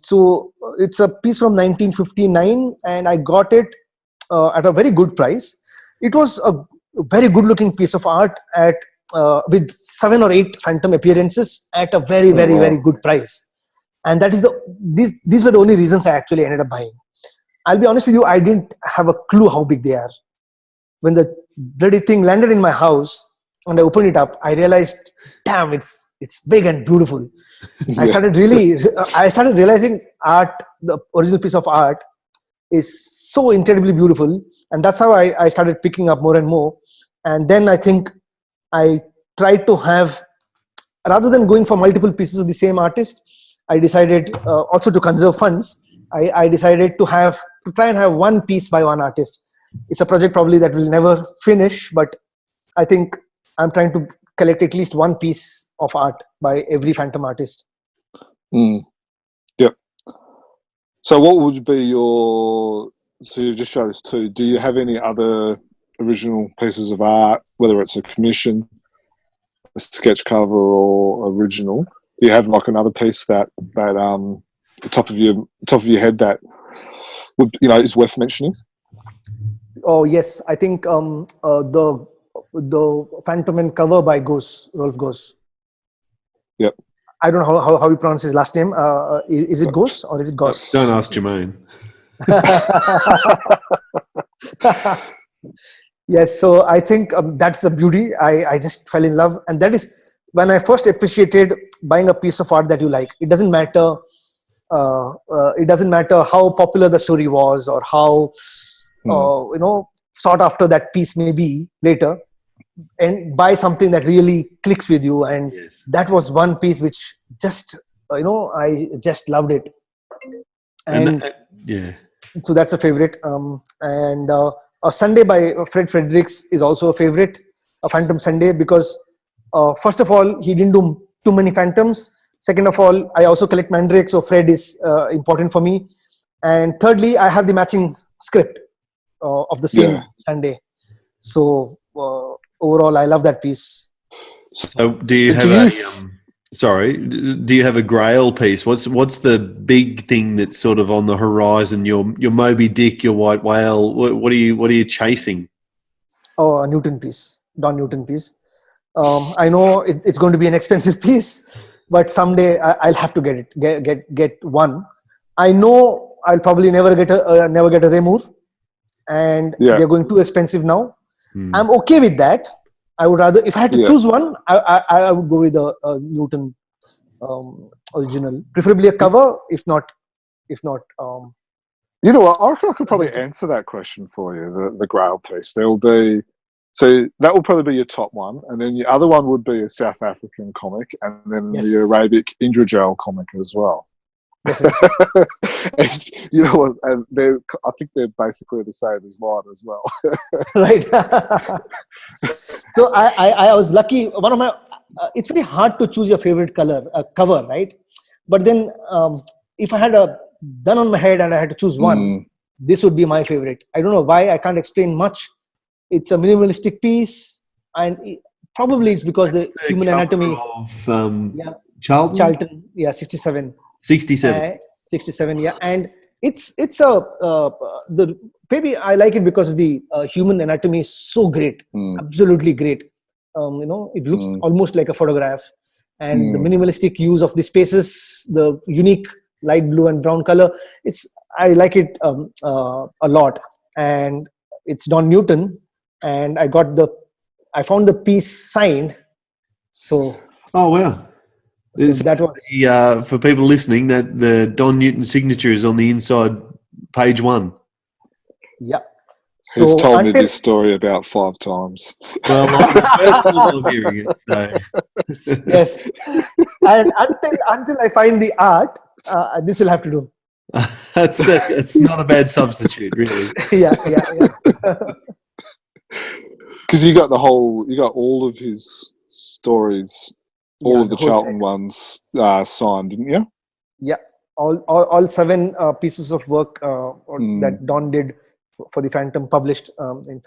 So it's a piece from 1959, and I got it at a very good price. It was a very good-looking piece of art with 7 or 8 Phantom appearances at a very good price. And that is these were the only reasons I actually ended up buying. I'll be honest with you, I didn't have a clue how big they are. When the bloody thing landed in my house and I opened it up, I realized, damn, it's big and beautiful. I started realizing art, the original piece of art, is so incredibly beautiful, and that's how I started picking up more and more. And then I think I tried to have, rather than going for multiple pieces of the same artist, I decided also to conserve funds. I decided to try and have one piece by one artist. It's a project probably that will never finish, but I think I'm trying to collect at least one piece of art by every Phantom artist. Yep. So what would be so you just showed us 2. Do you have any other original pieces of art, whether it's a commission, a sketch cover, or original? Do you have like another piece that the top of your head that would, is worth mentioning? Oh yes, I think the Phantom and cover by Rolf Goes. Yep. I don't know how you pronounce his last name. Is it Goes or is it Goss? Don't ask Jermaine. Yes, so I think that's the beauty. I just fell in love, and that is when I first appreciated buying a piece of art that you like. It doesn't matter It doesn't matter how popular the story was or how sought after that piece may be later, and buy something that really clicks with you. And Yes. that was one piece which just I just loved it. And Yeah. so that's a favorite. And a Sunday by Fred Fredericks is also a favorite, a Phantom Sunday, because first of all, he didn't do too many phantoms. Second of all, I also collect Mandrake, so Fred is important for me. And thirdly, I have the matching script of the same Sunday. So overall, I love that piece. So do you have do you have a Grail piece? What's the big thing that's sort of on the horizon? Your Moby Dick, your White Whale. What are you chasing? Oh, a Newton piece, Don Newton piece. I know it's going to be an expensive piece, but someday I'll have to get it. Get one. I know I'll probably never get a Remur, and they're going too expensive now. I'm okay with that. I would rather, if I had to choose one, I would go with a Newton original, preferably a cover. If not. You know what? I reckon I could probably answer that question for you. The Grail piece. There will be. So that will probably be your top one, and then the other one would be a South African comic, and then the Arabic Indrajal comic as well. And you know what? And I think they're basically the same as mine as well. Right. So I was lucky. One of my it's very hard to choose your favorite color cover, right? But then if I had a gun on my head and I had to choose one, this would be my favorite. I don't know why. I can't explain much. It's a minimalistic piece, and probably it's because the human anatomy is of Charlton. 67. 67. Yeah, and it's the maybe I like it because of the human anatomy is so great, absolutely great. It looks almost like a photograph, and the minimalistic use of the spaces, the unique light blue and brown color. I like it a lot, and it's Don Newton, and I found the piece signed, so. Oh wow. So that was for people listening, that the Don Newton signature is on the inside, page 1. Yeah. So, he's told me this story about 5 times. Well, first time I'm hearing it. So. Yes, and until I find the art, this will have to do. It's not a bad substitute, really. Yeah. Because you got all of his stories. All of the Charlton ones signed, didn't you? Yeah, all 7 pieces of work that Don did for the Phantom, published in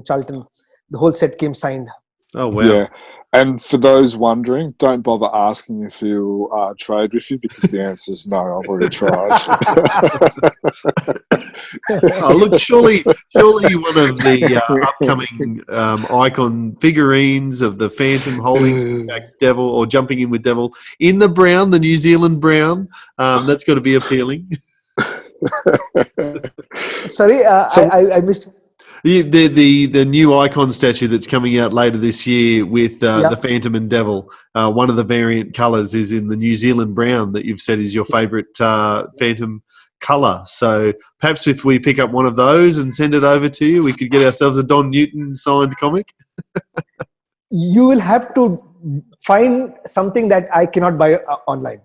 Charlton. The whole set came signed. Oh wow! Yeah, and for those wondering, don't bother asking if he'll trade with you, because the answer is no. I've already tried. Oh, look, surely one of the upcoming icon figurines of the Phantom holding back Devil or jumping in with Devil in the brown, the New Zealand brown. That's got to be appealing. Sorry, I missed. The new icon statue that's coming out later this year with the Phantom and Devil. One of the variant colours is in the New Zealand brown that you've said is your favourite Phantom colour. So perhaps if we pick up one of those and send it over to you, we could get ourselves a Don Newton signed comic. You will have to find something that I cannot buy online.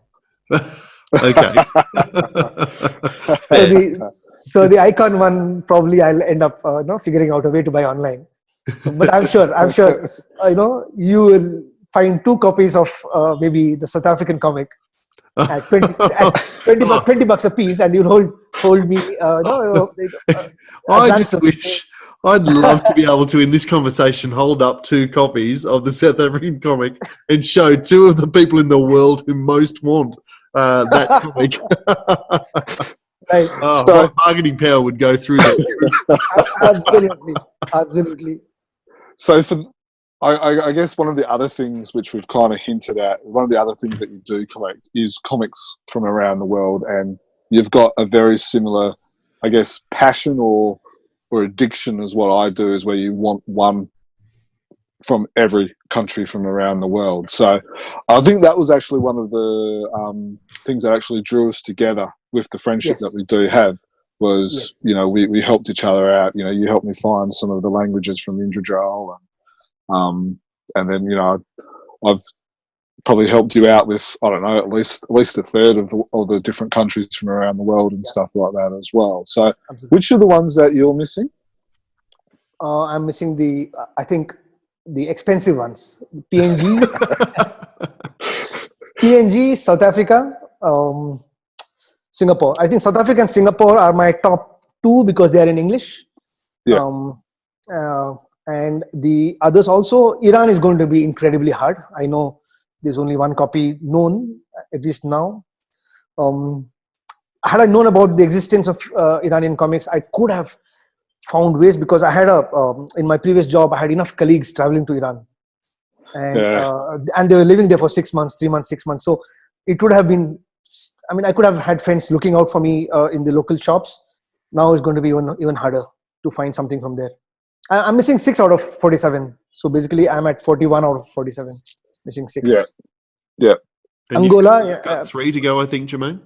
Okay. So the icon one, probably I'll end up figuring out a way to buy online. But I'm sure you will find 2 copies of maybe the South African comic at 20 bucks a piece, and you'll hold me. I just wish. I'd love to be able to, in this conversation, hold up 2 copies of the South African comic and show 2 of the people in the world who most want that comic. Right. My bargaining power would go through that. Absolutely. So I guess one of the other things which we've kind of hinted at, one of the other things that you do collect is comics from around the world, and you've got a very similar, I guess, passion or addiction as what I do, is where you want one from every country from around the world. So I think that was actually one of the things that actually drew us together with the friendship that Yes. we do have was, Yes. you know, we helped each other out. You know, you helped me find some of the languages from Indradral, and then, you know, I've probably helped you out with, I don't know, at least a third of the different countries from around the world and stuff like that as well. So Absolutely. which are the ones that you're missing? I'm missing I think the expensive ones. PNG, PNG, South Africa, Singapore. I think South Africa and Singapore are my top two because they are in English. Yeah. And the others also, Iran is going to be incredibly hard. I know there's only one copy known, at least now. Had I known about the existence of Iranian comics, I could have found ways, because I had in my previous job, I had enough colleagues traveling to Iran. And they were living there for 6 months, 3 months, 6 months. So it would have been, I mean, I could have had friends looking out for me in the local shops. Now it's going to be even harder to find something from there. I'm missing 6 out of 47. So basically I'm at 41 out of 47, missing 6. Yeah. And Angola, you've got 3 to go, I think, Jermaine.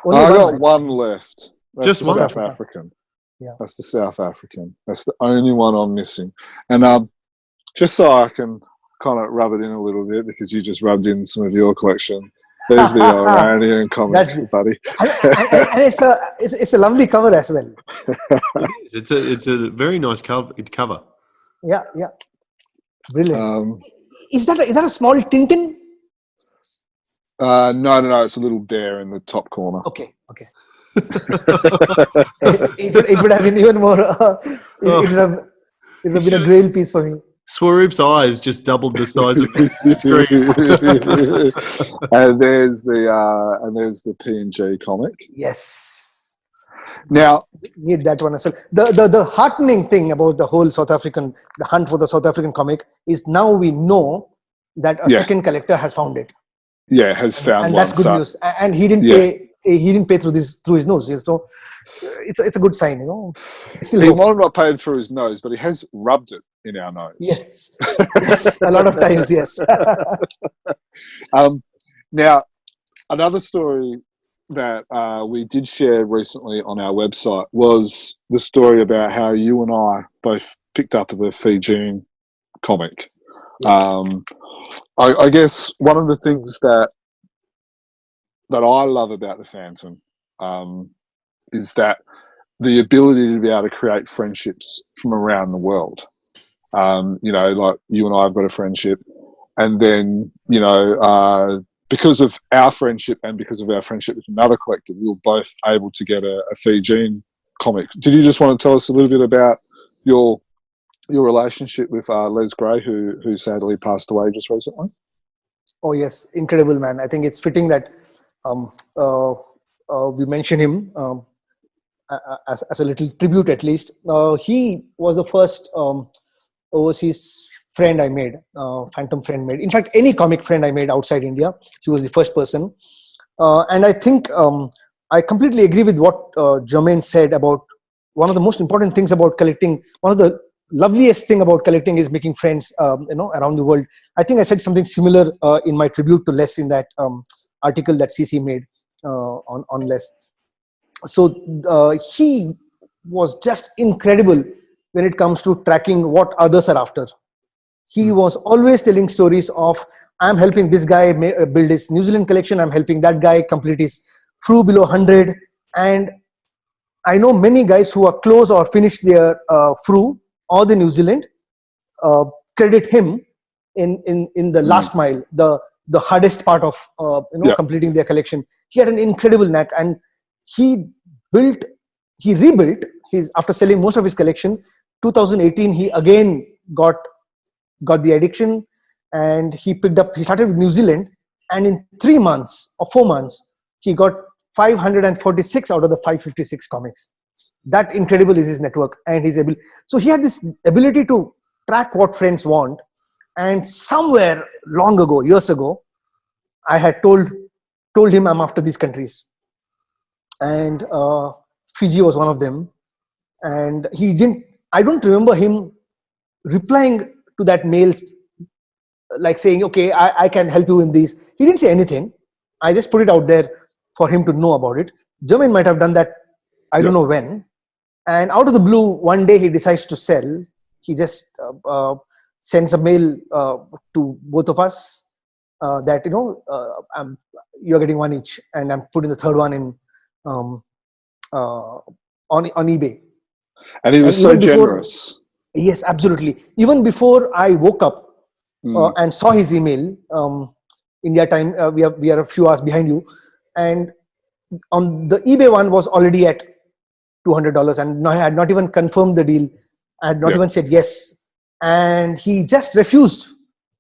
only I got right? one left. That's Just the one? South African. Yeah. That's the South African. That's the only one I'm missing. And just so I can kind of rub it in a little bit, because you just rubbed in some of your collection. There's the Iranian comic, buddy. And it's a lovely cover as well. It is. It's a very nice cover. Yeah. Brilliant. Is that a small Tintin? No. It's a little bear in the top corner. Okay. It would have been even more. It would have been a grail piece for me. Swaroop's eyes just doubled the size of the screen. And there's the PNG comic. Yes. Now, need that one as well. The heartening thing about the whole the hunt for the South African comic is now we know that a second collector has found it. Yeah, has found and one. That's good news. And he didn't pay. He didn't pay through his nose. So it's a good sign, you know. He might have not paid through his nose, but he has rubbed it in our nose. Yes, a lot of times. Yes. Now, another story that we did share recently on our website was the story about how you and I both picked up the Fijian comic. Yes. I guess one of the things that I love about the Phantom is that the ability to be able to create friendships from around the world. You know, like you and I have got a friendship, and then, you know, because of our friendship and because of our friendship with another collector, we were both able to get a Fijian comic. Did you just want to tell us a little bit about your relationship with Les Gray, who sadly passed away just recently? Oh yes, incredible man. I think it's fitting that we mention him as a little tribute, at least. He was the first overseas friend I made, Phantom friend made. In fact, any comic friend I made outside India, he was the first person. And I think I completely agree with what Jermaine said about one of the most important things about collecting. One of the loveliest thing about collecting is making friends, around the world. I think I said something similar in my tribute to Les in that article that CC made on Les. So he was just incredible when it comes to tracking what others are after. He was always telling stories of, I'm helping this guy build his New Zealand collection, I'm helping that guy complete his Fru below 100. And I know many guys who are close or finished their Fru or the New Zealand, credit him in the last mile, the hardest part of completing their collection. He had an incredible knack, and he rebuilt his, after selling most of his collection. 2018 he again got the addiction, and he started with New Zealand, and in 3 months or 4 months he got 546 out of the 556 comics. That incredible is his network and his ability. So he had this ability to track what friends want. And somewhere long ago, years ago, I had told him I'm after these countries, and Fiji was one of them. And he didn't. I don't remember him replying to that mail, like saying, okay, I can help you in these. He didn't say anything. I just put it out there for him to know about it. Jermaine might have done that, I don't know when. And out of the blue, one day he decides to sell. He just sends a mail to both of us that, you're getting one each, and I'm putting the third one in on eBay. And he was so generous. Yes, absolutely. Even before I woke up and saw his email, India time, we are a few hours behind you, and on the eBay one was already at $200, and I had not even confirmed the deal. I had not even said yes, and he just refused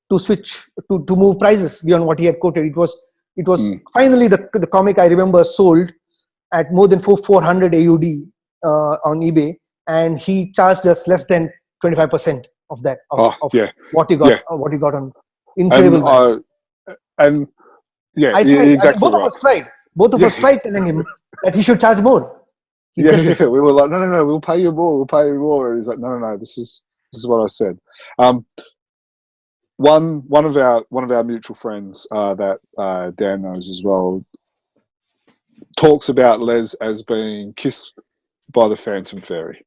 to switch to move prices beyond what he had quoted. It was finally the comic, I remember, sold at more than 400 AUD on eBay, and he charged us less than 25% of that what he got. What he got on incredible. And I tried. I think both of us tried. Both of us tried telling him that he should charge more. We were like, no, we'll pay you more. We'll pay you more. And he's like, no, this is what I said. One of our mutual friends that Dan knows as well talks about Les as being kissed by the Phantom Fairy,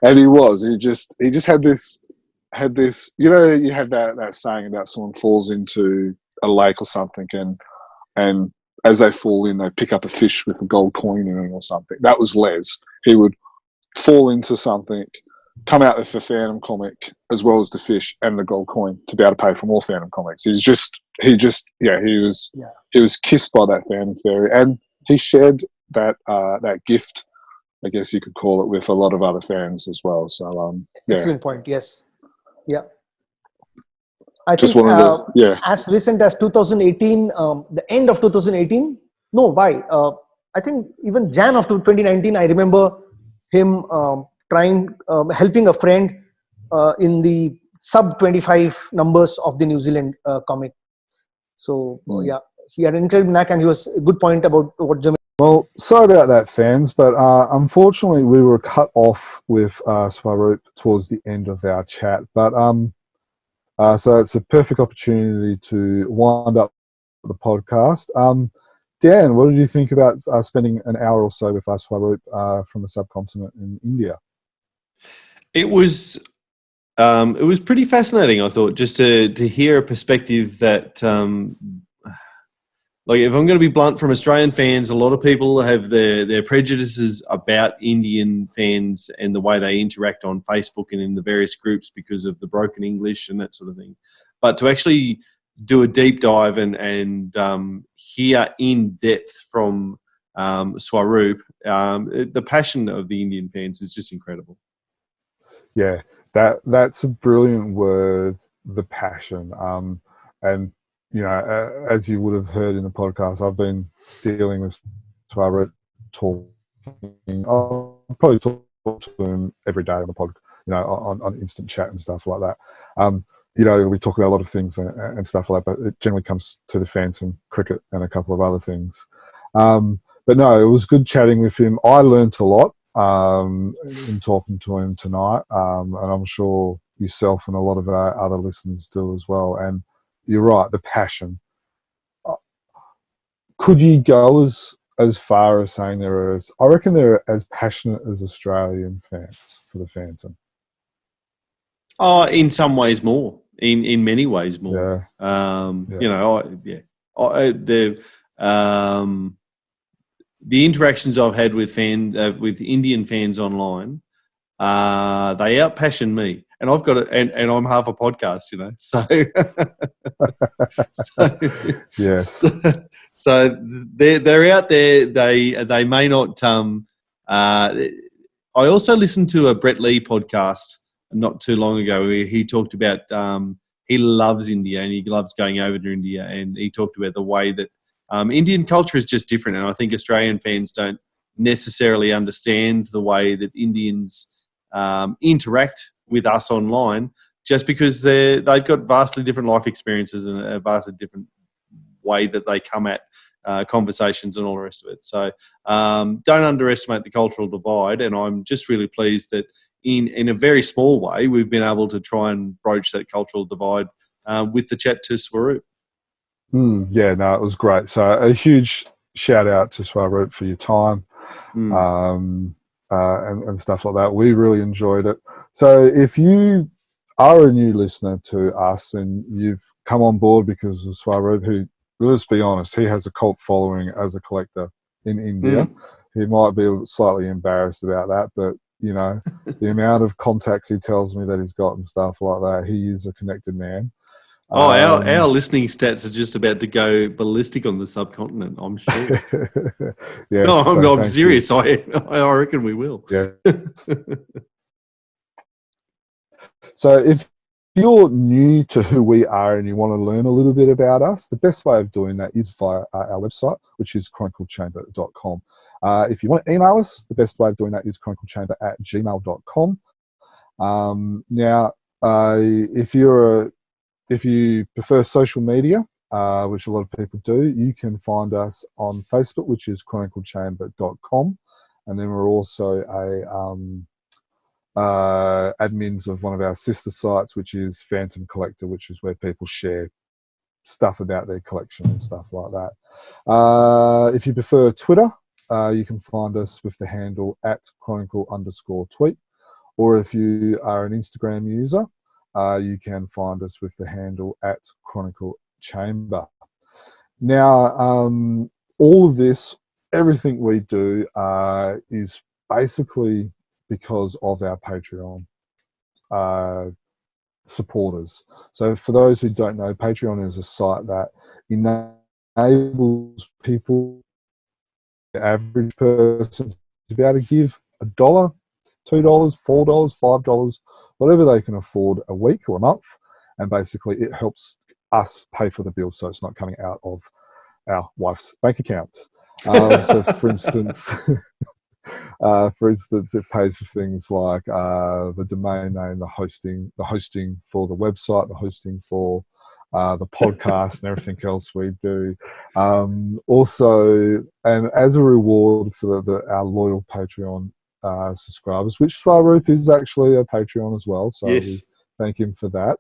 and he just had this. You have that saying about someone falls into a lake or something, and as they fall in, they pick up a fish with a gold coin in it or something. That was Les. He would fall into something, come out with the Phantom comic as well as the fish and the gold coin to be able to pay for more Phantom comics. He was kissed by that Phantom Fairy, and he shared that gift, I guess you could call it, with a lot of other fans as well. So excellent point. Yes. Yeah. I just think as recent as 2018, the end of 2018. No, why? I think even Jan of 2019. I remember him helping a friend in the sub 25 numbers of the New Zealand comic. So he had an incredible knack, and he was a good point about what Jermaine. Well, sorry about that, fans, but unfortunately we were cut off with Swaroop towards the end of our chat. But so it's a perfect opportunity to wind up the podcast. Dan, what did you think about spending an hour or so with Swaroop from the subcontinent in India? It was pretty fascinating, I thought, just to hear a perspective that, like, if I'm going to be blunt, from Australian fans, a lot of people have their prejudices about Indian fans and the way they interact on Facebook and in the various groups because of the broken English and that sort of thing. But to actually do a deep dive and hear in depth from Swaroop, the passion of the Indian fans is just incredible. Yeah, that's a brilliant word, the passion. And as you would have heard in the podcast, I've been dealing with Swaroop, I'll probably talk to him every day on the pod, on instant chat and stuff like that. We talk about a lot of things and stuff like that, but it generally comes to the Phantom, cricket, and a couple of other things. But no, it was good chatting with him. I learnt a lot in talking to him tonight, and I'm sure yourself and a lot of our other listeners do as well. And you're right, the passion. Could you go as far as saying I reckon they're as passionate as Australian fans for the Phantom? Oh, in some ways more. In many ways more. The interactions I've had with Indian fans online, they out-passion me. And I've got and I'm half a podcast, So, yes. So they're out there. They may not. I also listened to a Brett Lee podcast not too long ago where he talked about he loves India and he loves going over to India, and he talked about the way that Indian culture is just different, and I think Australian fans don't necessarily understand the way that Indians interact with us online, just because they've got vastly different life experiences and a vastly different way that they come at conversations and all the rest of it. So don't underestimate the cultural divide, and I'm just really pleased that in a very small way, we've been able to try and broach that cultural divide with the chat to Swaroop. Yeah, no, it was great. So a huge shout out to Swaroop for your time and stuff like that. We really enjoyed it. So if you are a new listener to us and you've come on board because of Swaroop, who, let's be honest, he has a cult following as a collector in India. He might be slightly embarrassed about that, but you know, the amount of contacts he tells me that he's got and stuff like that, he is a connected man. Our listening stats are just about to go ballistic on the subcontinent, I'm sure. Yes, no, so I'm serious. I reckon we will. Yeah. So if you're new to who we are and you want to learn a little bit about us, the best way of doing that is via our website, which is chroniclechamber.com. If you want to email us, the best way of doing that is chroniclechamber@gmail.com. Now, if you prefer social media, which a lot of people do, you can find us on Facebook, which is chroniclechamber.com. And then we're also admins of one of our sister sites, which is Phantom Collector, which is where people share stuff about their collection and stuff like that. If you prefer Twitter, you can find us with the handle @chronicle_tweet. Or if you are an Instagram user, you can find us with the handle @chroniclechamber. Now, all of this, everything we do is basically because of our Patreon supporters. So for those who don't know, Patreon is a site that enables people, the average person, to be able to give $1, $2, $4, $5, whatever they can afford a week or a month, and basically it helps us pay for the bill, so it's not coming out of our wife's bank account. So for instance, it pays for things like the domain name, the hosting for the website, the hosting for the podcast, and everything else we do. Also, and as a reward for our loyal Patreon subscribers, which Swaroop is actually a Patreon as well, so yes. we thank him for that.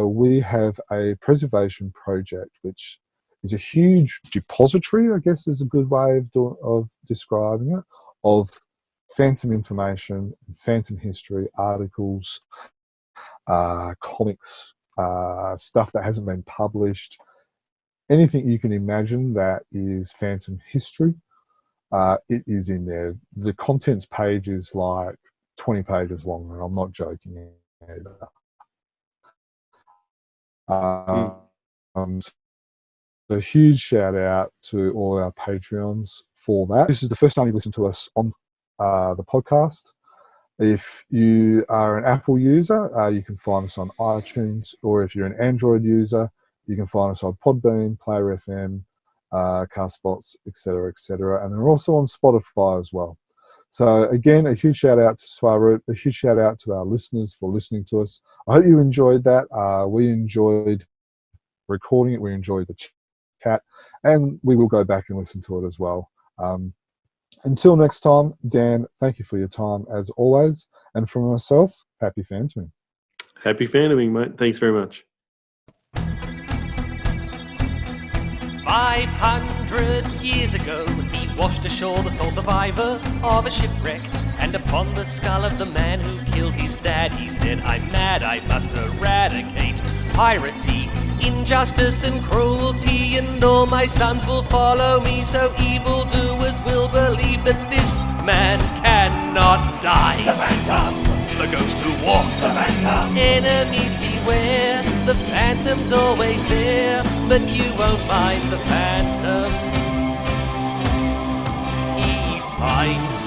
We have a preservation project, which is a huge depository, I guess is a good way of describing it, of phantom information, phantom history, articles, comics, stuff that hasn't been published, anything you can imagine that is phantom history. It is in there. The contents page is like 20 pages long, and I'm not joking either. So a huge shout out to all our Patreons for that. This is the first time you've listened to us on the podcast. If you are an Apple user, you can find us on iTunes, or if you're an Android user, you can find us on Podbean, Player FM, Castbox, etc., etc. And they're also on Spotify as well. So again, a huge shout out to Swaroop, a huge shout out to our listeners for listening to us. I hope you enjoyed that. We enjoyed recording it. We enjoyed the chat, and we will go back and listen to it as well. Until next time, Dan, thank you for your time as always. And from myself, happy phantoming. Happy phantoming, mate. Thanks very much. 500 years ago, he washed ashore the sole survivor of a shipwreck. And upon the skull of the man who killed his dad, he said, I'm mad, I must eradicate piracy, injustice and cruelty, and all my sons will follow me, so evildoers will believe that this man cannot die. The Phantom, The ghost who walks, the Phantom, enemies beware, the phantom's always there, but you won't find the phantom. He finds